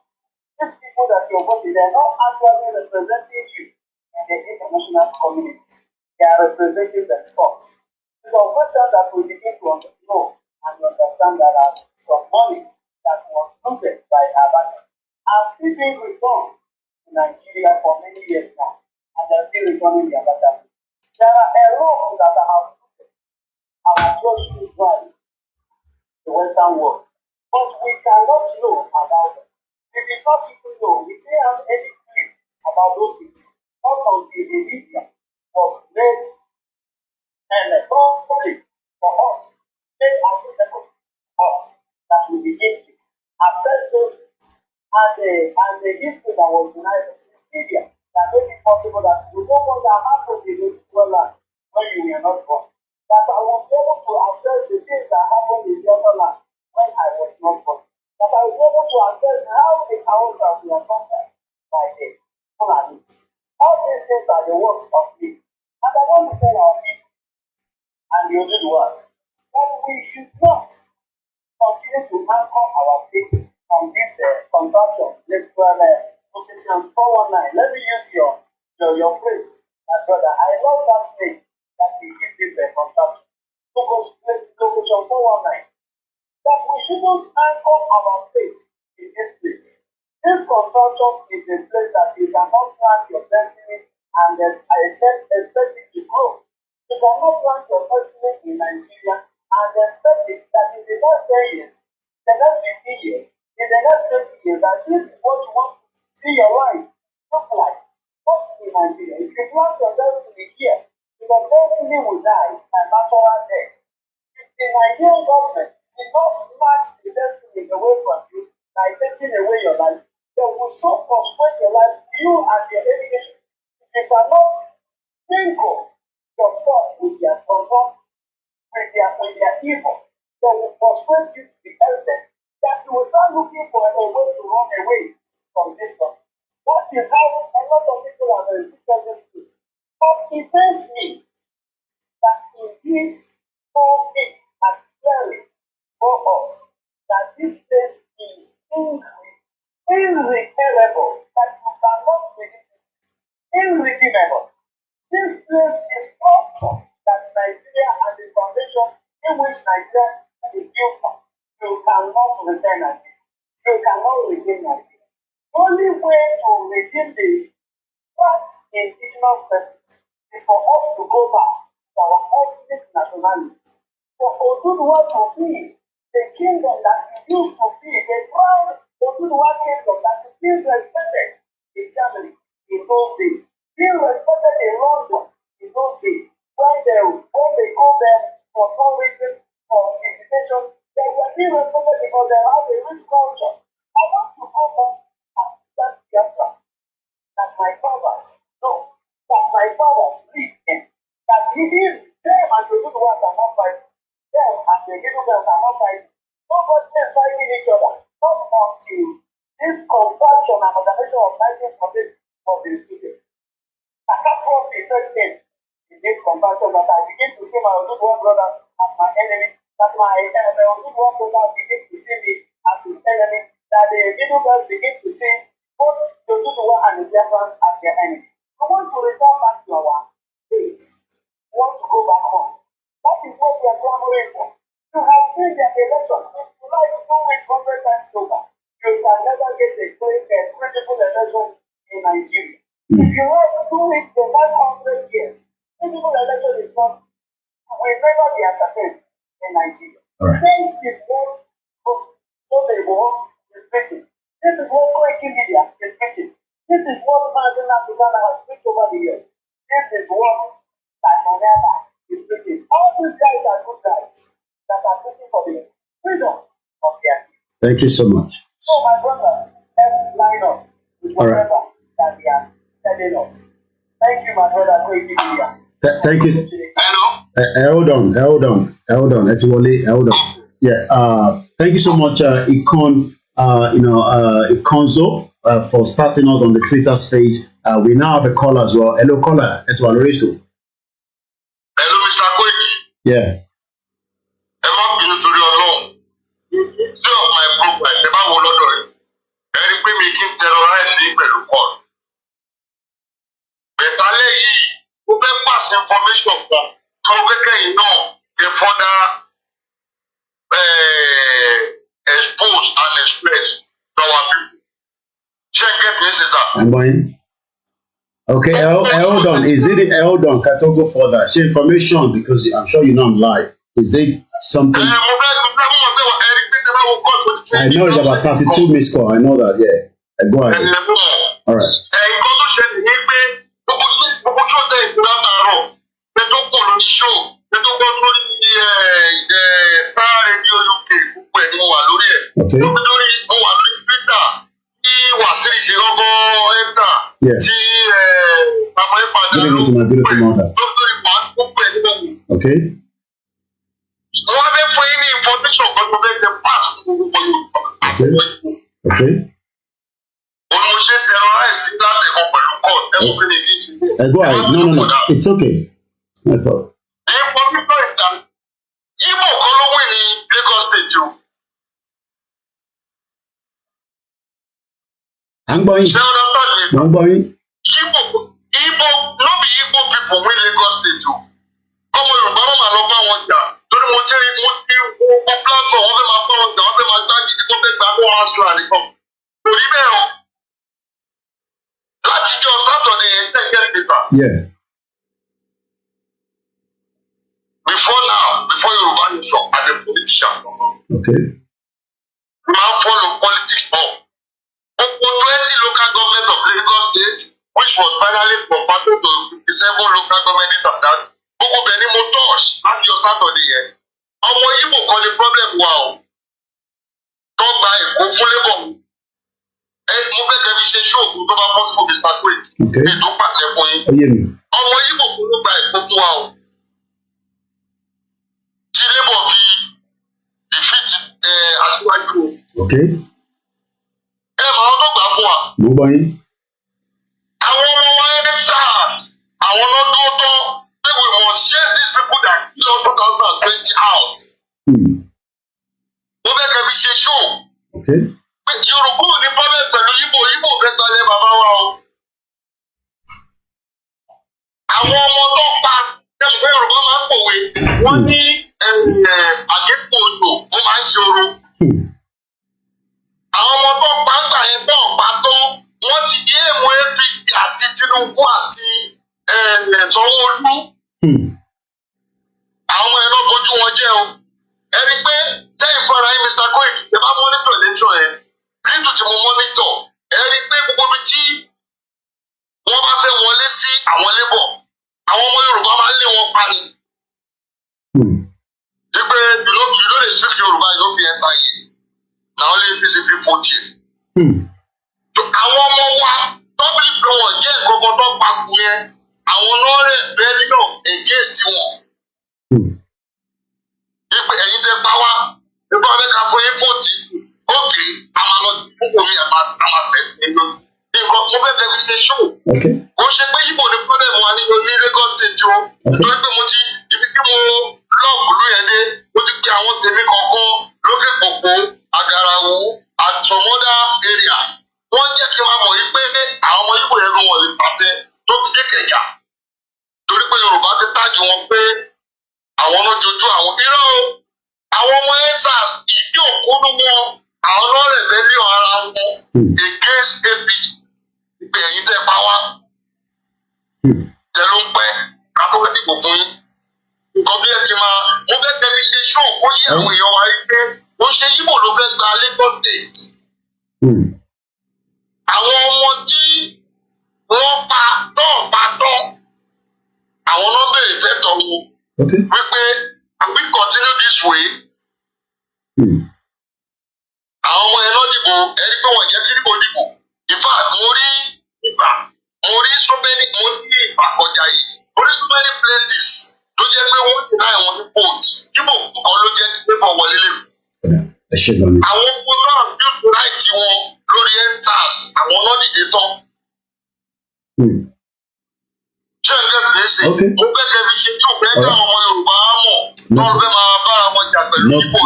These people that you're watching, they're not actually representing you in the international community. They are representing themselves. It's a question that we begin to know and understand that some money that was looted by Abacha are still being returned to Nigeria for many years now, and they're still returning the Abacha. There are a lot that are looted. Our church will drive the Western world, but we cannot know about them. We did not even know, we didn't have any clue about those things. Not until the media was made and public for us, made accessible for us, that we begin to access those things. And the history that was denied us is media that made it possible that we know what that happened in the Israel land when you were not born. That I was able to access the things that happened in the other land when I was not born. That I was able to assess how the houses were conquered by the Fulani's. All these things are the works of me. And I want to tell our people and the other ones that we should not continue to anchor our faith on this contraction, location 419. Let me use your phrase, my brother. I love that name that we give this contraction. Location 419. That we shouldn't anchor our faith in this place. This construction is a place that you cannot plant your destiny and expect it to grow. You cannot plant your destiny in Nigeria and expect it that in the next 10 years, the next 15 years, in the next 20 years, that this is what you want to see your life look like. Not in Nigeria. If you plant your destiny here, your destiny will die a natural death. The Nigerian government did not snatch the destiny away from you by taking away your life. They will so frustrate your life, you and your education. If you cannot tingle yourself with their control, with their evil, they will frustrate you to the extent that you will start looking for a way to run away from this country. That is how a lot of people are resisting this place. But it pains me that in this whole thing and flaring for us, that this place is irreparable, that you cannot believe it, irredeemable. This place is structure that Nigeria and the foundation in which Nigeria is built on. You cannot retain Nigeria. You cannot regain Nigeria. The only way to regain the right indigenous persons is for us to go back to our ethnic nationalities. For Oduduwa to be the kingdom that it used to be, the proud Oduduwa kingdom that is still respected in Germany in those days, still respected in London in those days, when they go there for tourism, for visitation, they were being respected because they have a rich culture. I want to go back and stand Biafra that my fathers know, that my fathers lived in, that even them and the good ones are not fighting, them and the little girls are not fighting. Nobody is fighting each other, not until this contraction and organization of 1914 was instituted. A catastrophe set in this contraction that I begin to see my Oduduwa brother as my enemy, that my Oduduwa brother begin to see me as his enemy, that the middle belt begin to see both the Tutuwa and the Biafrans as their enemy. We want to return back to our base. We want to go back home. That is what we are clamoring for. You have seen their election. If you like to do it 100 times over, you can never get a credible election in Nigeria. If you like to do it the last 100 years, credible election is not, will never be ascertained in Nigeria. Right. This is what they want is preaching. This is what Koiki Media is preaching. This is what Mazen Africana has preached over the years. This is what Simonella is preaching. All these guys are good guys that are preaching for the freedom of their kids. Thank you so much. So, my brothers, let's line up with whatever that they are telling us. Thank you, my brother, Koiki Media. Thank you. Hello? Hold on. Etiwole, hold on. Yeah. Thank you so much, Ikon. Ikonzo, for starting us on the Twitter space. We now have a caller as well. Hello, caller. Etiwole, Hello, Mr. Koiki. Yeah. Ẹ má bínú torí Ọlọ́run. Tí of my profile, ẹ bá wo lọ́dọ̀ rẹ̀. Ẹ rí pé mi kí n terrorize ní pẹ̀lú call. Bẹ̀tálẹ̀ yìí, mo fẹ́ pass information kan. Mo fẹ́ kẹ́yìn náà dey further expose and express to our people. Ṣé n get me, sir? I'm going. Okay, hold on. Is it hold on? Can I go further? Share information because I'm sure you know I'm live. Is it something? I know it's about 32 missed call. I know that. Yeah. Go ahead. All right. Okay. Yes. Good evening to my beautiful mother. Okay. Okay. Go ahead. No. It's okay. No problem. I'm going. I'm going. Igbo, no be Igbo people wey Lagos State o. Ọmọ Yorùbá máa lọ bá wọn jà torí mo jẹ́ mo platform wọ́n fẹ́ máa bá wọn jà wọ́n fẹ́ máa gbá gidi wọ́n fẹ́ gbà bọ́ Aslan nìkan. Torí bẹ́ẹ̀ o, láti jọ Saturday yẹn tẹ̀ get better. Yeah. Before Yorùbá nation as a politician. Okay. Máa follow politics more. Gbogbo 20 local government of Lagos State, which was finally converted to 57 local governments of that. Gbogbo bẹ̀ ni mo touch láti yọ Saturday yẹn. Ọmọ Igbo kan ní problem wa o. Tó gba Èkó fún Labour. Mo fẹ́ kẹ́ fi ṣe ṣóògùn tó bá possible Mr. Quick. Ètò pàtẹ fún yín. Ọmọ Igbo kan ló gba Èkó fún wa o. Tí Labour fi defeat aṣíwájú o. Okay. Ẹ máa tó gbà fún wa. Mo gbọ́ yín. Àwọn ọmọ wa ẹni sáà, àwọn náà dúró tán pé we must chase these people that lost 2020 out. Mo fẹ́ kẹ́ fi ṣe show. Pé Yorùbá ò ní problem pẹ̀lú Igbo fẹ́ gbalẹ̀ bàbá wa o. Àwọn ọmọ tó pa ẹgbẹ́ Yorùbá máa ń pòwe. Wọ́n ní àgékù odò ó máa ń ṣòro. Àwọn ọmọ tó pa ń gbà yẹn tó pa tó wọ́n ti gé èmú APC àti Tinubu àti Sanwó-Olú. Àwọn ẹ̀rọ bojú wọn jẹ́ o. Ẹni pé tẹ́yìn fúnra yín Mr. Quick ẹ bá mọ́nítọ̀ election yẹn nítorí tí mo mọ́nítọ̀ ẹni pé gbogbo ibi tí wọ́n bá fẹ́ wọlé sí àwọn Labour àwọn ọmọ Yorùbá máa ń lé wọn pa ni. Ìpè you no dey speak Yorùbá you no fit enter here. Na only APC fit vote here. Àwọn ọmọ wa public pé wọ́n jẹ́ ìkọ̀kọ̀ tó pakù yẹn àwọn náà rẹ̀ bẹ́ẹ̀ni náà against wọn. Ìpè ẹ̀yin tẹ pa wá nípa ọ̀rẹ́ ká fún yín fòtì ókè àmàlọ́ púpọ̀ mi àmà tẹ̀sí nínú. Nǹkan mo fẹ́ fi ṣe show. Ó ṣe pé Igbo ní problem wa ní Lagos State o. Torí pé mo ti ibi tí mo lọ́ọ̀bù lú yẹn dé mo ti pe àwọn tèmi kọ̀ọ̀kan lókè pòpò Agarawu and some other areas. Wọ́n jẹ́ kí n máa mọ̀ yí pé àwọn ọmọ Ìgbò yẹn gan wọ́n lè pàtẹ tó fi dé Kẹjà. Torí pé Yorùbá ti tájú wọn pé àwọn náà jojú àwọn irọ́ o. Àwọn ọmọ EndSARS ìdí òkúnú wọn àwọn náà rebellion ara wọn against AP ìpè ẹ̀yìn tẹ́ pa wá. Tẹ ló ń pẹ́ kátókè dìbò fún yín. Nǹkan bí ẹ ti máa mo fẹ́ tẹ̀lé ṣe ṣó ó yí àwọn èèyàn wa pé ó ṣe Ìgbò ló fẹ́ gba Lagos State. Àwọn ọmọ tí wọ́n pa tán àwọn náà bèrè fẹ́tọ̀ wọn. Wípé we continue this way. Àwọn ọmọ yẹn náà dìbò ẹni pé wọ́n jẹ́ kí dìbò. In fact, mo rí so many kọjá yìí. Mo rí so many places tó jẹ́ pé wọ́n ti náà wọ́n ní vote. Dìbò kan ló jẹ́ kí pépà wọlé lé. Àwọn ọmọ náà build right wọn lórí EndSARS àwọn náà dìde tán. Ṣé ǹjẹ́ kìí ṣe? Mo fẹ́ kẹ́bi ṣe tí òun ẹgbẹ́ ọmọ Yorùbá mọ̀ tó ń fẹ́ máa bára wọn jà pẹ̀lú Ìgbò.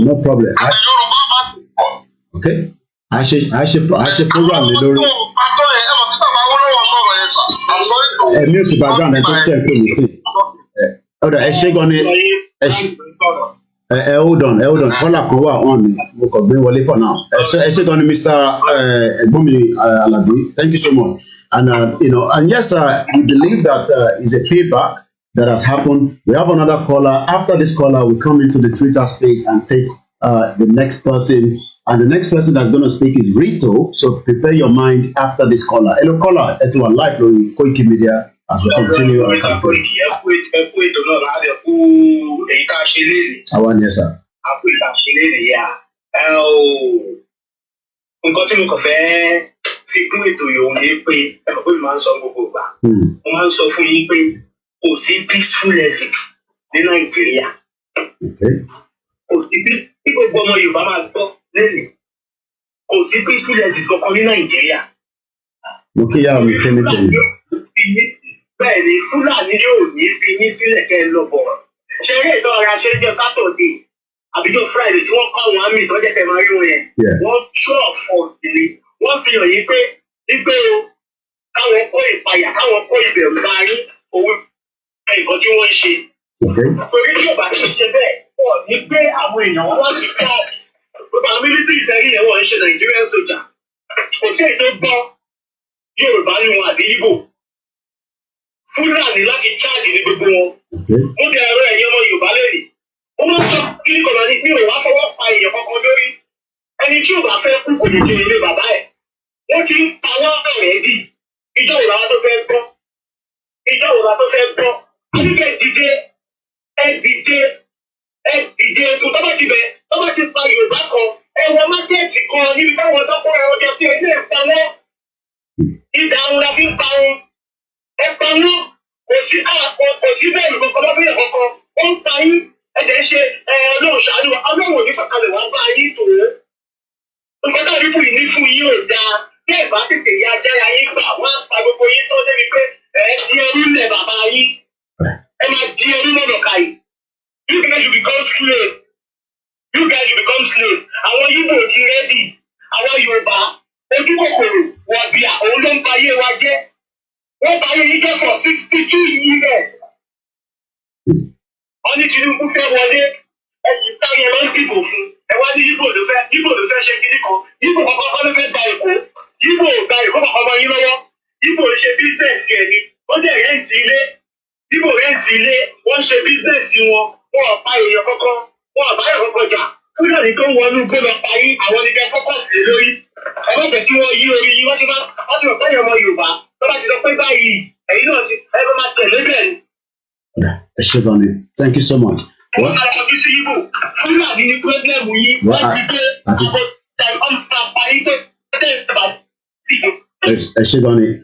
No problem. Àti Yorùbá máa ti pọ̀. Okay. I should program the lórí. Mute background and don't tell me see. Hold on, hold on. Call kan wà on mo kàn gbé wọlé for now. Ẹ ṣé gan ni Mr. Ẹ̀gbọ́n mi Alabi. Thank you so much. And and yes, we believe that is a payback that has happened. We have another caller. After this caller, we come into the Twitter space and take the next person. And the next person that's going to speak is Rito. So prepare your mind after this caller. Hello, caller. It's our live on Koiki Media as we continue our campaign. Yes, sir. Nǹkan tí mo kàn fẹ́ fi kún ètò yòówù ni pé ẹ̀mọ̀ pé mo máa ń sọ gbogbo ìgbà. Mo máa ń sọ fún yín pé kò sí peaceful exit ní Nàìjíríà. Kò sí bí gbogbo ọmọ Yorùbá máa gbọ́ lẹ́nu. Kò sí peaceful exit kankan ní Nàìjíríà. Mo kí yàrá mi tẹ́lẹ̀. Bẹ́ẹ̀ ni Fúlàní yóò ní fi yín sílẹ̀ kẹ́ ẹ lọ bọ̀. Ṣé eré ìtọ́ ara ṣe ń jẹ́ Sátọ̀dé? Àbíjọ́ Friday tí wọ́n kọ́ àwọn àmì ìtọ́jẹ́ tẹ̀ máa rí wọn yẹn. Wọ́n ṣọ́ ọ̀fọ̀ ìdílé. Wọ́n fi hàn yín pé o káwọn kó ìpayà káwọn kó ìbẹ̀rù bá yín owó nǹkan tí wọ́n ń ṣe. Torí tí ò bá ti ṣe bẹ́ẹ̀ wọ́n ní gbé àwọn èèyàn wọn láti káàdì. Gbogbo àwọn mílítírì ìtẹ́rí yẹn wọ́n ń ṣe Nigerian soldier. Kò sí èyí tó gbọ́ Yorùbá ní wọn àbí Ìgbò. Fúlàní láti cháàjì ní gbogbo wọn. Mo bẹ ẹ̀rọ ẹ̀yìn ọmọ Yorùbá lẹ́yìn. Mo máa ń sọ kíní kan náà ní mi ò wá fọwọ́ pa èèyàn kankan lórí. Ẹni tí ò bá fẹ́ kú kò lè jẹ ilé bàbá ẹ̀. Wọ́n ti ń pa wọ́n ọ̀rẹ́ dì. Ìjọ òun làwọn tó fẹ́ gbọ́. Àbíkẹ́ dìde ètò tó bá ti bẹ̀ tó bá ti pa Yorùbá kan. Ẹ̀wọ̀n mákẹ́ẹ̀tì kan níbi táwọn tọ́kùnrin àwọn jọ sí ilé ẹ̀pa wọn. Ìdá òun la fi ń pa wọn. Ẹ̀pa wọn kò sí bẹ́ẹ̀rù kankan lọ́fíìlẹ̀ kankan. Ó ń pa yín. Ẹ̀jẹ̀ ṣe Ọlọ́run ṣàánú wa Ọlọ́run ò ní fàkalẹ̀ wá bá yín tó. Nǹkan tó rí fún yín ní fún yín ò dáa. Bí ẹ̀ bá tètè ya jára yín gbà wọ́n á pa gbogbo yín tó débi pé di ẹrú lẹ̀ bàbá yín. Ẹ máa di ẹrú lọ́nà kàyí. You guys will become slave. Àwọn Yíbò ti rẹ́dì. Àwọn Yorùbá ojú kòkòrò wọ̀bìà òun ló ń ba ayé wa jẹ́. Wọ́n ba ayé yín jẹ́ for 62 years. Wọ́n ní Tinubu fẹ́ wọlé ẹ̀sìn táyẹ̀ ló ń dìbò fún ẹ wá ní Yíbò ló fẹ́ ṣe kíní kan Yíbò kọ́kọ́ ló fẹ́ gba Èkó Yíbò gba Èkó kọ́kọ́ mọ́ yín lọ́wọ́ Yíbò ṣe bísínẹ̀sì ẹ̀ ni wọ́n dẹ̀ rẹ́ǹtì ilé Yíbò rẹ́ǹtì ilé wọ́n ṣe bísínẹ̀sì wọn ọ̀pá èèyàn kọ́kọ́ wọn àbáyọ̀ kọ́kọ́ jà Fúlàní tó ń wọnú gbé lọ pa yín àwọn ní kẹ́ fọ́kọ̀sì lé lórí ẹ má jẹ́ kí wọ́n yí orí yín wọ́n ti mọ̀ pé ọmọ Yorùbá tó bá ti sọ pé báyìí ẹ̀yin náà ti ẹ máa tẹ̀lé bẹ́ẹ̀ ni. Thank you so much. What?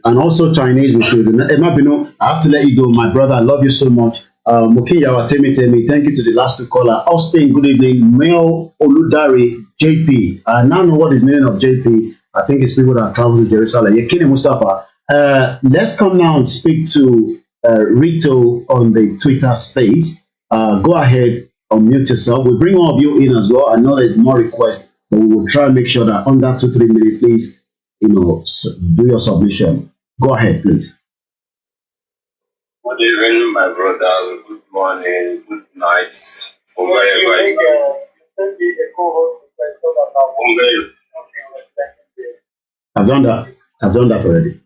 And also Chinese, we should. Emabino, I have to let you go, my brother. I love you so much. Mokiyawa Temi, thank you to the last two caller. Austin, good evening. Mel Oludari, JP. I now know what is meaning of JP. I think it's people that have traveled to Jerusalem. Yekini Mustafa. Let's come now and speak to Rito on the Twitter space. Go ahead, unmute yourself. We'll bring all of you in as well. I know there's more requests but we will try and make sure that under 2-3 minutes, please, do your submission. Go ahead, please. Good evening, my brothers. Good morning, good night, from wherever you are. I've done that. I've done that already.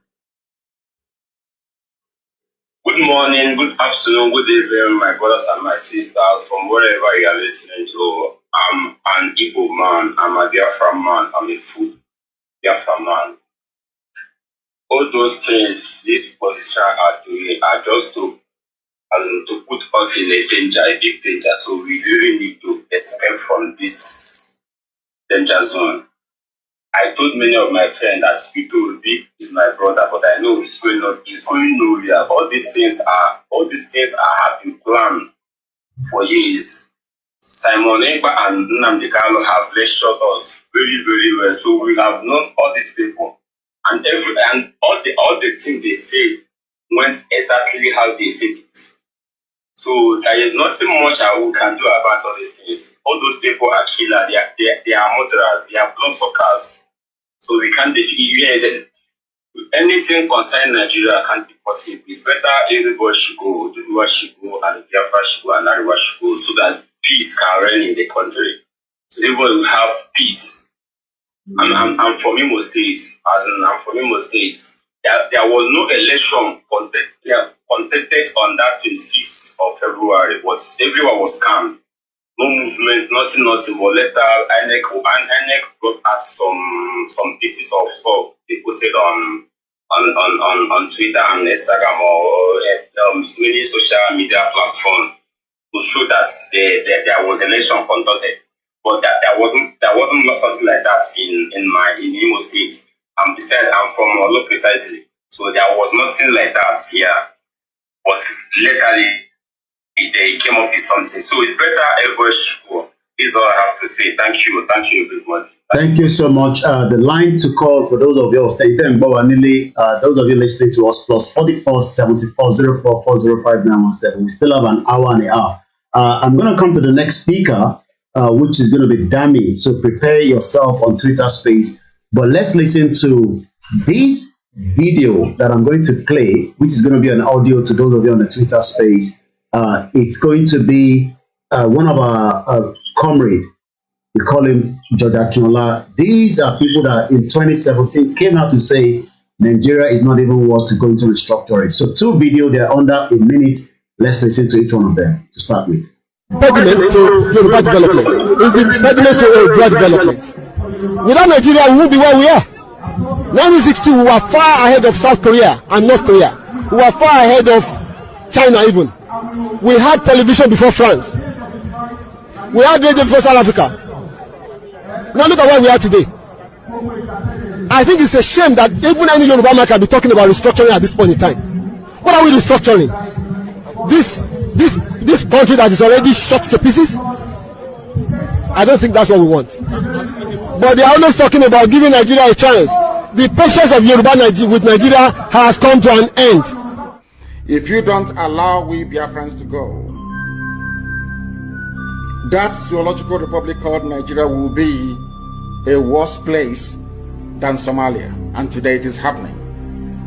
Good morning, good afternoon, good evening, my brothers and my sisters, from wherever you are listening to. I'm an Igbo man, I'm a Biafra man, I'm a full Biafra man. All those things these politicians are doing are just to put us in a danger, a big danger. So we really need to escape from this danger zone. I told many of my friends that Peter Obi is my brother, but I know it's going nowhere. All these things have been planned for years. Simon Ekpa and Nnamdi Kanu have lectured us very, very well. So we have known all these people, and all the things they say went exactly how they said it. So there is nothing much we can do about all these things. All those people are killers, they are murderers, they are bloodsuckers. So we can't defeat them. Anything concerning Nigeria can't be possible. It's better everybody should go, Duduwa should go, and Biafra should go, and Ariwa should go, so that peace can reign in the country. So everybody will have peace. I'm from Imo State, I'm from Imo State. There was no election conducted on that 25th of February, but everyone was calm. No movement, nothing. But later, INEC brought out some pieces of stuff they posted on Twitter and Instagram or many social media platforms to show that there was election conducted. But that there wasn't something like that in Imo State. Besides, I'm from Olo precisely, so there was nothing like that here. But lately, they came up with something. So it's better everybody should go. This is all I have to say. Thank you everybody. Thank you so much. The line to call for those of you staying there, those of you listening to us, +44 74 04 405 917. We still have an hour and a half. I'm going to come to the next speaker, which is going to be Dami. So prepare yourself on Twitter Space. But let's listen to this video that I'm going to play, which is going to be an audio to those of you on the Twitter Space. It's going to be one of our comrades. We call him George Akinola. These are people that in 2017 came out to say Nigeria is not even worth to go into restructuring. So 2 videos, they're under a minute. Let's listen to each one of them to start with. Impediment to Yoruba development is the impediment to Yoruba development. Without Nigeria, we won't be where we are. 1962, we were far ahead of South Korea and North Korea. We were far ahead of China even. We had television before France. We had radio before South Africa. Now look at where we are today. I think it's a shame that even any Yoruba man can be talking about restructuring at this point in time. What are we restructuring? This country that is already shot to pieces? I don't think that's what we want. But they are always talking about giving Nigeria a chance. The patience of Yoruba with Nigeria has come to an end. If you don't allow we Biafrans to go, that zoological republic called Nigeria will be a worse place than Somalia. And today it is happening.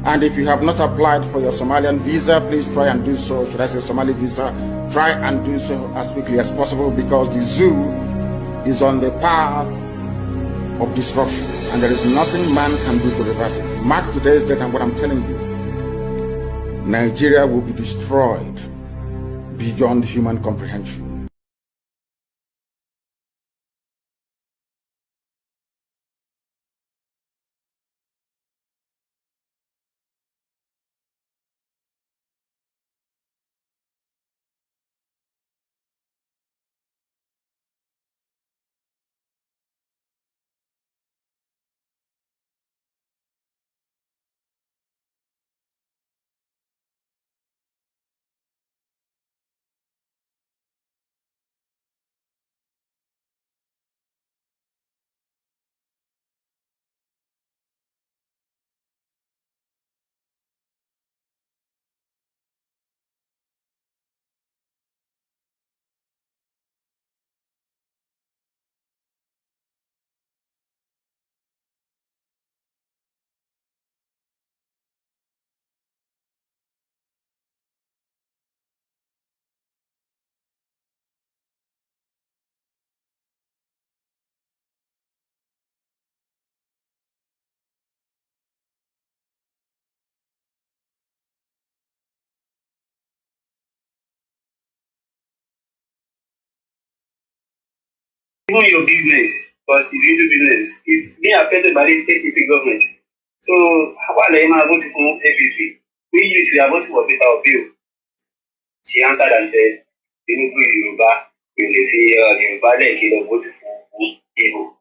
And if you have not applied for your Somalian visa, please try and do so. Should I say Somali visa? Try and do so as quickly as possible, because the zoo is on the path of destruction. And there is nothing man can do to reverse it. Mark today's date and what I'm telling you. Nigeria will be destroyed beyond human comprehension. even your business, because it's into business, is being affected by the APC government. So, while I am voting for APC, we are voting for better bill. She answered and said, Tinubu is Yoruba, we will feel Yoruba like you don't vote for evil.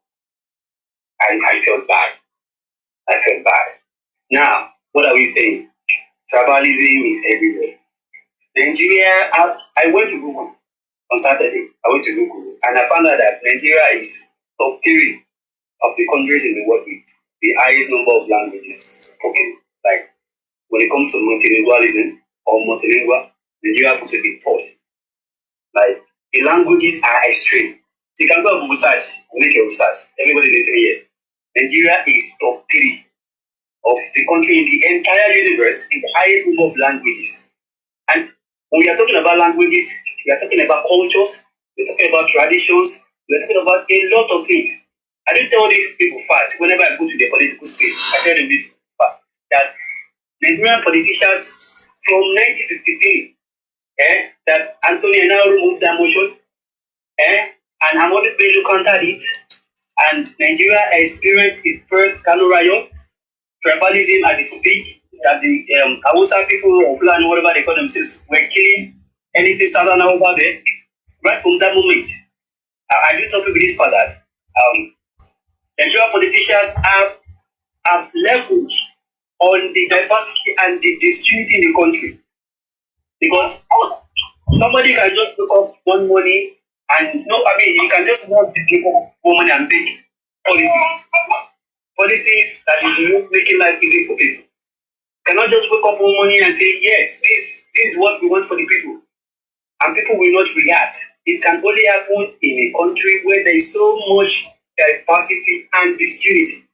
And I felt bad. Now, what are we saying? Tribalism is everywhere. Nigeria, I went to Google on Saturday. I went to Google and I found out that Nigeria is top 3 of the countries in the world with the highest number of languages spoken. Like when it comes to multilingualism or multilingual, Nigeria puts a big thought. Like the languages are extreme. You can go Google search and make your research. Everybody listening here. Nigeria is top 3 of the country in the entire universe in the highest number of languages. And when we are talking about languages, we are talking about cultures, we're talking about traditions, we're talking about a lot of things. I don't tell these people fact whenever I go to the political space. I tell them this fact that Nigerian politicians from 1953, that Anthony Enaro moved that motion, and Amadu Bello countered it, and Nigeria experienced its first Kano riot, tribalism at its peak, that the Hausa people or Fulani, whatever they call themselves, were killing anything southern over there. Right from that moment, I do tell people this for that. Nigerian politicians have leverage on the diversity and the disunity in the country. Because somebody can just look up one money and you can just want the people money and big policies. Policies that is making life easy for people. You cannot just wake up one morning and say, yes, this is what we want for the people. And people will not react. It can only happen in a country where there is so much diversity and disunity.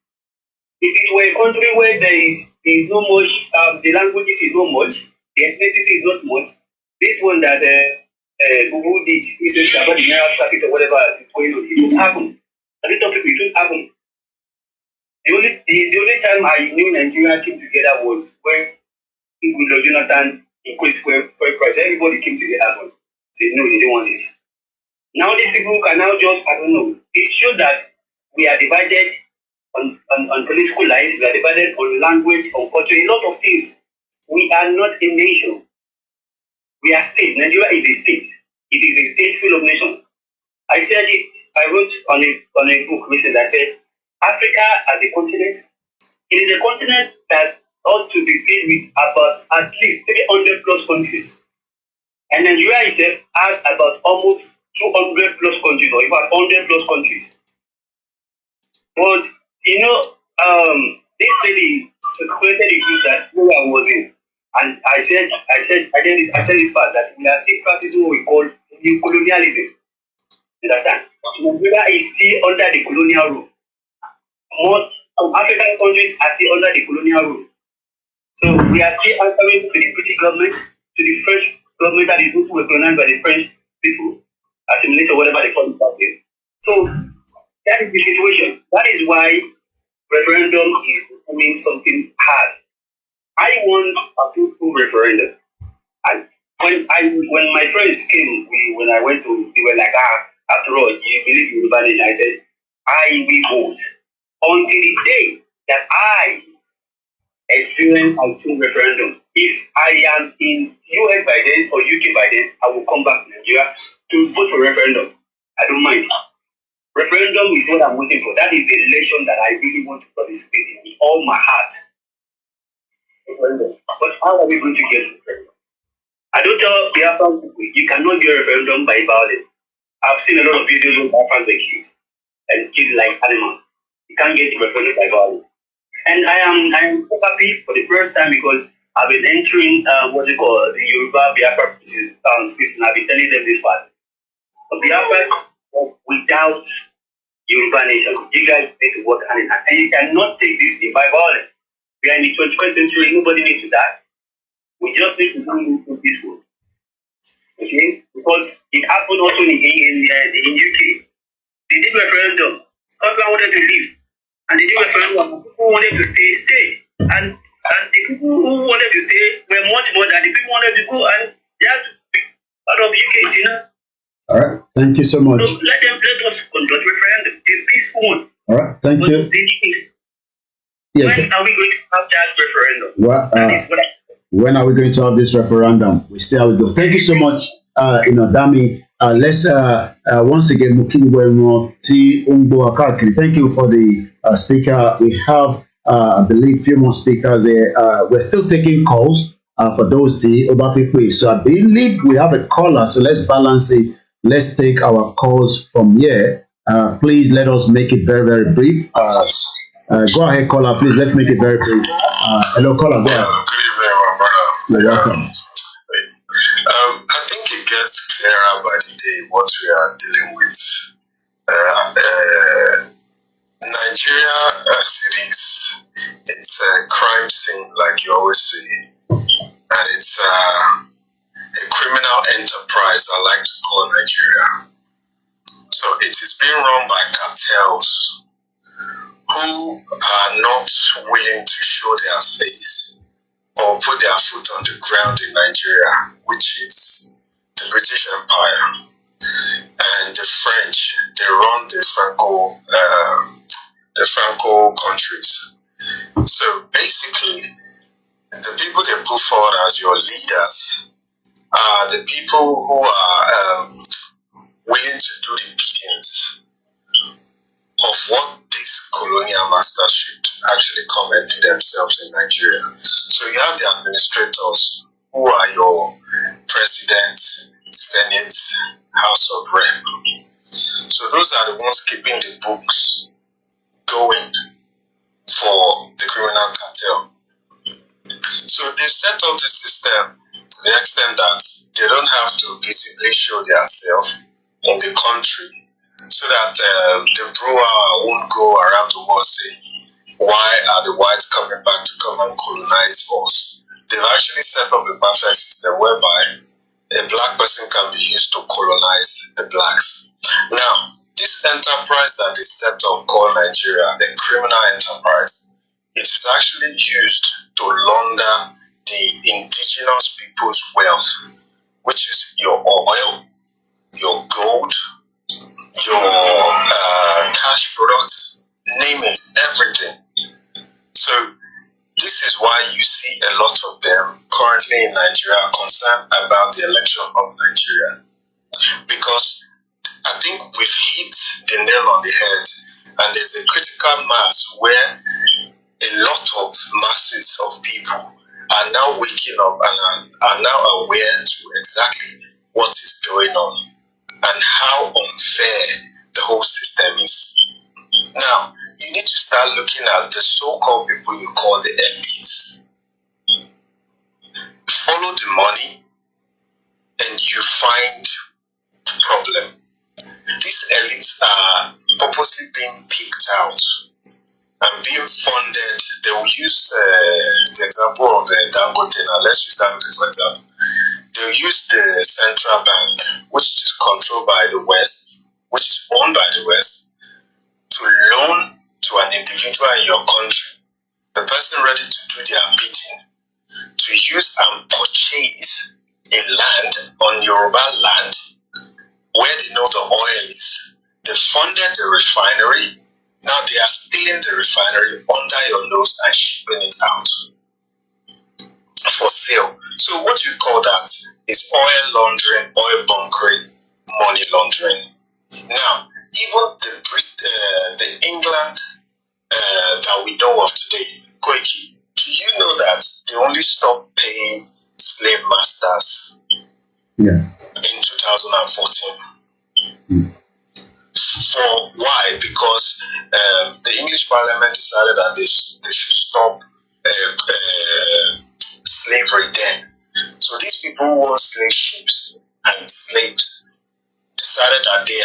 If it were a country where there is no much, the languages is not much, the ethnicity is not much, this one that Google did recently about the Naira scarcity or whatever is going on, it would happen. I don't tell people it would happen. The only time I knew Nigeria came together was when Goodluck Jonathan increased fuel price. Everybody came together and said no, they don't want it. Now these people can now just, I don't know. It shows that we are divided on political lines, we are divided on language, on culture, a lot of things. We are not a nation. We are state. Nigeria is a state. It is a state full of nations. I said it, I wrote on a book recently, I said, Africa as a continent, it is a continent that ought to be filled with about at least 300 plus countries. And Nigeria itself has about almost 200 plus countries, or even 100 plus countries. But, this lady created a group that where I was in. And I said this part that we are still practicing what we call colonialism. Understand? Nigeria is still under the colonial rule. More African countries are still under the colonial rule. So we are still answering to the British government, to the French government that is also recognized by the French people, assimilated or whatever they call it out there. So that is the situation. That is why referendum is becoming something hard. I want a peaceful referendum. And when my friends came, when I went to, they were like, after all, you believe in Yoruba nation? I said, I will vote until the day that I experience a true referendum. If I am in US by then or UK by then, I will come back to Nigeria to vote for referendum. I don't mind. Referendum is what I'm waiting for. That is the election that I really want to participate in with all my heart. Referendum. But how are we going to get referendum? I don't tell Biafran people, you cannot get referendum by violence. I've seen a lot of videos where Biafrans were killed and killed like animals. You can't get referendum by violence. And I am so happy for the first time because I've been entering the Yoruba Biafra space, and I've been telling them this part. Biafra without Yoruba nation, you guys need to work hand in hand. And you cannot take this thing by violence. We are in the 21st century, nobody needs to die. We just need to do it peaceful. Okay? Because it happened also in UK. They did referendum. Scotland wanted to leave. And they did referendum. People wanted to stay. And the people who wanted to stay were much more than the people who wanted to go. And they had to be part of UK, All right. Thank you so much. So let us conduct referendum, a peaceful one. All right. Thank you. When are we going to have that referendum? Well, when are we going to have this referendum? We see how it goes. Thank you so much, Dami. Let's once again, thank you for the speaker. We have, I believe, few more speakers there. We're still taking calls for those So I believe we have a caller, so let's balance it. Let's take our calls from here. Please let us make it very, very brief. Go ahead, caller, please. Let's make it very brief. Hello, caller. Go ahead. Good evening, my brother. You're welcome. I think it gets clearer by the day what we are dealing with. Nigeria, as it is, it's a crime scene, like you always say, and it's a criminal enterprise, I like to call Nigeria. So it is being run by cartels who are not willing to show their face or put their foot on the ground in Nigeria, which is the British Empire and the French. They run the Franco countries. So basically, the people they put forward as your leaders are the people who are willing to do the beatings of what these colonial masters should actually come and do themselves in Nigeria. So you have the administrators who are your president, Senate, House of Rep. So those are the ones keeping the books going for the criminal cartel. So they've set up this system to the extent that they don't have to visibly show themselves in the country, so that the brewer won't go around the world saying, why are the whites coming back to come and colonize us? They've actually set up a perfect system whereby a black person can be used to colonize the blacks. Now, this enterprise that they set up called Nigeria, a criminal enterprise, it is actually used to launder the indigenous people's wealth, which is your oil, your gold, your cash products, name it, everything. So this is why you see a lot of them currently in Nigeria concerned about the election of Nigeria. Because I think we've hit the nail on the head, and there's a critical mass where a lot of masses of people are now waking up and are now aware to exactly what is going on and how unfair the whole system is. Now, you need to start looking at the so-called people you call the elites. Follow the money and you find the problem. These elites are purposely being picked out and being funded. They will use the example of Dangote. Now, let's use Dangote for example. They'll use the central bank, which is controlled by the West, which is owned by the West, to loan to an individual in your country, the person ready to do their bidding, to use and purchase a land on Yoruba land where they know the oil is. They funded the refinery. Now they are stealing the refinery under your nose and shipping it out for sale. So what you call that is oil laundering, oil bunkering, money laundering. Now, even the England that we know of today, Koiki, do you know that they only stopped paying slave masters in 2014? For why? Because the English Parliament decided that they should stop slavery then. So these people who own slave ships and slaves decided that they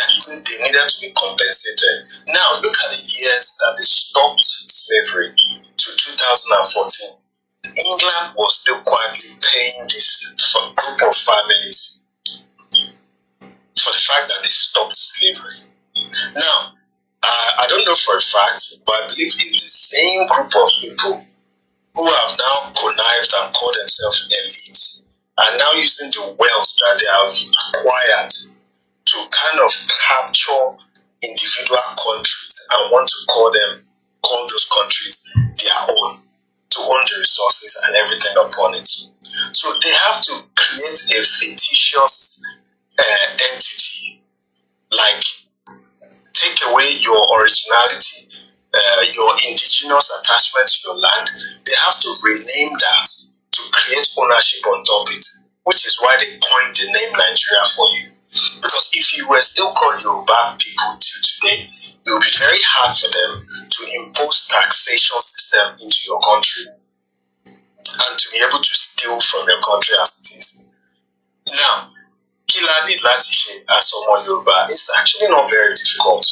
needed to be compensated. Now look at the years that they stopped slavery to 2014. England was still quietly paying this group of families for the fact that they stopped slavery. Now, I don't know for a fact, but I believe it's the same group of people who have now connived and called themselves elites, are now using the wealth that they have acquired to kind of capture individual countries and want to call those countries their own, to own the resources and everything upon it. So they have to create a fictitious entity, like take away your originality, your indigenous attachment to your land. They have to rename that to create ownership on top of it, which is why they coined the name Nigeria for you. Because if you were still called Yoruba people till today, it will be very hard for them to impose taxation system into your country and to be able to steal from your country as it is. Now, Kila did Latishe as someone Yoruba. It's actually not very difficult,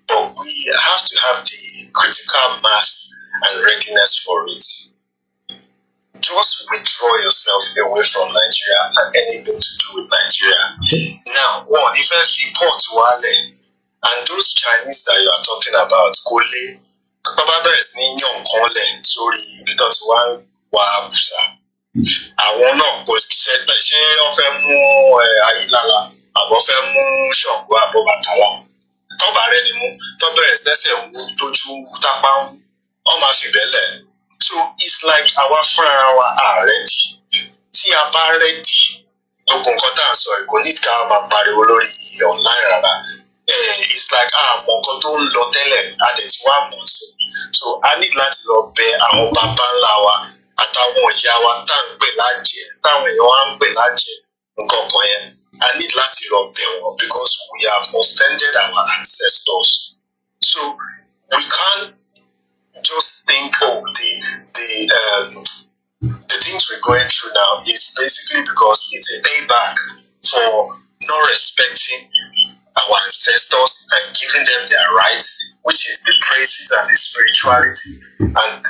but we have to have the critical mass and readiness for it. Just withdraw yourself away from Nigeria and anything to do with Nigeria. Now, one, if I support Wale and those Chinese that you are talking about, Kole, Kababes ni Nyong Kole, sorry, because one Wabusa. Àwọn náà kò ṣe wọ́n fẹ́ mú Ayílála àbọ̀ fẹ́ mú Ṣàngó àbọ̀ Bàtálá. Tọ́ba rẹ̀ ni mú, tọ́bẹ̀rẹ̀ sẹ́sẹ̀ wú tójú tápá ń wọ́n máa fi bẹ́lẹ̀. So it's like our friend are ready. Tí a bá ready, gbogbo nǹkan tá à ń sọ kò ní ká máa pariwo lórí online rárá. It's like àmọ́ nǹkan tó ń lọ tẹ́lẹ̀ àdẹ̀tí wà mọ̀ sí. So a ní láti lọ bẹ àwọn bàbá ńlá wa àtàwọn ìyá wa tá à ń pè lájẹ táwọn èèyàn wa ń pè lájẹ nǹkan kan yẹn. I need láti lọ bẹ̀ wọ́n because we have offended our ancestors. So we can't just think of the things we're going through now is basically because it's a payback for not respecting our ancestors and giving them their rights, which is the praises and the spirituality and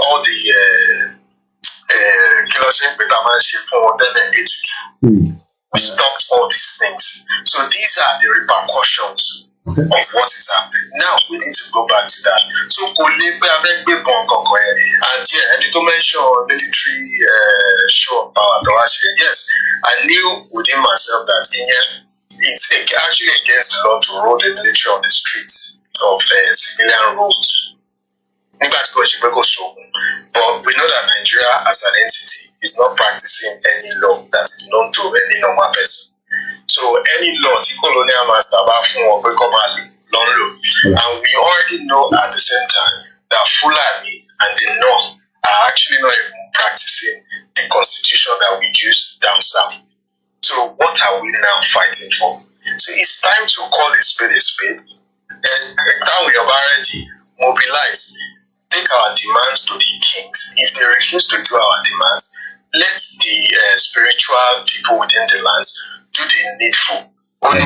all the we stopped all these things. So these are the repercussions of what is happening. Now we need to go back to that. So and yeah, and to mention military show of power. Yes, I knew within myself that it's actually against the law to roll the military on the streets of civilian roads. But we know that Nigeria as an entity is not practicing any law that is known to any normal person. So any law, the colonial master, and we already know at the same time that Fulani and the North are actually not even practicing the constitution that we use down south. So what are we now fighting for? So it's time to call a spade a spade. And now we have already mobilized, take our demands to the kings. If they refuse to do our demands, let the spiritual people within the lands do the needful. Let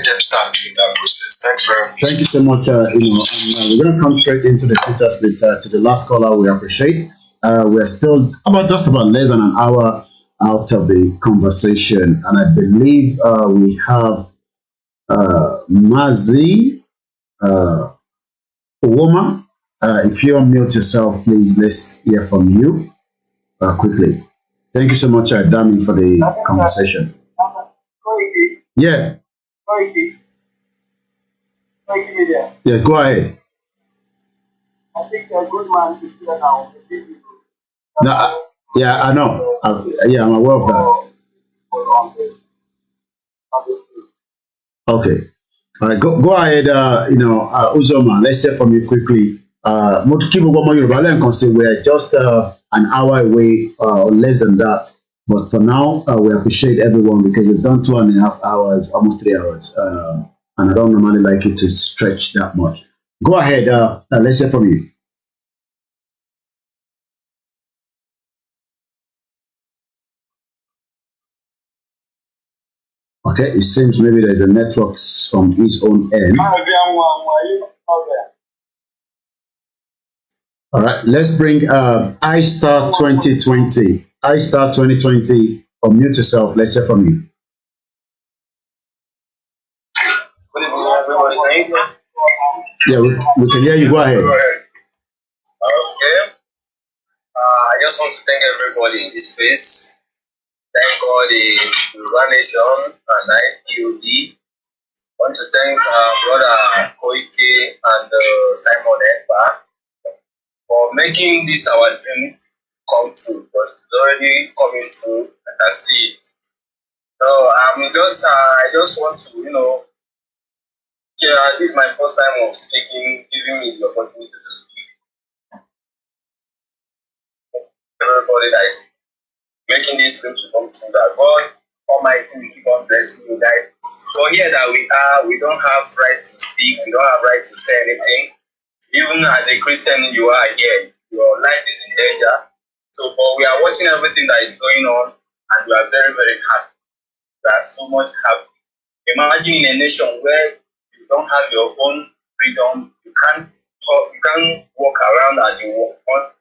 them start doing that process. Thanks very much. Thank you so much. We're going to come straight into the Twitter split to the last caller. We appreciate. We're still just about less than an hour out of the conversation, and I believe we have Mazi Owoma. If you unmute yourself, please, let's hear from you quickly. Thank you so much, Dami, for the conversation. Yeah. Yes, go ahead. I think a good man is here now. No, yeah, I know. I'm aware of that. Okay. All right, go ahead. Uzoma, let's hear from you quickly. We're just an hour away or less than that. But for now, we appreciate everyone because we've done 2.5 hours, almost 3 hours. And I don't normally like it to stretch that much. Go ahead. Let's hear from you. Okay, it seems maybe there's a network from his own end. All right, let's bring iStar 2020. iStar 2020, unmute yourself. Let's hear from you. Yeah, we can hear you. Go ahead. Okay. I just want to thank everybody in this space. thank all the Yoruba Nation and IPOD. I want to thank Brother Koike and Simon Ekpa for making this our dream come true, because it's already coming true. I can see it. So I just want to, this is my first time of speaking, giving me the opportunity to speak. Everybody that is making this dream to come true, that God Almighty will keep on blessing you guys. So here that we are, we don't have right to speak, we don't have right to say anything. Even as a Christian, you are here, your life is in danger. So, but we are watching everything that is going on, and we are very, very happy. We are so much happy. Imagine in a nation where you don't have your own freedom, you can't talk, you can't walk around as you want.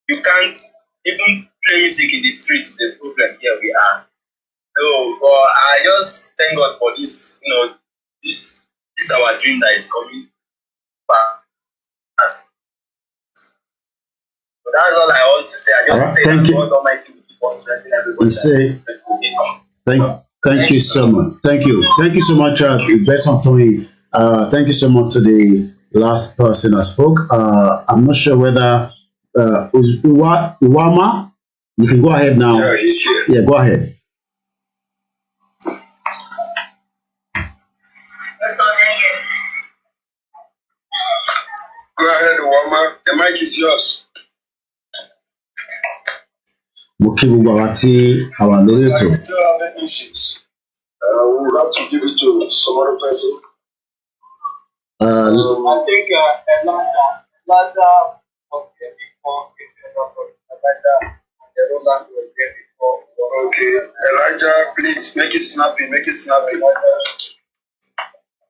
You can't even play music in the streets. Is a problem. Here we are. So, I just thank God for this. This is our dream that is coming back. So that's all I want to say. I just say that God Almighty will keep on strengthening everybody. Thank you so much. Thank you so much, Tony. Thank you so much to the last person that spoke. I'm not sure whether Iwama, you can go ahead now. Yeah, he's here. Yeah, go ahead. Go ahead, Iwama. The mic is yours. Mo kí gbogbo àwa tí a wà lórí ètò. Still having issues. We'll have to give it to some other person. I think Elijah was here before. Elijah and the Roland was here before. Okay, Elijah, please make it snappy.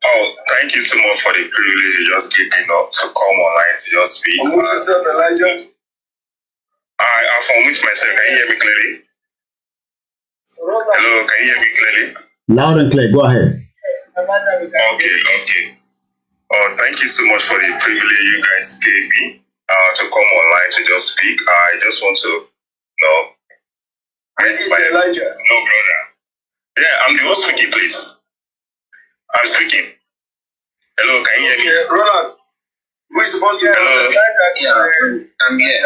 Oh, thank you so much for the privilege you just gave me to come online to just speak. Unmute yourself, Elijah. I've unmuted myself. Can you hear me clearly? Hello, can you hear me clearly? Loud and clear. Go ahead. Okay. Oh, thank you so much for the privilege you guys gave me to come online to just speak. I just want to This is Elijah. No, brother. Yeah, I'm the one speaking, please. I'm speaking. Hello, can you hear me? Okay, Roland. Who is supposed to? Hello. Yeah, I'm here.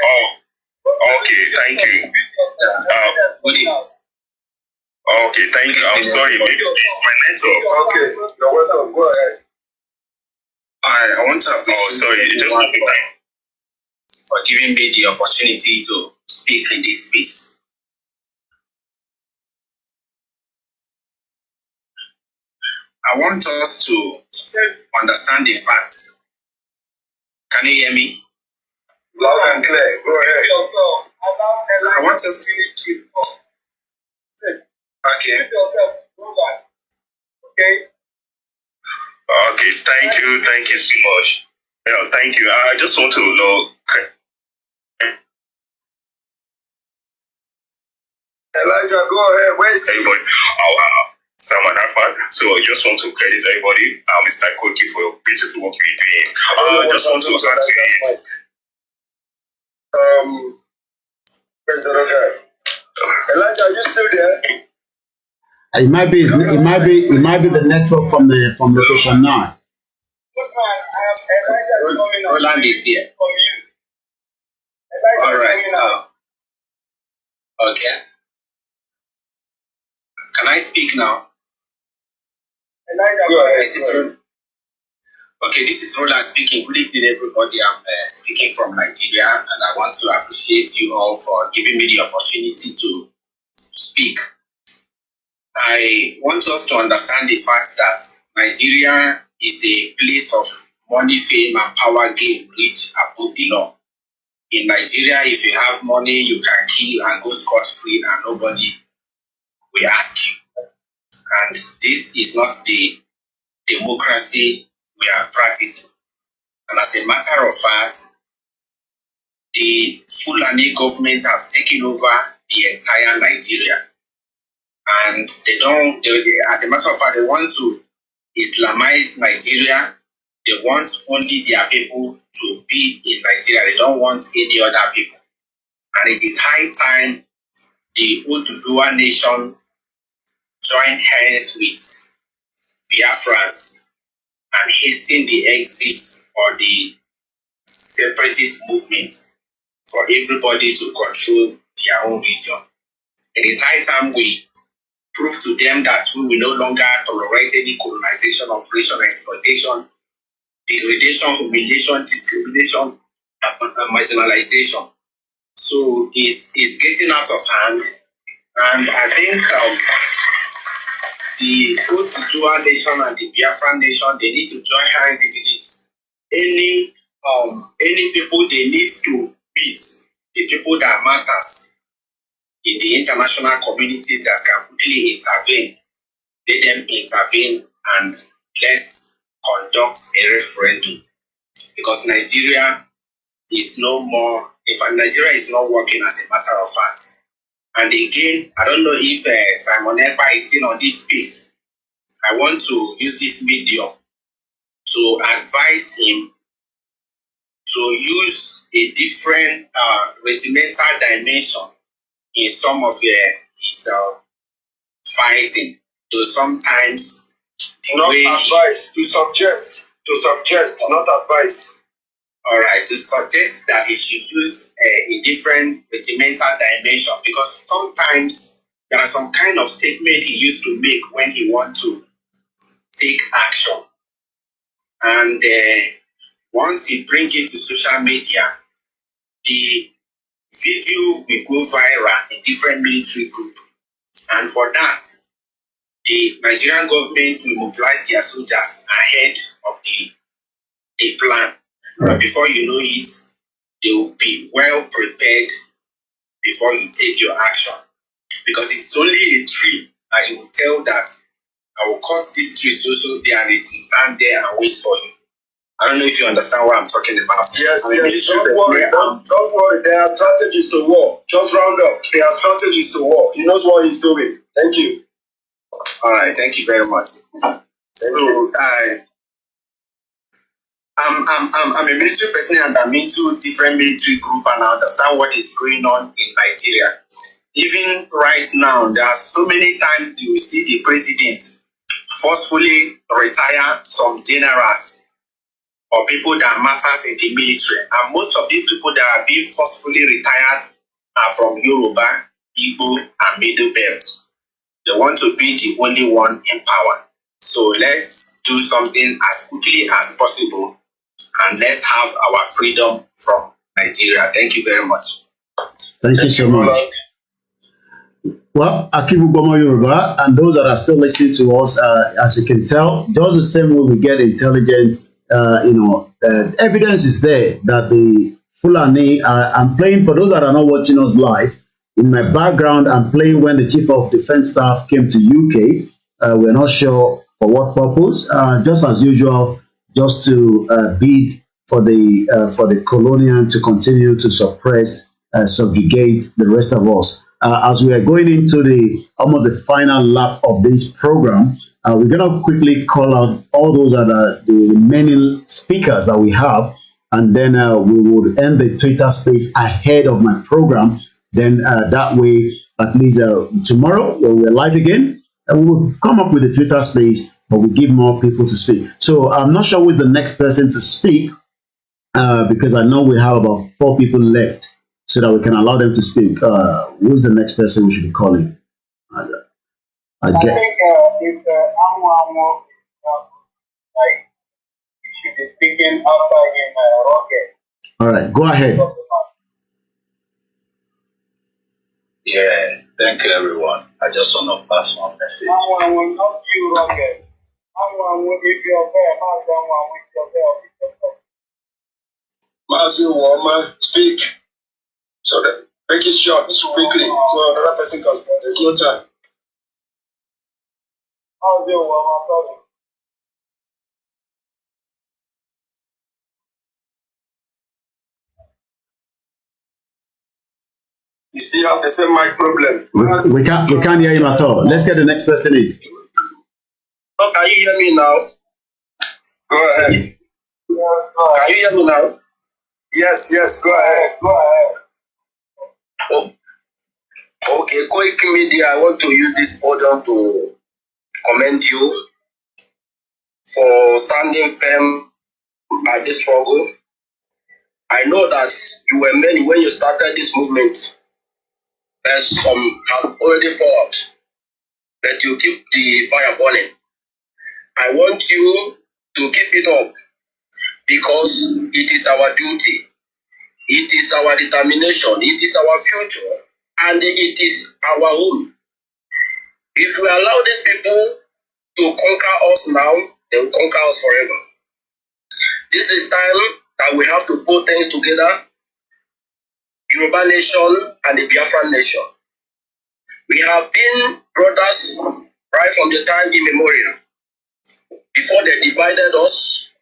Oh, okay, thank you. Okay, thank you. I'm sorry, maybe it's my network. Okay, you're welcome. Go ahead. I want to appreciate just one time for giving me the opportunity to speak in this space. I want us to understand the facts. Can you hear me? Loud and clear. Go ahead. I want us to. Okay. Okay, thank you so much. Yeah, thank you. I just want to know. Elijah, go ahead. Where is everybody? Someone happened. So I just want to credit everybody, Mr. Koki, for your beautiful work you're doing. I just want to ask you. Where's the other guy? Elijah, are you still there? It might be the network from location 9. Roland is here. All right. Okay. Can I speak now? Go ahead. Okay, this is Roland speaking. Good evening, everybody. I'm speaking from Nigeria, and I want to appreciate you all for giving me the opportunity to speak. I want us to understand the fact that Nigeria is a place of money, fame, and power gain rich above the law. In Nigeria, if you have money, you can kill and go scot-free, and nobody will ask you. And this is not the democracy we are practicing. And as a matter of fact, the Fulani government have taken over the entire Nigeria. And as a matter of fact, they want to Islamize Nigeria. They want only their people to be in Nigeria. They don't want any other people. And it is high time the the Oduduwa nation join hands with Biafrans and hasten the exit or the separatist movement for everybody to control their own region. It is high time we prove to them that we will no longer tolerate any colonization, operation, exploitation, degradation, humiliation, discrimination, and marginalization. So it's getting out of hand, and I think the Oduduwa nation and the Biafran nation, they need to join hands. If it is any people they need to beat, the people that matters in the international communities that can quickly intervene, let them intervene and let's conduct a referendum, because Nigeria is no more, in fact, Nigeria is not working as a matter of fact. And again, I don't know if Simon Ekpa is still on this space. I want to use this medium to advise him to use a different regimental dimension in some of his fighting. So sometimes not advise, to suggest, not advise. All right, to suggest that he should use a different regimental dimension, because sometimes there are some kind of statement he used to make when he wants to take action. And once he brings it to social media, the video will go viral in different military groups. And for that, the Nigerian government will mobilize their soldiers ahead of the plan. Right. Before you know it, they will be well prepared before you take your action. Because it's only a tree, and you will tell that I will cut this tree so there, and it will stand there and wait for you. I don't know if you understand what I'm talking about. Yes. Don't worry. There are strategies to war. Just round up. There are strategies to war. He knows what he's doing. Thank you. All right. Thank you very much. I'm a military person, and I'm into different military group, and I understand what is going on in Nigeria. Even right now, there are so many times you see the president forcefully retire some generals or people that matters in the military. And most of these people that are being forcefully retired are from Yoruba, Igbo, and Middle Belt. They want to be the only one in power. So let's do something as quickly as possible, and let's have our freedom from Nigeria. Thank you very much. Thank you so much. Well, Akibu Gomo Yoruba, and those that are still listening to us, as you can tell, just the same way we get intelligent, evidence is there that the Fulani, I'm playing, for those that are not watching us live, in my background, I'm playing when the Chief of Defence Staff came to UK. We're not sure for what purpose, just as usual, just to bid for the colonial to continue to suppress, subjugate the rest of us. As we are going into almost the final lap of this program, we're going to quickly call out all those that are the remaining speakers that we have, and then we would end the Twitter space ahead of my program. Then that way, at least tomorrow, when we're live again, we will come up with a Twitter space, but we give more people to speak. So I'm not sure who's the next person to speak, because I know we have about 4 people left, so that we can allow them to speak. Who's the next person we should be calling? I think if Anwamo should be speaking after him, Rocket. All right, go ahead. Yeah, thank you, everyone. I just want to pass one message. Anwamo, not you, Rocket. Anwamo, if you're there, Anwamo, if you're there. Mazu Woma, speak. So that make it short, quickly, so another person can start. There's no time. You see, have the same mic problem. We can't hear him at all. Let's get the next person in. Oh, can you hear me now? Go ahead. Can you hear me now? Yes, go ahead. Go ahead. Oh. Okay, Quick Media, I want to use this podium to commend you for standing firm at this struggle. I know that you were many when you started this movement, as some have already fought, but you keep the fire burning. I want you to keep it up because it is our duty, it is our determination, it is our future, and it is our home. If we allow these people to conquer us now, they will conquer us forever. This is time that we have to put things together, Yoruba nation and the Biafran nation. We have been brothers right from the time immemorial, before they divided us,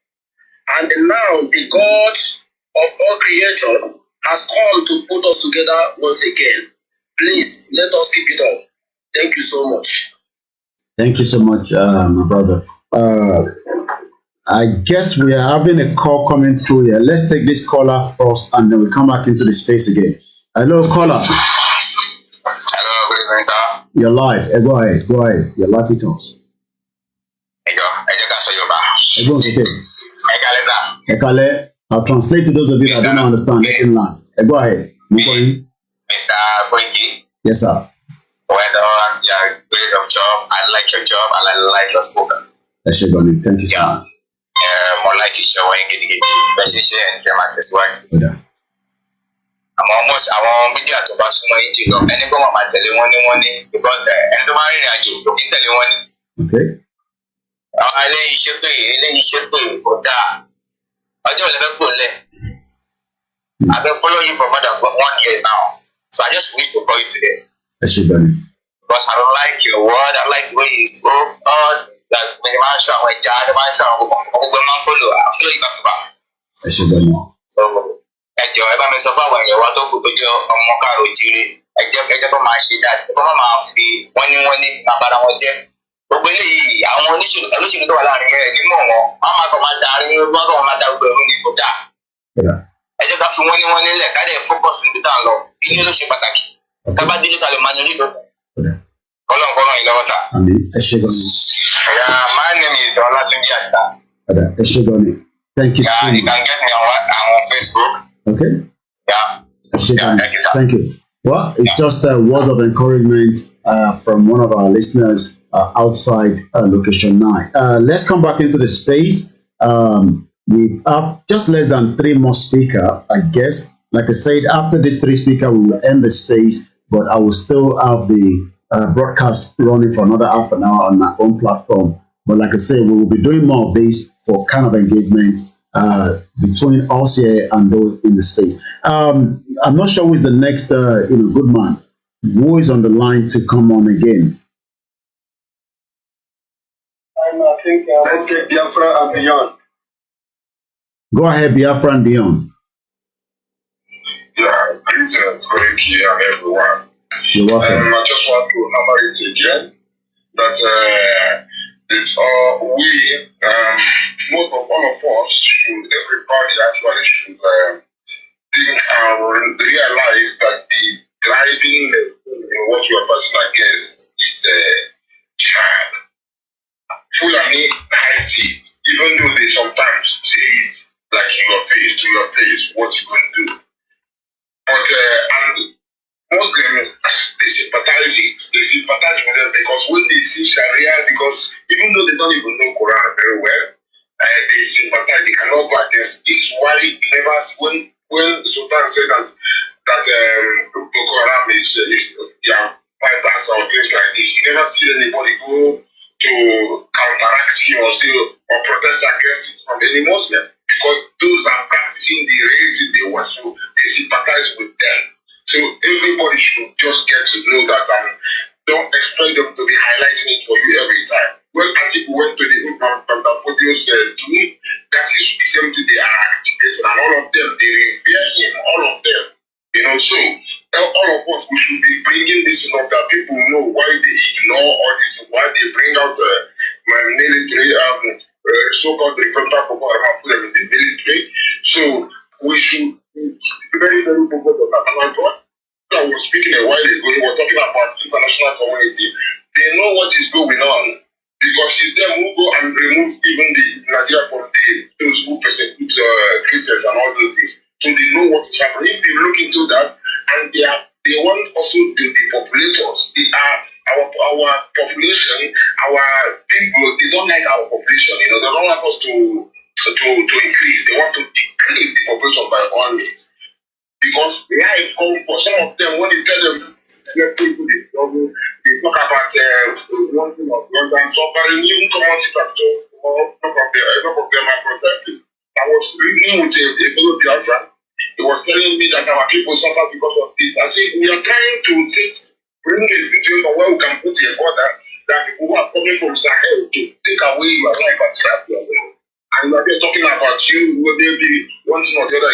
and now the God of all creation has come to put us together once again. Please, let us keep it up. Thank you so much. Thank you so much, my brother. I guess we are having a call coming through here. Let's take this caller first and then we come back into the space again. Hello, caller. Hello, good evening, sir. You're live. Go ahead. You're live with us. I'll translate to those of you that don't understand. Go ahead. Mr. Koiki. Yes, sir. Well done. Yeah, great job. I like your job and I like your spoken. Thank you so much. More like you show when you get the and came out this way. I'm almost media to pass my into any come my telling because and you tell you okay. I lay ship to that. I just I've been following you for more than 1 year now. So I just wish to call you today. Because I like your word, I like the way you spoke. Like when you man show my child, man show man follow. I feel you back back. So ẹjọ ẹ bá mi sọ fún àwọn èèyàn wa tó kù tó jẹ ọmọ káàró jíire ẹjẹ tó máa ṣe dáadáa kó má máa fi wọ́n ní bàbára wọn jẹ́ gbogbo eléyìí àwọn olóṣèlú tó wà láàrin ẹ̀ nínú wọn wọ́n máa kọ́ máa da wọ́n kọ́ máa da gbogbo ẹ̀rú ní kò dáa ẹjẹ ká fi wọ́n nílẹ̀ ká dẹ̀ fókọ̀sì níbi tá à ń lọ ilé ló ṣe pàtàkì ká bá délé ta lè máa yanjú ìjọba kọ́lọ́n yìí lọ́wọ́ sà. My name is Olatunji Atsa. Thank you so much. You can get me on Facebook. Okay. Yeah. Thank you, sir. Thank you. Well, it's just words of encouragement from one of our listeners outside location 9. Let's come back into the space. We have just less than 3 more speakers, I guess. Like I said, after these 3 speakers, we will end the space, but I will still have the broadcast running for another half an hour on my own platform. But like I said, we will be doing more of this for kind of engagement between us here and those in the space. I'm not sure who is the next good man who is on the line to come on again. Let's get Biafra and beyond. Go ahead, Biafra and beyond. Yeah, greetings, Koiki and everyone. You're welcome. I just want to hammer it again that it's we, most of all of us should, everybody actually should think and realize that the driving in what you are fighting against is jihad. Fulani hides it, even though they sometimes say it like to your face, what you going to do. But and Muslims, they sympathize with them because when they see Sharia, because even though they don't even know Quran very well, they sympathize, they cannot go against. This is why never when Sultan said that Boko Haram is fighters or things like this, you never see anybody go to counteract him or protest against it from any Muslim because those are practicing the religion they want, so they sympathize with them. So everybody should just get to know that don't expect them to be highlighting it for you every time. When Atiku went to the Pantafodio's tomb, that is the same thing they are activating, and all of them, they revere him, all of them. So all of us, we should be bringing this up that people know why they ignore all this, why they bring out military, so-called repentant Boko Haram, put them in the military. So we should be very, very focused on that. I was speaking a while ago, he was talking about international community. They know what is going on because it's them who go and remove even the Nigeria from those who persecute Christians and all those things. So they know what is happening. If you look into that, and they want also to depopulate us. They are our population, our people. They don't like our population. You know, they don't like us to increase. They want to decrease the population by all means. Because life comes for some of them when they tell them people they struggle, they talk about one thing or the other and suffering, even come and sit at home, none of them are protected. I was reading with a fellow Biafran. He was telling me that our people suffer because of this. I said we are trying to bring a situation where we can put a border that people who are coming from Sahel to take away your life and trap your life. And we are there talking about you, maybe one thing or the other.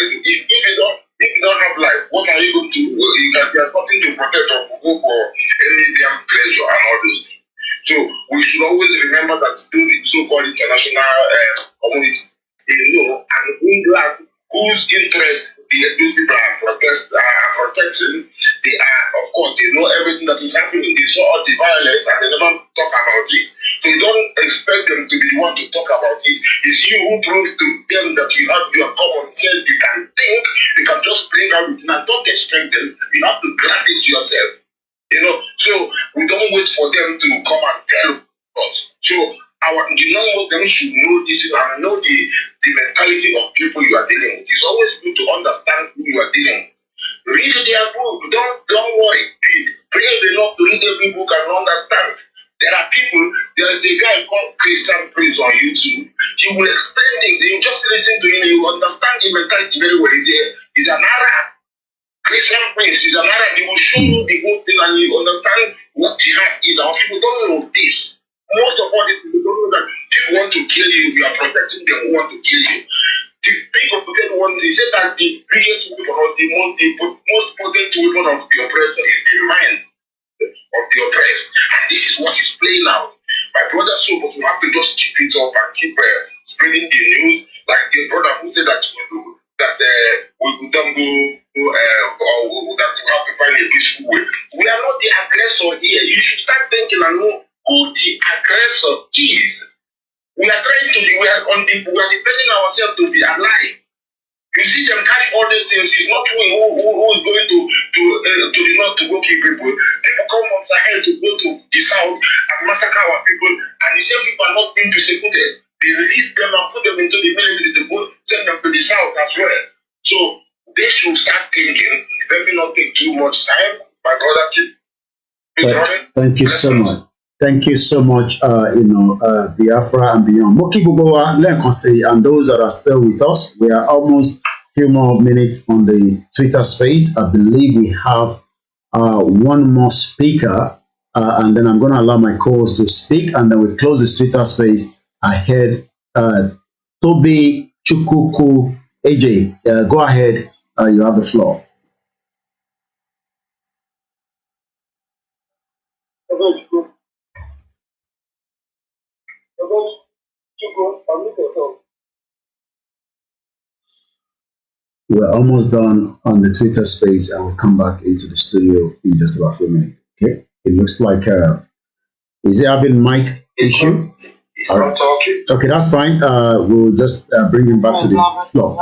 If you don't have life, what are you going to do? There's nothing to protect or to go for any damn pleasure and all those things. So we should always remember that through the so-called international community, they know and whose interest those people are protecting. They are, of course, they know everything that is happening. They saw all the violence and they never talk about it. So you don't expect them to be the one to talk about it. It's you who proves to them that you have your common sense. You can think. You can just bring out it. Now, don't expect them. You have to grab it yourself. You know, so we don't wait for them to come and tell us. So the non them should know this and know the mentality of people you are dealing with. It's always good to understand who you are dealing with. Read their book. Don't worry. Be brave enough to read every book and understand. There are people. There's a guy called Christian Prince on YouTube. He will explain things. You just listen to him. You understand the mentality very well. He's an Arab. Christian Prince is an Arab. He will show you the whole thing and you understand what jihad is. Our people don't know this. Most of all, people don't know that people want to kill you. You are protecting them who want to kill you. The people said that the biggest weapon or the most potent weapon of the oppressor is the mind of the oppressed. And this is what is playing out. My brother, so but we have to just keep it up and keep spreading the news. Like the brother who said that we don't go or that we have to find a peaceful way. We are not the aggressor here. You should start thinking and know who the aggressor is. We are defending ourselves to be alive. You see them carry all these things. It's not who is going to the north to go kill people. People come from Sahel to go to the south and massacre our people, and the same people are not being persecuted. They release them and put them into the military to go send them to the south as well. So they should start thinking. Let me not take too much time. My brother, keep it running. Thank you so much. Thank you so much, Biafra and beyond. Moki Bugowa, Lenkonse, and those that are still with us, we are almost a few more minutes on the Twitter space. I believe we have one more speaker, and then I'm going to allow my co-host to speak, and then we close the Twitter space. I heard Toby Chukuku AJ. Go ahead, you have the floor. We're almost done on the Twitter space and we'll come back into the studio in just about a few minutes. Okay. It looks like is it having mic issue? He's not talking. Okay, that's fine. We'll just bring him back to the floor.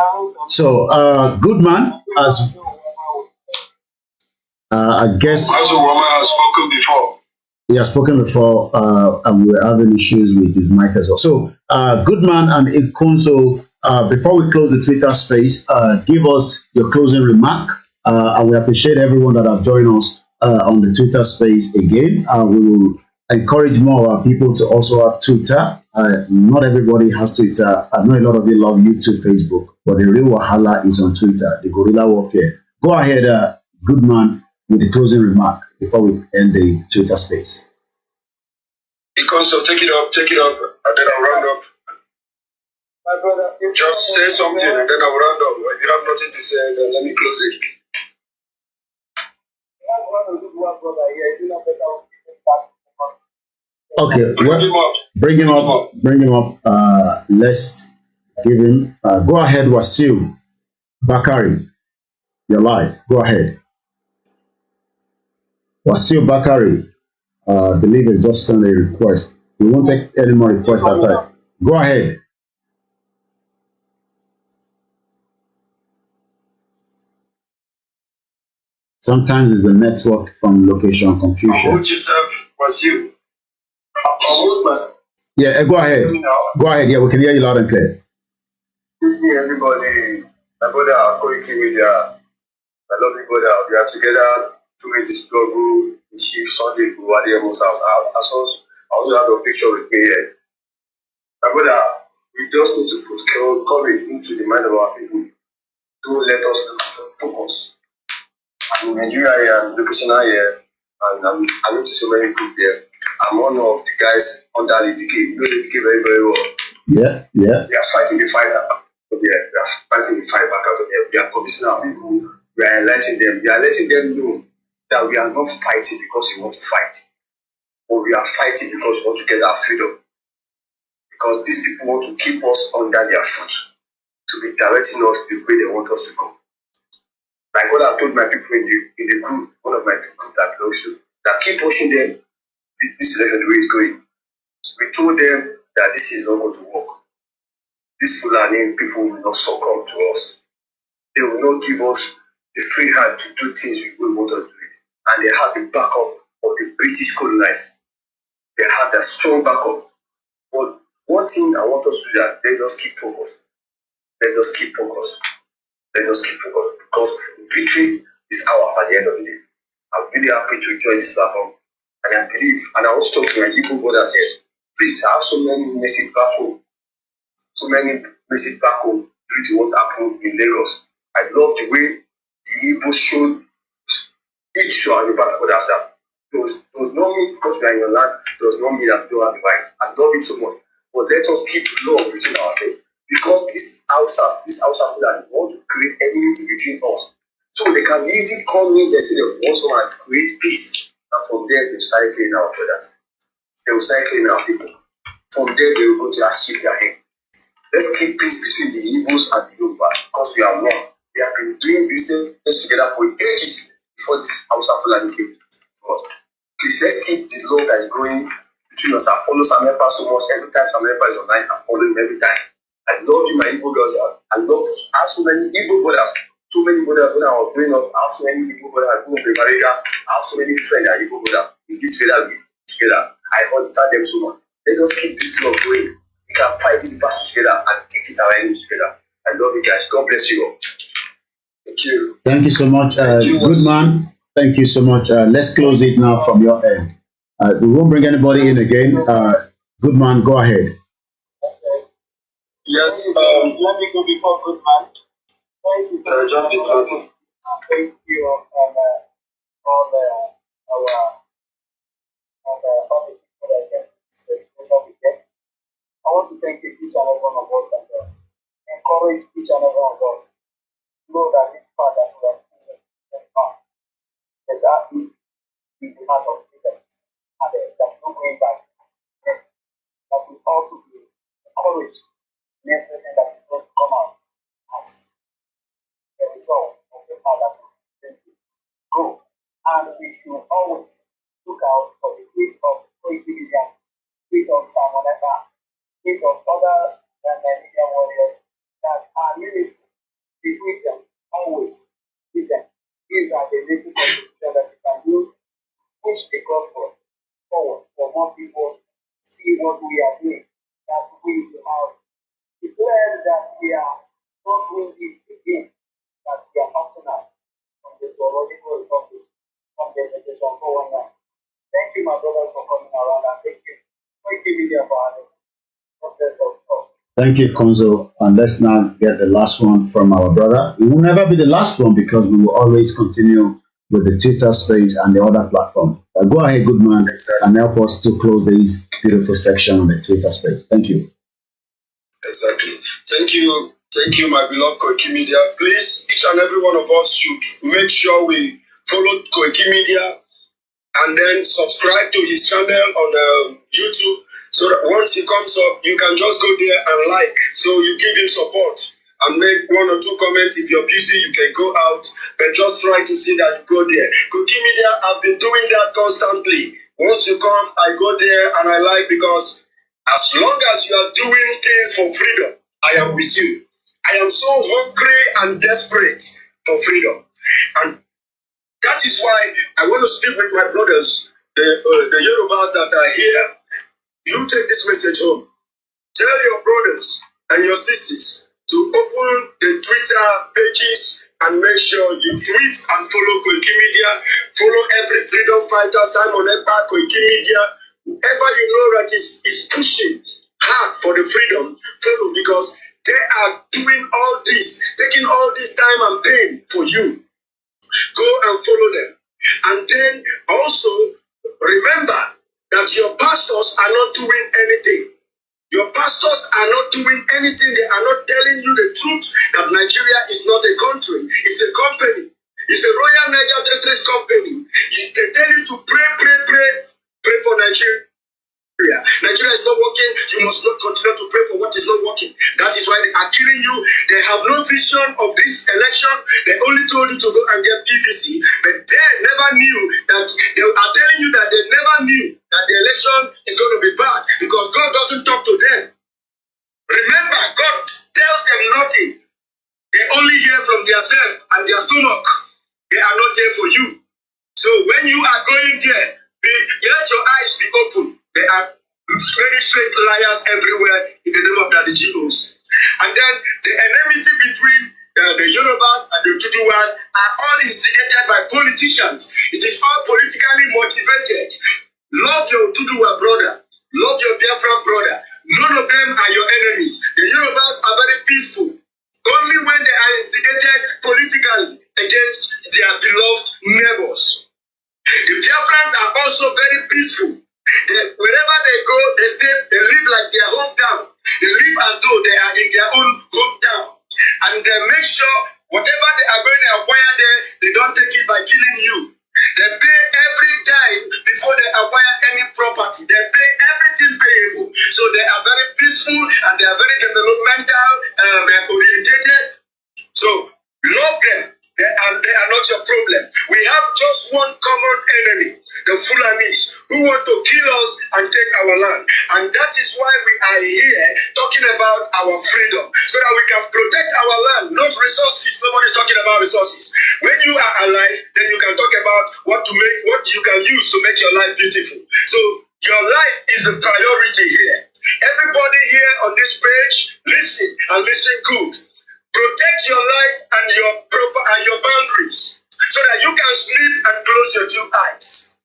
So good man, as I guess Woman has spoken before. He has spoken before, and we're having issues with his mic as well. So, Goodman and Ikunzo, before we close the Twitter space, give us your closing remark. And we appreciate everyone that have joined us on the Twitter space again. We will encourage more of our people to also have Twitter. Not everybody has Twitter. I know a lot of you love YouTube, Facebook, but the real wahala is on Twitter, the guerrilla warfare. Go ahead, Goodman, with the closing remark before we end the Twitter space. So take it up, and then I'll round up. My brother, just say something, and then I'll round up. When you have nothing to say, then let me close it. Okay, bring him up. Let's give him. Go ahead, Wasil Bakari. Your light. Go ahead. Wasil Bakari, believe it's just sent a request. We won't take any more requests after that. Go ahead. Sometimes it's the network from location confusion. Unmute yourself, Wasil. Unmute myself. Yeah, go ahead. Go ahead. Yeah, we can hear you loud and clear. Good evening, everybody. My brother, Koiki Media. I love you, brother. We are together through this struggle. The chief Sunday go at the house. I also have a picture with me here. My brother, we just need to put courage into the mind of our people. Don't let us lose focus. I'm in Nigeria here, I'm locational here, and I'm into so many people here. I'm one of the guys under the DK. You know the DK very, very well. Yeah. We are fighting the fight out of here. We are fighting the fight back out of here. We are convincing our people. We are enlightening them. We are letting them know that we are not fighting because we want to fight, but we are fighting because we want to get our freedom. Because these people want to keep us under their foot, to be directing us the way they want us to go. Like what I told my people in the group, one of my group that belongs to, that keep pushing them, this election the way it's going. We told them that this is not going to work. These Fulani people will not succumb to us. They will not give us the free hand to do things we want us to do. And they have the backup of the British colonized. They have that strong backup. But one thing I want us to do is that they just keep focused. Let us keep focused. Let us keep focused. Because victory is ours at the end of the day. I'm really happy to join this platform. And I believe, and I also talk to my Igbo brothers here, please, I have so many messages back home. So many messages back home due to what happened in Lagos. I love the way the Igbo showed each show and the back brothers that does not mean because we are in your land, does not mean that we don't have the right. I love it so much. But let us keep love between ourselves. Because these Hausa Fulani want to create enmity between us. So they can easily come in, they say they want someone to create peace. And from there, they will start killing our brothers. They will start killing our people. From there, they will go to achieve their aim. Let's keep peace between the Igbos and the Yoruba because we are one. We have been doing business together for ages before this Hausa Fulani came to us. Please, let's keep the love that is growing between us. I follow Sam Ekpa so much. Every time Sam Ekpa is online, I follow him every time. I love you, my Igbo girls. I have so many Igbo brothers. So many brothers when I was growing up. I have so many Igbo brothers. I grew up in Mariga. I have so many friends that are Igbo brothers. We live together. I understand them so much. Let us keep this love going. We can fight this battle together and take it our enemies together. I love you guys. God bless you all. Thank you. Thank you so much. Good man. Thank you so much. Let's close it now from your end. We won't bring anybody in again. Good man, go ahead. Yes, let me go before good man. Thank you so much. just be slow. Thank you all the people that came to this special guest. I want to thank each and every one of us and encourage each and every one of us to know that this part that we are using is not. That is the part of freedom. And there's no going back. That will also be encouraged in everything that is going to come out as a result of the part that we are going to go. And we should always look out for the gift of creativity, gift of someone ever, gift of other media warriors that are unity between them, always with them. These are the little things that we can do, push the gospel forward for more people to see what we are doing, that we have declared that we are not doing this again, that we are opting out from the zoological republic, from the education forward now. Thank you, my brothers, for coming around, and thank you media for having me. God bless us all. Thank you, Konzo. And let's now get the last one from our brother. It will never be the last one because we will always continue with the Twitter space and the other platform. Go ahead, good man, and help us to close this beautiful section on the Twitter space. Thank you. Exactly. Thank you, my beloved Koiki Media. Please, each and every one of us should make sure we follow Koiki Media and then subscribe to his channel on YouTube, so that once he comes up, you can just go there and like. So you give him support. and make one or two comments. If you're busy, you can go out, but just try to see that you go there. Cookie Media, I've been doing that constantly. Once you come, I go there, and I like, because as long as you are doing things for freedom, I am with you. I am so hungry and desperate for freedom. And that is why I want to speak with my brothers, the Yorubas that are here. You take this message home. Tell your brothers and your sisters to open the Twitter pages and make sure you tweet and follow Koiki Media. Follow every freedom fighter, Simon Ekpa, Koiki Media. Whoever you know that is pushing hard for the freedom, follow, because they are doing all this, taking all this time and pain for you. Go and follow them. And then also remember that your pastors are not doing anything. Your pastors are not doing anything. They are not telling you the truth that Nigeria is not a country. It's a company. It's a Royal Niger Territories company. They tell you to pray for Nigeria. Nigeria is not working. You must not continue to pray for what is not working. That is why they are killing you. They have no vision of this election. They only told you to go and get PVC, but they never knew that. They are telling you that they never knew that the election is going to be bad, because God doesn't talk to them. Remember, God tells them nothing. They only hear from themselves and their stomach. They are not there for you. So when you are going there, let your eyes be open. There are very fake liars everywhere in the name of the GOs. And then the enmity between the Yorubas and the Tuduwas are all instigated by politicians. It is all politically motivated. Love your Tuduwa brother. Love your Biafran brother. None of them are your enemies. The Yorubas are very peaceful. Only when they are instigated politically against their beloved neighbors. The Biafrans are also very peaceful. Wherever they go, they stay, they live like their hometown. They live as though they are in their own hometown. And they make sure whatever they are going to acquire there, they don't take it by killing you. They pay every time before they acquire any property. They pay everything payable. So they are very peaceful and they are very developmental, orientated. So love them. They are not your problem. We have just one common enemy, the Fulanis, who want to kill us and take our land. And that is why we are here talking about our freedom, so that we can protect our land, not resources. Nobody's talking about resources. When you are alive, then you can talk about what you can use to make your life beautiful. So your life is the priority here. Everybody here on this page, listen and listen good. Protect your life and your boundaries, so that you can sleep and close your two eyes.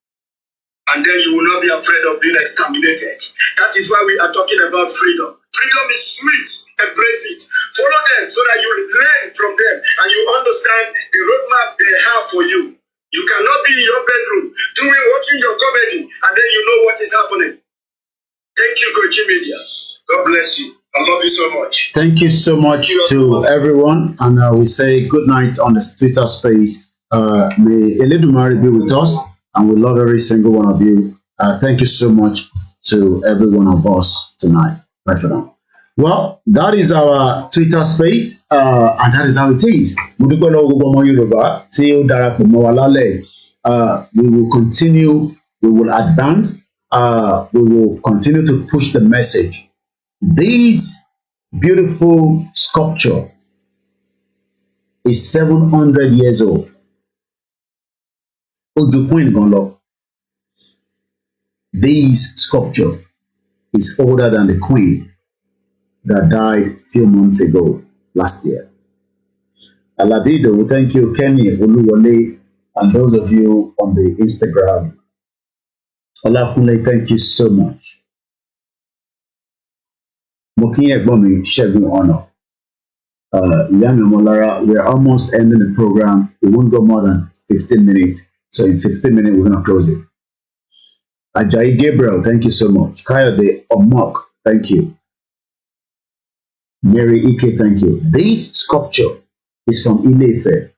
And then you will not be afraid of being exterminated. That is why we are talking about freedom. Freedom is sweet. Embrace it. Follow them so that you learn from them and you understand the roadmap they have for you. You cannot be in your bedroom watching your comedy and then you know what is happening. Thank you, Koiki Media. God bless you. I love you so much. Thank you so much to everyone, and we say good night on the Twitter space. May Eledumare be with us, and we love every single one of you. Thank you so much to every one of us tonight. Bye for now. Well, that is our Twitter space, and that is how it is. We will continue, we will advance, we will continue to push the message. This beautiful sculpture is 700 years old. This sculpture is older than the queen that died a few months ago, last year. Alabido, thank you, Kenny, Oluwole, and those of you on the Instagram. Olakunle, thank you so much. Mokinye Gbomi, Shegun Honor. Young Molara, we're almost ending the program. It won't go more than 15 minutes. So in 15 minutes, we're going to close it. Ajayi Gabriel, thank you so much. Kayode Omok, thank you. Mary Ike, thank you. This sculpture is from Ile-Ife.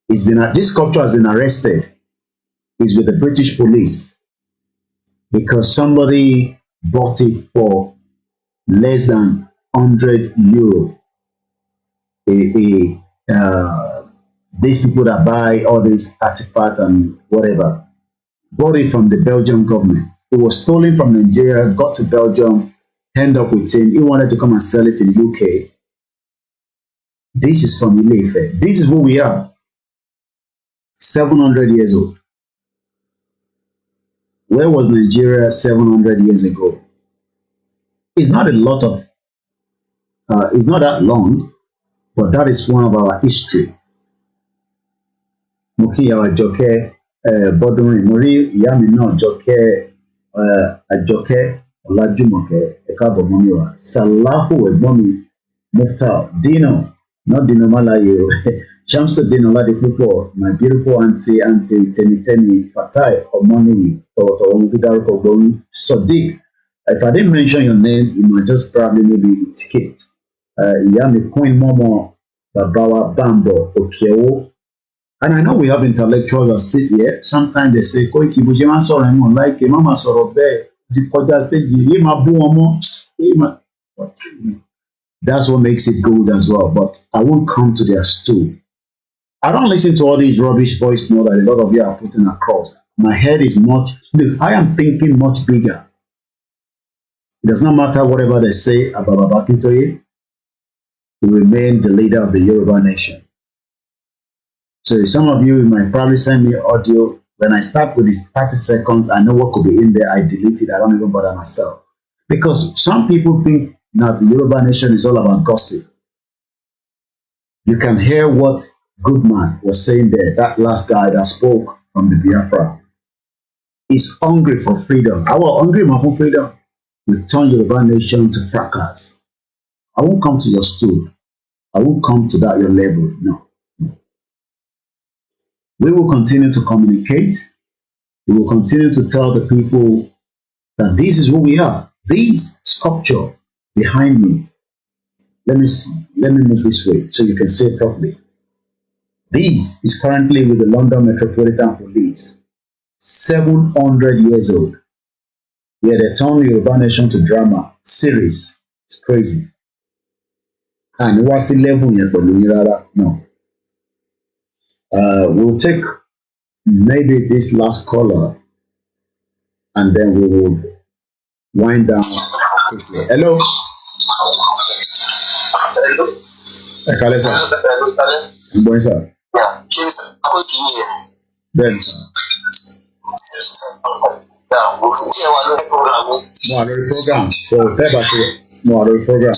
This sculpture has been arrested. It's with the British police because somebody bought it for less than €100. these people that buy all these artifacts and whatever bought it from the Belgian government. It was stolen from Nigeria, got to Belgium, end up with him. He wanted to come and sell it in the UK. This is from Ile-Ife. This is who we are. 700 years old. Where was Nigeria 700 years ago? It's not a lot of, it's not that long, but that is one of our history. Mukiyawa Joke, Bodunrin, Mori, Yami no Joke, Ajoke, Olajumoke, Ekabo Momiwa, Salahu Egbomi, Mufta, Dino, not Dino Malayo, Shamsuddin Oladipupo, my beautiful auntie Temi Fatai, Omoni, Toto Omukidaruko Gbonu, Sadiq. If I didn't mention your name, you might just probably maybe it skipped. Yami Queen Momo, Babawa Bambo, Okewo. And I know we have intellectuals that sit here. Sometimes they say, Koiki, but you answer him like a mama sort of there. That's what makes it good as well. But I won't come to their stool. I don't listen to all these rubbish voice notes that a lot of you are putting across. My head is much, look, I am thinking much bigger. It does not matter whatever they say about Babakintoye. He remain the leader of the Yoruba nation. So some of you might probably send me audio. When I start with these 30 seconds, I know what could be in there. I delete it. I don't even bother myself. Because some people think that the Yoruba nation is all about gossip. You can hear what Goodman was saying there, that last guy that spoke from the Biafra. He's hungry for freedom. I was hungry for freedom. We turn Yoruba nation to fracas. I won't come to your stool. I won't come to that your level. No. We will continue to communicate. We will continue to tell the people that this is who we are. This sculpture behind me. Let me move this way so you can see it properly. This is currently with the London Metropolitan Police. 700 years old. Yeah, they turned Yoruba Nation to drama series. It's crazy. And what's 11 years old? No. We'll take maybe this last caller and then we will wind down quickly. Hello? Hello, sir. Bon, sir. Ben, sir. More on the program. So, tell back to more on the program.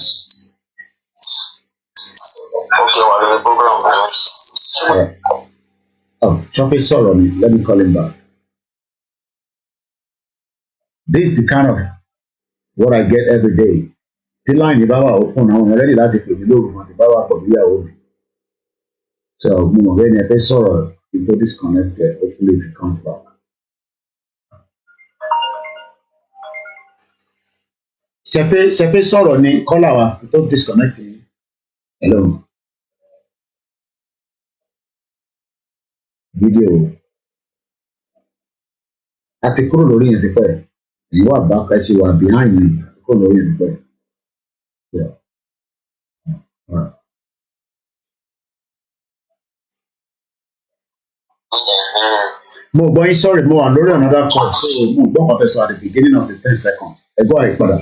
Oh, Shofi sorrow me. Let me call him back. This is the kind of what I get every day. Till line if I open, I'm already like to put the logo on the power for the hour. So, when I say sorrow, you don't disconnect. Hopefully, if you come back. Shefe sorrow ni call our don't disconnect. Hello. Video àti kúrò lórí yẹn ti pẹ́ èyí wà bá kẹsì wà behind me àti kúrò lórí yẹn ti pẹ́. Mo gbọ́ yín sorry mo wà lórí another call so mo gbọ́ kan tẹ̀sán at the beginning of the 10 seconds ẹ gbọ́ àyè padà.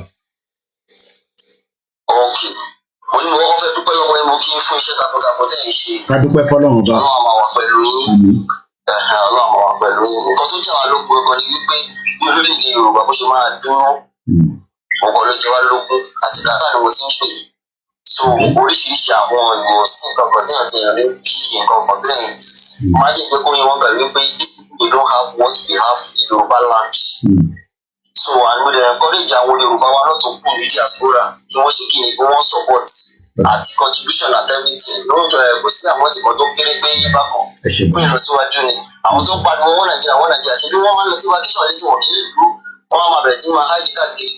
Mo ní wọ́n fẹ́ dúpẹ́ lọ́wọ́ ẹ̀ mo kí n fún iṣẹ́ takuntakun tẹ̀ ń ṣe. Ká dúpẹ́ fọlọ́run bá. Ọlọ́run máa wà pẹ̀lú yín. Ọlọ́run máa wà pẹ̀lú yín. Nǹkan tó jẹ́ àwọn lógún ọgbọ́n ni wípé bí orílẹ̀-èdè Yorùbá bó ṣe máa dúró. Ọkọ̀ ló jẹ́ wá lógún àti dáadáa ni mo ti ń pè. So oríṣiríṣi àwọn ọ̀nà sí kankan tí àti ìrìn bí nǹkan kan bẹ́ẹ̀. Má jẹ́ pé kó yẹ wọ́n bẹ̀rẹ̀ wípé they don't have what they have in Yorùbá land. So and we dey encourage àwọn Yorùbá wa náà tó kù ní diaspora kí wọ́n ṣe kí ni kí wọ́n support àti contribution and everything lóòótọ́ kò sí àwọn tí kan tó kéré pé bákan fún ìlọsíwájú ni àwọn tó pariwo wọn Nàìjíríà ṣe bí wọ́n máa ń lọ sí vacation létí wọn kì í lè dúró wọ́n máa bẹ̀rẹ̀ sí máa háìdí káàkiri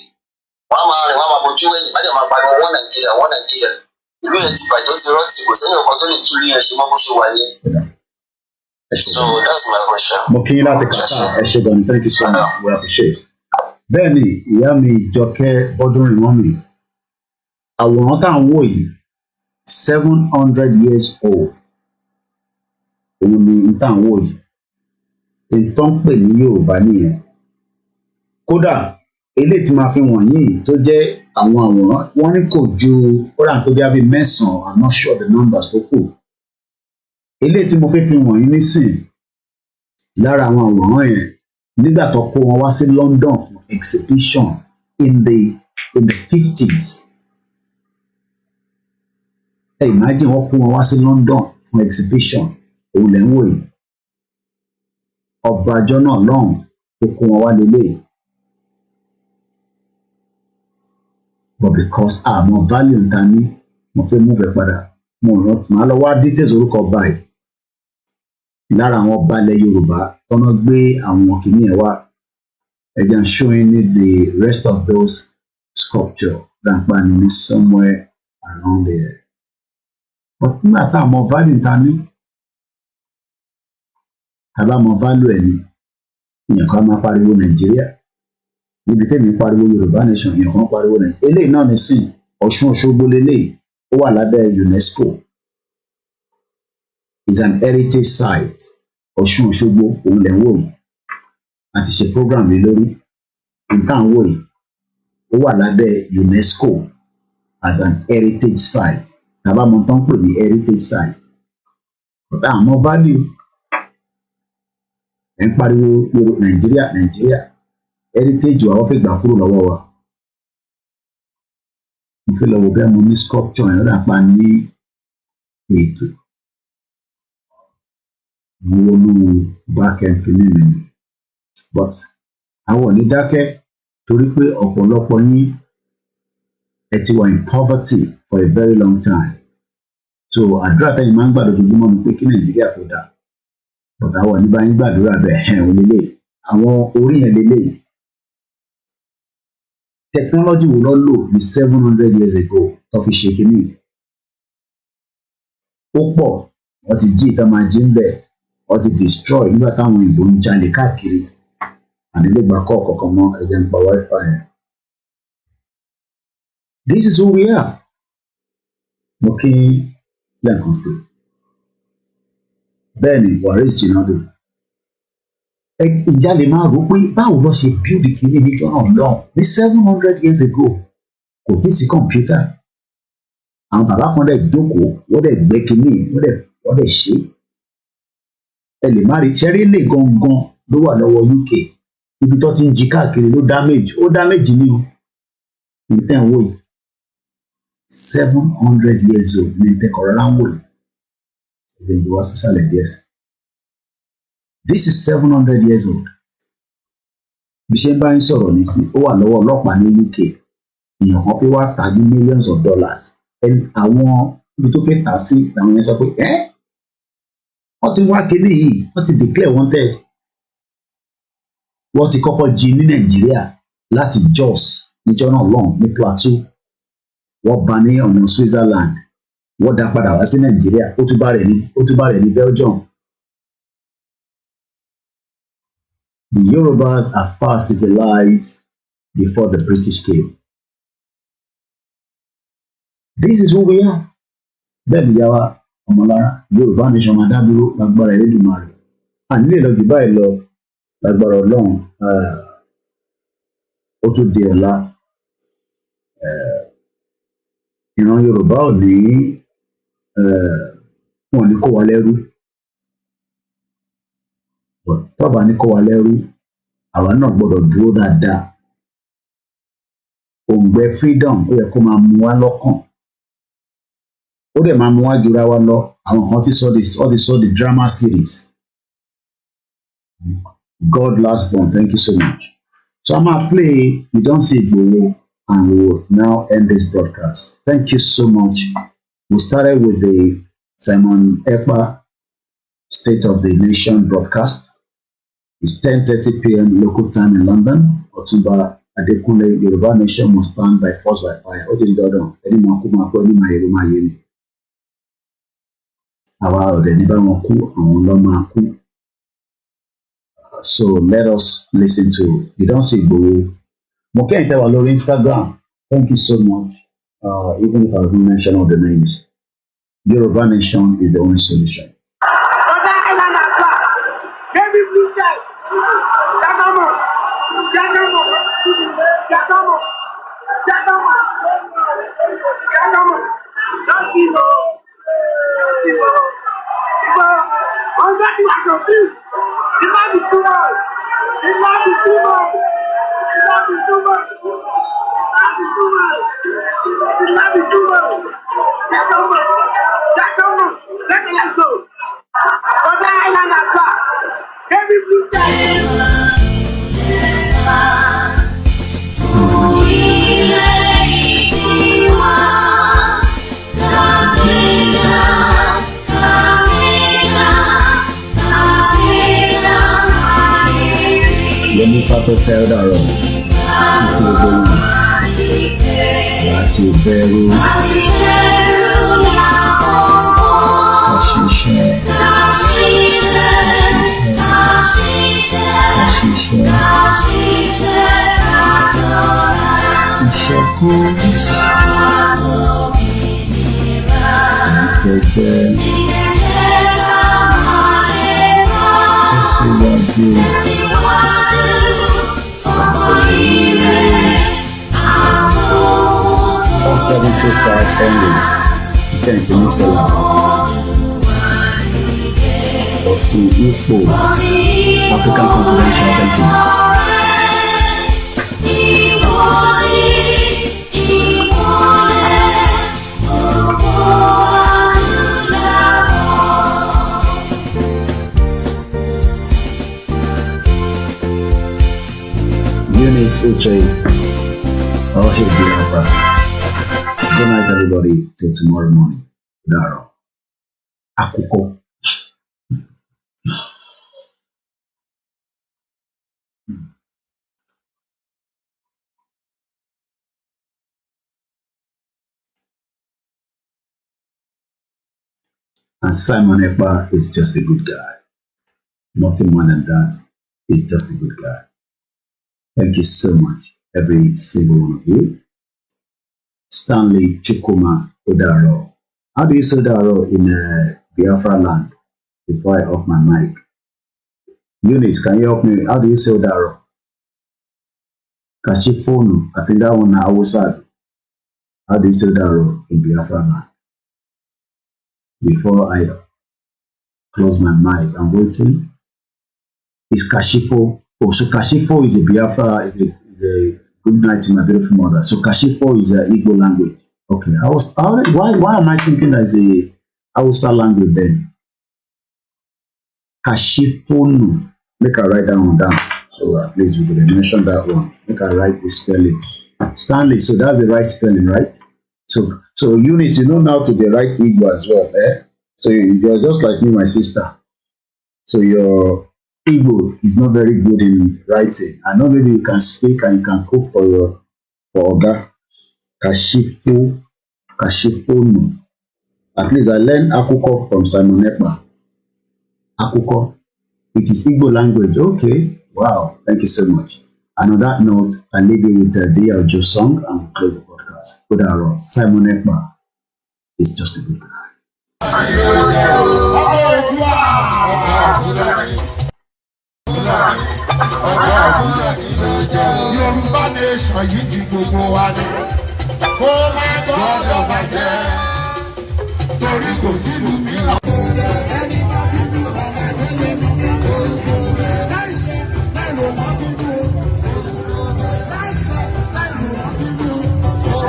wọ́n máa rìn wọ́n máa bójú wẹ̀yìn bá dẹ̀ máa pariwo wọn Nàìjíríà ìlú yẹn ti bàjẹ́ ó ti rọ́ọ̀tì kò sẹ́yìn ọ̀kan tó lè tú ilé yẹn ṣe mọ́ bó ṣe wà yẹn. So that's my question. Mo kí yín láti kàtà ẹ ṣé gan-an thank you so much we appreciate. Bẹ́ẹ̀ ni ìyá mi Jọkẹ́ Bọ́dúnrin wọ́n mi àwòrán tá à ń wò yìí 700 years old. Òun ni ìtàn wò yìí. Ìtàn pè ní Yorùbá nìyẹn. Kódà eléyìí tí máa fi wọ̀nyí tó jẹ́ àwọn àwòrán wọ́n ní kò ju ó rà pé bí abí mẹ́sàn-án, I'm not sure the numbers tó kù. Eléyìí tí mo fi wọ̀nyí nísìn lára àwọn àwòrán yẹn nígbà tó kó wọn wá sí London for exhibition in the 50s. Imagine wọ́n kó wọn wá sí London for exhibition òun lẹ́ ń wò yìí. Ọba àjọ náà lọ́hùn tó kó wọn wá lélẹ̀. But because àmọ́ value ń ta ní mo fẹ́ move ẹ̀ padà mo rántí màá lọ wá details orúkọ ọba yìí. Lára àwọn ọba ilẹ̀ Yorùbá tọ́nà gbé àwọn kìíní ẹ̀ wá. I'm showing you the rest of those sculpture grandpa ní somewhere around there. But nígbà tá àmọ́ value ń ta ní tàbá mọ value ẹ̀ ní èèyàn kan máa pariwo Nàìjíríà níbi tẹ́mi pariwo Yorùbá nation èèyàn kan pariwo Nàìjíríà. Eléyìí náà ní sìn Ọ̀ṣun Òṣogbo lélẹ́yìí ó wà lábẹ́ UNESCO. Is an heritage site. Ọ̀ṣun Òṣogbo òun lẹ̀ ń wò yìí. A ti ṣe program lé lórí. Nǹkan wò yìí ó wà lábẹ́ UNESCO as an heritage site. Tàbá mọ tán pè ní heritage site. Ọ̀tá àmọ́ value ẹ̀ ń pariwo Nàìjíríà heritage wa wọ́n fẹ́ gbà kúrò lọ́wọ́ wa. Mo fẹ́ lọ wo bẹ́ẹ̀ mo ní sculpture yẹn ó dà pa ní ètò. Mo wọnú back end kìíní mi. But àwọn ò ní dákẹ́ torí pé ọ̀pọ̀lọpọ̀ yín ẹ ti wà in poverty for a very long time. So àdúrà tẹ́yìn máa ń gbà lójoojúmọ́ ni pé kí Nàìjíríà kó dáa. But àwọn ò ní bá yín gbàdúrà bẹ́ẹ̀ ò lélẹ̀. Àwọn orí yẹn lélẹ̀. Technology wo lọ lò ní 700 years ago tó fi ṣe kínní. Ó pọ̀ wọ́n ti jí ìtàn máa jí ń bẹ̀ wọ́n ti destroy nígbà táwọn òyìnbó ń jalè káàkiri. Ànílégbà kọ́ ọ̀kọ̀ọ̀kan mọ́ ẹ̀jẹ̀ ń pa wifi yẹn. This is who we are. Mo kí lẹ́ẹ̀kan sí. Bẹ́ẹ̀ ni Waris Jinadu. Ìjà lè máa rò pé báwo lọ ṣe build kìíní ní jọ́nà lọ́hùn ní 700 years ago kò tí sí kọ̀mpútà. Àwọn bàbá kan dẹ̀ jókòó wọ́n dẹ̀ gbẹ́ kìíní wọ́n dẹ̀ ṣe. Ẹ lè má rí ṣẹ́rí lè gangan ló wà lọ́wọ́ UK ibi tó ti ń jí káàkiri ló damage ní o. Ìtẹ̀ ń wò yìí 700 years old ní ìtẹ̀kọ̀rọ̀ láwọn wò yìí. Then you was silent, yes. This is 700 years old. Bí ṣe ń bá ń sọ̀rọ̀ nísìn, ó wà lọ́wọ́ ọlọ́pàá ní UK. Èèyàn kan fi wá tà ní millions of dollars. Àwọn ibi tó fẹ́ tà sí làwọn yẹn sọ pé wọ́n ti wá kéde yìí, wọ́n ti declare wanted. Wọ́n ti kọ́kọ́ jí ní Nàìjíríà láti Jos níjọ́ náà lọ́hùn ní Plateau. Wọ́n bá ní ọ̀nà Switzerland. Wọ́n dá padà wá sí Nàìjíríà ó tún bá rẹ̀ ní Belgium. The Yorubas are far civilized before the British came. This is who we are. Bẹ́ẹ̀ ni yàrá ọmọlára Yorùbá nation máa dá dúró lágbára Elédùmarè. À nílé lọ jù báyìí lọ lágbára Ọlọ́run. Ó tún di ọ̀la. Ìran Yorùbá ò ní wọn ní kó wa lẹ́rú. Tọ́ba ní kó wa lẹ́rú àwa náà gbọ́dọ̀ dúró dáadáa. Òǹgbẹ freedom ó yẹ kó máa mú wa lọ́kàn. Ó dẹ̀ máa mú wa jura wa lọ. Àwọn kan ti sọ the drama series. God last born, thank you so much. So I'm gonna play You Don't See Igboho and we will now end this broadcast. Thank you so much. We started with the Simon Ekpa State of the Nation broadcast. It's 10:30 p.m. local time in London. Ọ̀túnba Adékúnlé Yorùbá Nation must stand by force by fire. Ó ti di dandan ẹni máa kú máa kú ẹni máa yẹ ló máa yẹ ni. Àwa ọ̀dẹ̀ ní bá wọn kú àwọn lọ́ máa kú. So let us listen to You Don't See Igboho. Mo kẹ́yìn tẹ́ wà lórí Instagram. Thank you so much. Even if I don't mention all the names. Yoruba nation is the only solution. Yemi Papa failed our own. Láti bẹ̀rù àṣìṣe ìṣẹ́kù ìkẹjẹ tẹ̀síwájú. 725 only. Kẹ́hìntì Mixola. Ọ̀sìn Ipò African Confidential Banking. Eunice Uche. Oh, hey, Biafra. Good night, everybody. Till tomorrow morning. Daro. Akuko. And Simon Ekpa is just a good guy. Nothing more than that. He's just a good guy. Thank you so much, every single one of you. Stanley Chikuma Odaro. How do you say Odaro in Biafra land? Before I off my mic. Eunice, can you help me? How do you say Odaro? Kashifonu. I think that one I was sad. How do you say Odaro in Biafra land? Before I close my mic, I'm waiting. Is Kashifo? Oh, so Kashifo is a Biafra, is a good night to my beautiful mother. So Kashifo is a Igbo language. Okay, why am I thinking that is a Hausa language then? Kashifonu. Make I write that one down. So at least we could mention that one. Make I write the spelling. Stanley, so that's the right spelling, right? So Eunice, you know now to the right Igbo as well, eh? So you're just like me, my sister. So your Igbo is not very good in writing. I know maybe you can speak and you can cook for Oga. Kashifonu. At least I learned Akuko from Simon Ekpa. Akuko. It is Igbo language. Okay. Wow. Thank you so much. And on that note, I leave you with the Ojo song and we'll close the podcast. Good hour. Simon Ekpa is just a good guy. Yorùbá nation yìí ti gbogbo wa ni kó má gbọ́dọ̀ bàjẹ́ torí kò sílùú mìíràn.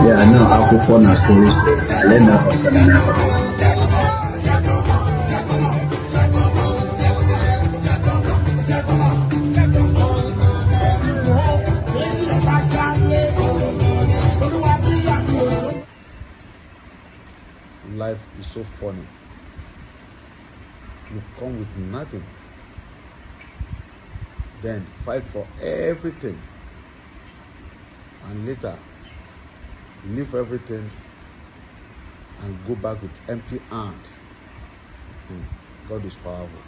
Yeah, I know Akuko na stories. I learned that from Simon Ekpa. Life is so funny. You come with nothing, then fight for everything, and later leave everything and go back with empty hand. God is powerful.